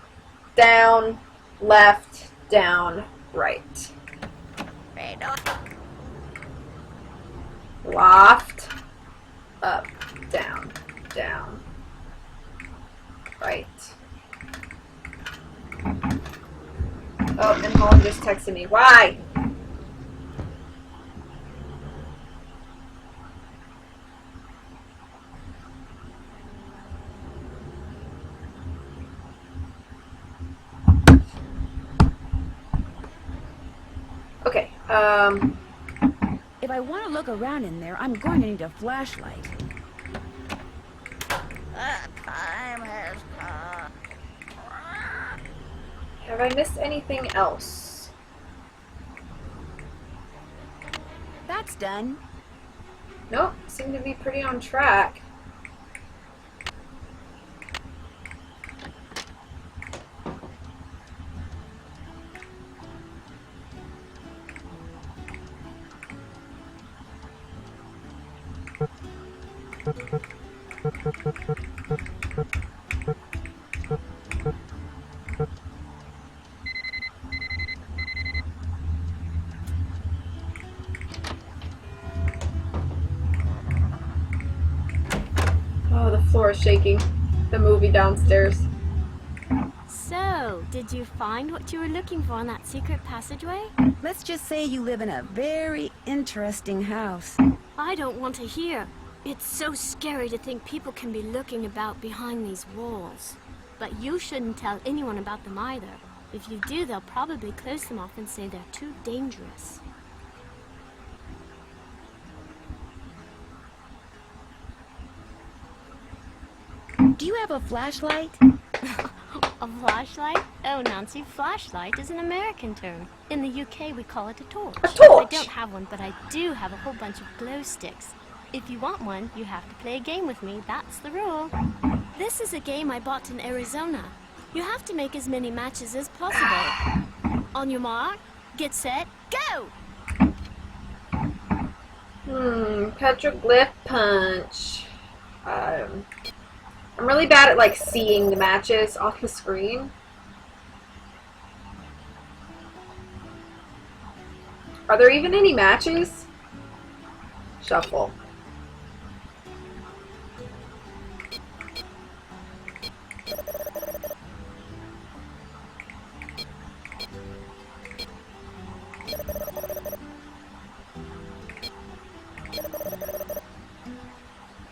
down, left, down, right. Loft, up, down, down, right. Oh, and Holland just texted me. Why? Okay, If I want to look around in there, I'm going to need a flashlight. The time has come. have I missed anything else? That's done. Nope, seem to be pretty on track. Oh, the floor is shaking. The movie downstairs. So, did you find what you were looking for in that secret passageway? Let's just say you live in a very interesting house. I don't want to hear. It's so scary to think people can be looking about behind these walls. But you shouldn't tell anyone about them either. If you do, they'll probably close them off and say they're too dangerous. Do you have a flashlight? A flashlight? Oh, Nancy, flashlight is an American term. In the UK, we call it a torch. A torch! I don't have one, but I do have a whole bunch of glow sticks. If you want one, you have to play a game with me. That's the rule. This is a game I bought in Arizona. You have to make as many matches as possible. On your mark, get set, go! Petroglyph punch. I'm really bad at, like, seeing the matches off the screen. Are there even any matches? Shuffle.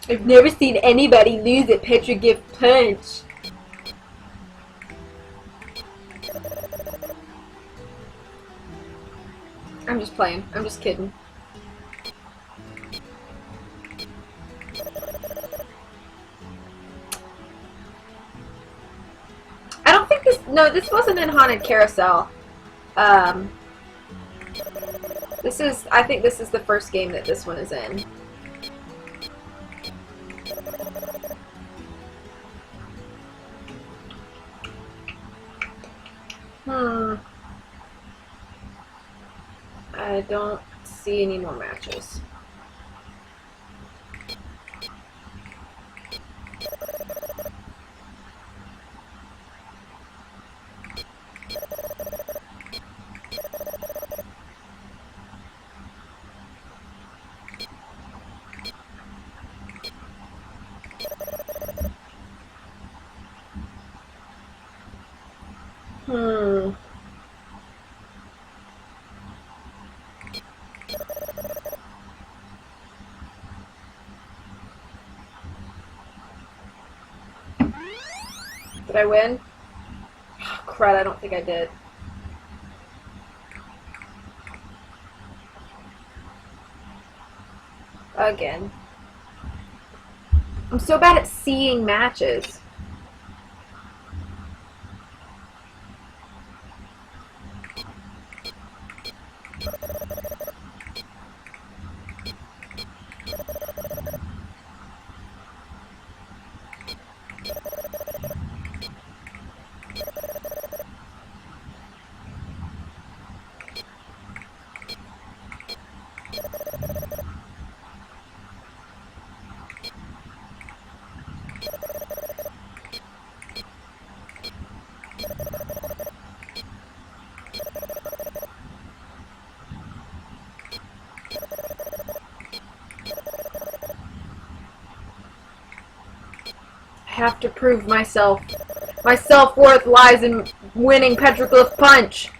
I've never seen anybody lose at Petroglyph punch. I'm just playing. I'm just kidding. I don't think this... No, this wasn't in Haunted Carousel. This is... I think this is the first game that this one is in. I don't see any more matches. Did I win? Oh, crud, I don't think I did. Again. I'm so bad at seeing matches. have to prove myself. My self-worth lies in winning Petroglyph Punch.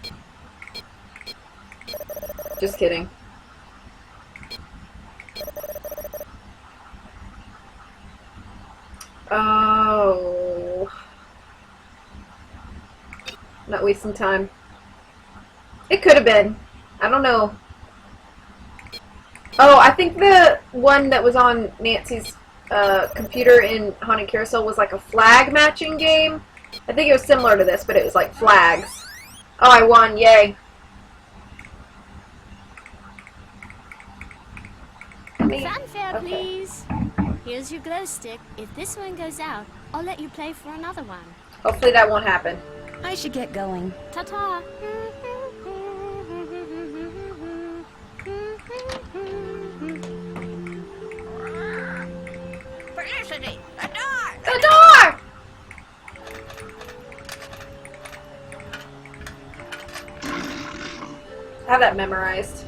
Just kidding. Oh. Not wasting time. It could have been. I don't know. Oh, I think the one that was on Nancy's computer in Haunted Carousel was like a flag matching game. I think it was similar to this, but it was like flags. Oh, I won. Yay. Fanfare, please. Here's your glow stick. If this one goes out, I'll let you play for another one. Hopefully that won't happen. I should get going. Ta-ta. Felicity, the door! The door! I have that memorized.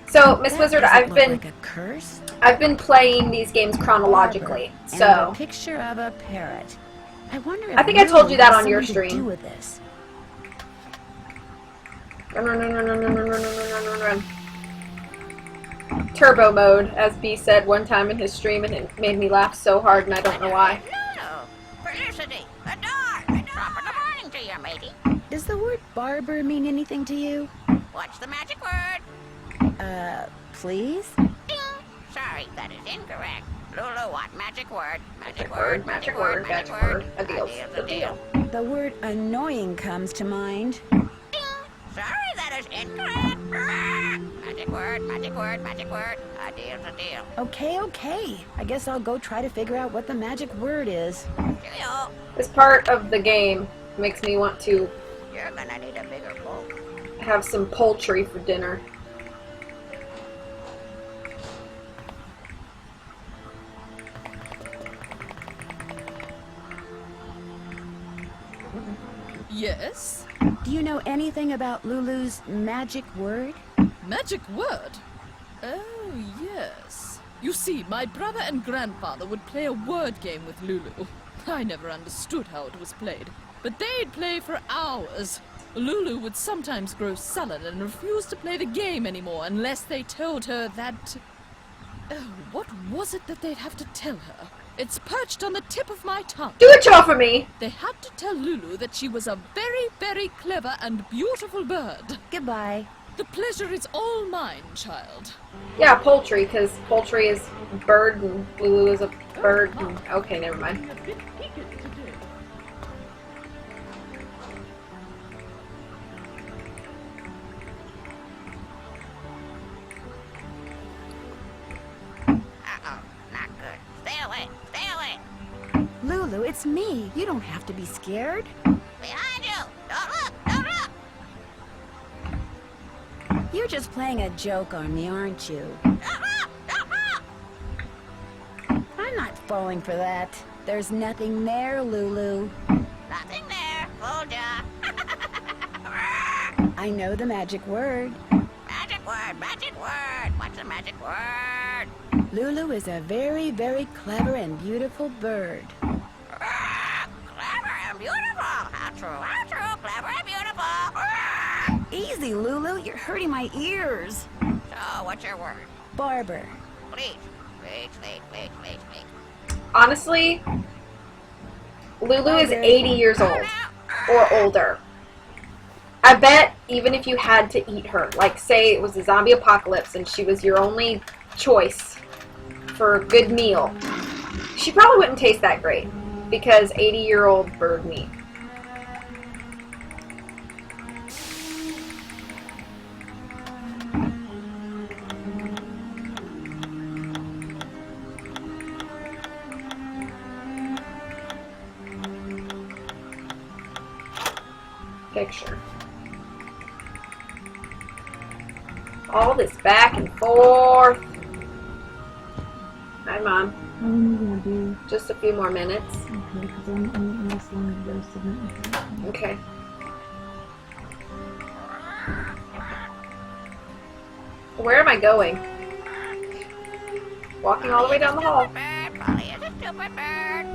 So, Miss Wizard, I've been like a curse. I've been playing these games chronologically. And So, a picture of a parrot. I wonder if I think I told you that has on your something to stream. do with this. Run. Turbo mode, as B said one time in his stream, and it made me laugh so hard, and I don't know why. No, Felicity, the door! Top of the morning to you, matey. Does the word barber mean anything to you? What's the magic word? Please? Ding! Sorry, that is incorrect. Lulu, what magic word? Magic word. A deal. The word annoying comes to mind. Ding! Sorry, that is incorrect. Magic word. A deal. Okay. I guess I'll go try to figure out what the magic word is. Cheerio. This part of the game makes me want to You're gonna need a bigger bowl. have some poultry for dinner. Yes? Do you know anything about Lulu's magic word? Magic word? Oh, yes. You see, my brother and grandfather would play a word game with Lulu. I never understood how it was played, but they'd play for hours. Lulu would sometimes grow sullen and refuse to play the game anymore unless they told her that... Oh, what was it that they'd have to tell her? It's perched on the tip of my tongue. Do a chore for me! They had to tell Lulu that she was a very, very clever and beautiful bird. Goodbye. The pleasure is all mine, child. Yeah, poultry, because poultry is bird and Lulu is a bird. And, okay, never mind. Uh-oh, not good. Stay away. Lulu, it's me. You don't have to be scared. Behind you! Don't look! You're just playing a joke on me, aren't you? Don't look! I'm not falling for that. There's nothing there, Lulu. Nothing there. Fooled ya. I know the magic word. Magic word. What's the magic word? Lulu is a very, very clever and beautiful bird. Clever and beautiful. How true. Clever and beautiful. Easy, Lulu. You're hurting my ears. So, what's your word? Barber. Please. Honestly, Lulu is 80 years old or older. I bet even if you had to eat her, like say it was a zombie apocalypse and she was your only choice for a good meal, she probably wouldn't taste that great because 80-year-old bird meat. Picture. All this back and forth. Hi, Mom. How long are you gonna do? Just a few more minutes. Okay, because I'm eating this long to go submit. Okay. Where am I going? Walking all the way down the hall. Polly is a stupid bird.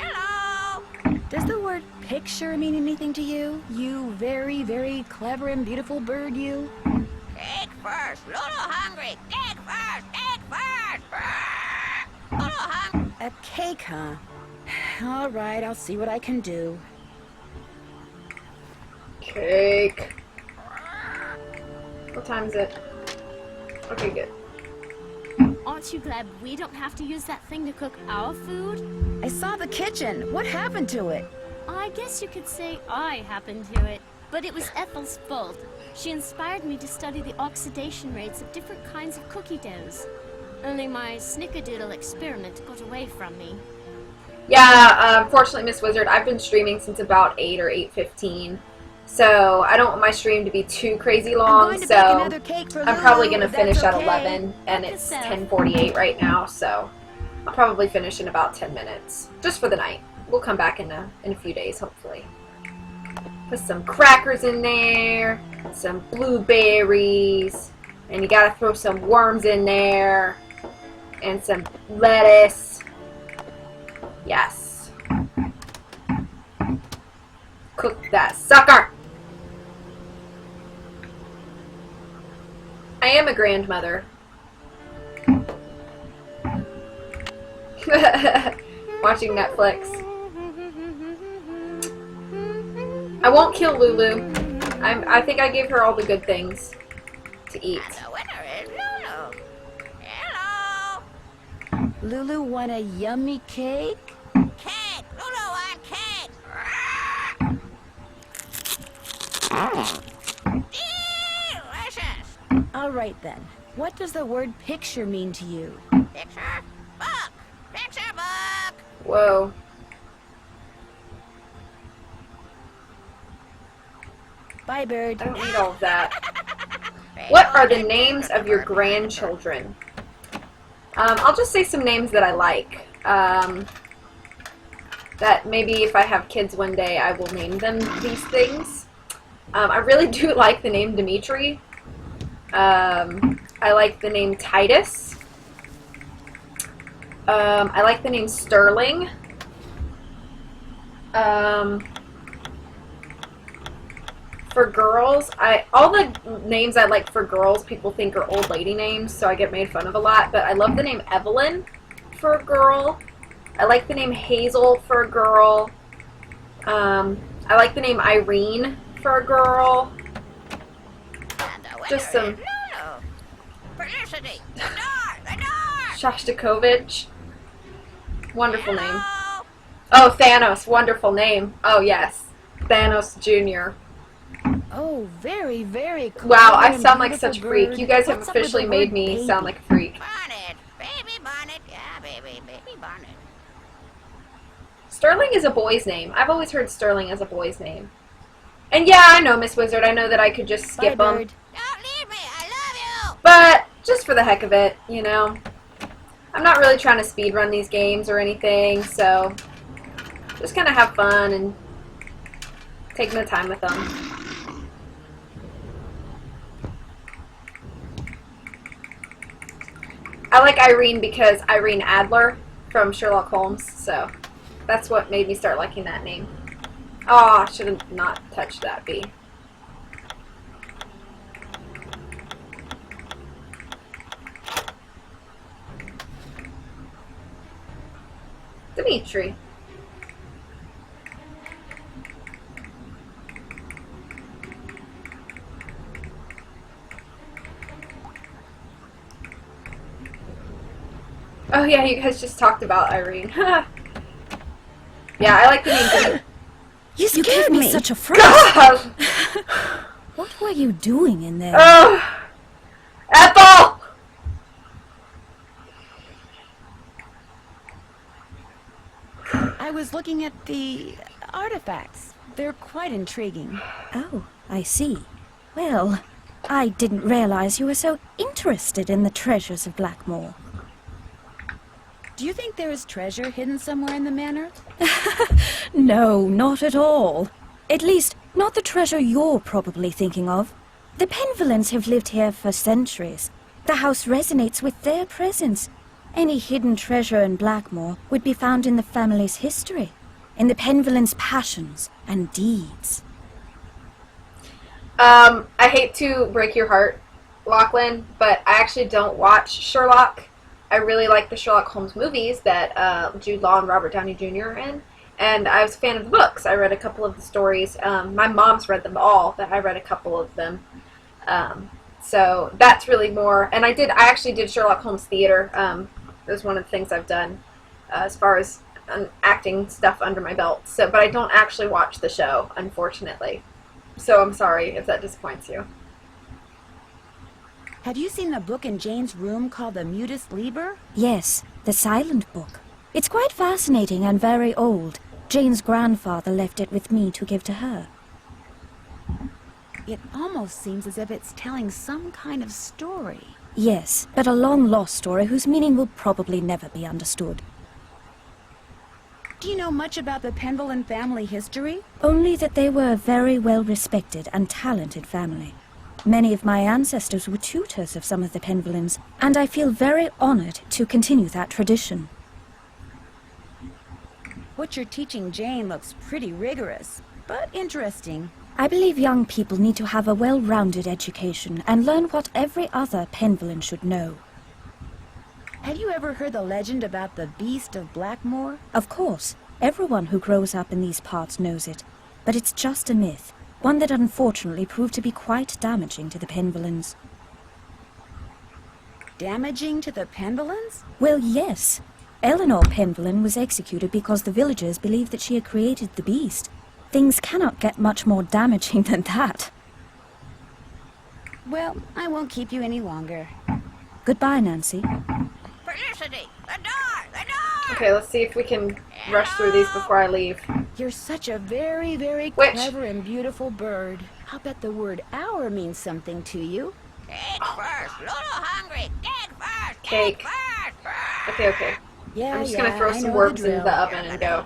Hello. Does the word picture mean anything to you? You very, very clever and beautiful bird, you? Cake first. Little hungry. Cake first. Cake first. Little hungry. A cake, huh? All right, I'll see what I can do. Cake. What time is it? Okay, good. Aren't you glad we don't have to use that thing to cook our food? I saw the kitchen. What happened to it? I guess you could say I happened to it. But it was Ethel's fault. She inspired me to study the oxidation rates of different kinds of cookie doughs. Only my snickerdoodle experiment got away from me. Yeah, unfortunately, Miss Wizard, I've been streaming since about 8 or 8:15. So I don't want my stream to be too crazy long, so I'm probably going to finish at 11, and it's 10:48 right now, so I'll probably finish in about 10 minutes, just for the night. We'll come back in a few days, hopefully. Put some crackers in there, some blueberries, and you got to throw some worms in there, and some lettuce. Yes. Cook that sucker! I am a grandmother. Watching Netflix. I won't kill Lulu. I think I gave her all the good things to eat. And the winner is Lulu. Hello. Lulu want a yummy cake? Cake. Lulu want cake. Delicious. All right then. What does the word picture mean to you? Picture book. Picture book. Whoa. Bye, bird. I don't need all of that. What are the names of your grandchildren? I'll just say some names that I like. That maybe if I have kids one day, I will name them these things. I really do like the name Dimitri. I like the name Titus. I like the name Sterling. For girls, all the names I like for girls, people think are old lady names, so I get made fun of a lot. But I love the name Evelyn for a girl. I like the name Hazel for a girl. I like the name Irene for a girl. Just some. Felicity. The door. Shostakovich. Wonderful name. Oh, Thanos. Wonderful name. Oh, yes. Thanos Jr. Oh, very, very cool. Wow, I sound like such a freak. You guys have officially made me sound like a freak. Bonnet. Baby bonnet. Yeah, baby bonnet. Sterling is a boy's name. I've always heard Sterling as a boy's name. And yeah, I know, Miss Wizard. I know that I could just skip them. Don't leave me. I love you. But just for the heck of it, you know. I'm not really trying to speedrun these games or anything, so just kind of have fun and take my time with them. I like Irene because Irene Adler from Sherlock Holmes, so that's what made me start liking that name. Oh, I should have not touched that bee. Dimitri. Oh yeah, you guys just talked about Irene. Yeah, I like the name Dimitri. You gave me such a fright. God! What were you doing in there? Ethel! I was looking at the artifacts. They're quite intriguing. Oh, I see. Well, I didn't realize you were so interested in the treasures of Blackmoor. Do you think there is treasure hidden somewhere in the manor? No, not at all. At least, not the treasure you're probably thinking of. The Penvillans have lived here for centuries. The house resonates with their presence. Any hidden treasure in Blackmoor would be found in the family's history, in the Penvillans' passions and deeds. I hate to break your heart, Lachlan, but I actually don't watch Sherlock. I really like the Sherlock Holmes movies that Jude Law and Robert Downey Jr. are in, and I was a fan of the books. I read a couple of the stories. My mom's read them all, but I read a couple of them. So that's really more, and I actually did Sherlock Holmes theater. It was one of the things I've done as far as acting stuff under my belt. So, but I don't actually watch the show, unfortunately. So I'm sorry if that disappoints you. Have you seen the book in Jane's room called the Mutus Liber? Yes, the silent book. It's quite fascinating and very old. Jane's grandfather left it with me to give to her. It almost seems as if it's telling some kind of story. Yes, but a long-lost story whose meaning will probably never be understood. Do you know much about the Penvillan family history? Only that they were a very well-respected and talented family. Many of my ancestors were tutors of some of the Penvillans, and I feel very honored to continue that tradition. What you're teaching Jane looks pretty rigorous, but interesting. I believe young people need to have a well-rounded education and learn what every other Penvillan should know. Have you ever heard the legend about the Beast of Blackmoor? Of course. Everyone who grows up in these parts knows it. But it's just a myth. One that unfortunately proved to be quite damaging to the Penvillans. Damaging to the Penvillans? Well, yes. Eleanor Penvillan was executed because the villagers believed that she had created the beast. Things cannot get much more damaging than that. Well, I won't keep you any longer. Goodbye, Nancy. Felicity, the door, the door! Okay, let's see if we can rush through these before I leave. You're such a very, very clever and beautiful bird. I'll bet the word hour means something to you. Cake first, Lulu hungry. Cake first, Cake. first. Okay. Yeah, I'm just gonna throw some worms in the oven and go.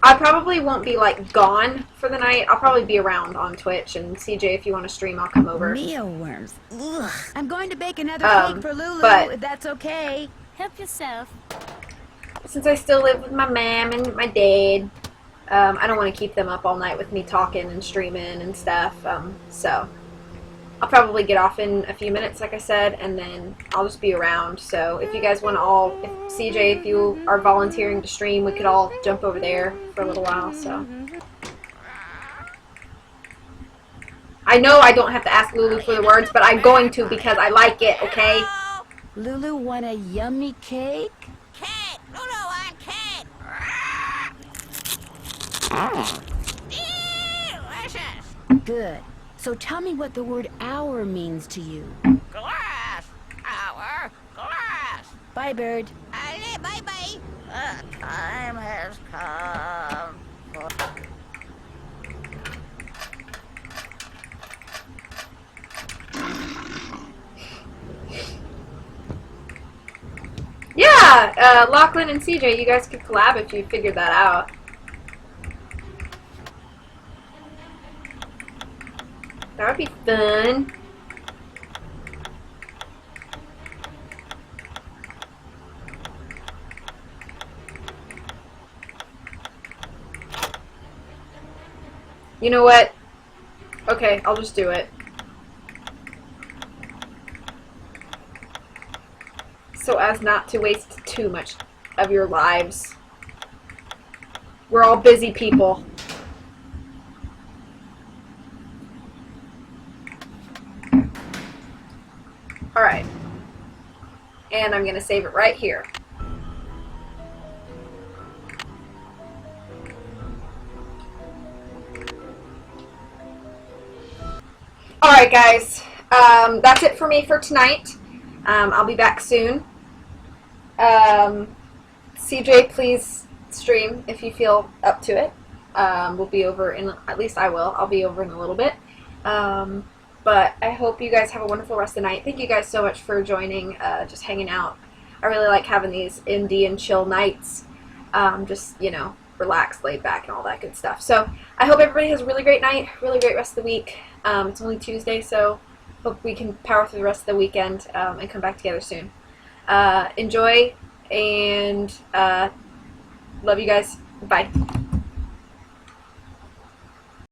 I probably won't be like gone for the night. I'll probably be around on Twitch, and CJ, if you want to stream, I'll come over. Mealworms. Ugh. I'm going to bake another cake for Lulu, if that's okay. Help yourself. Since I still live with my mom and my dad, I don't want to keep them up all night with me talking and streaming and stuff. So I'll probably get off in a few minutes, like I said, and then I'll just be around. So if you guys want to CJ, if you are volunteering to stream, we could all jump over there for a little while, so. I know I don't have to ask Lulu for the words, but I'm going to because I like it, okay? Lulu want a yummy cake? Cake, Lulu want cake. Delicious. Good. So tell me what the word hour means to you. Glass, hour, glass. Bye, bird. Bye-bye. The time has come. Yeah, Lachlan and CJ, you guys could collab if you figured that out. That would be fun. You know what? Okay, I'll just do it. So as not to waste too much of your lives. We're all busy people. Alright. And I'm going to save it right here. Alright guys, that's it for me for tonight. I'll be back soon. CJ, please stream if you feel up to it. We'll be over in, at least I will, I'll be over in a little bit. But I hope you guys have a wonderful rest of the night. Thank you guys so much for joining, just hanging out. I really like having these indie and chill nights. Just, you know, relaxed, laid back, and all that good stuff. So I hope everybody has a really great night, really great rest of the week. It's only Tuesday, so hope we can power through the rest of the weekend and come back together soon. Enjoy, and love you guys. Bye.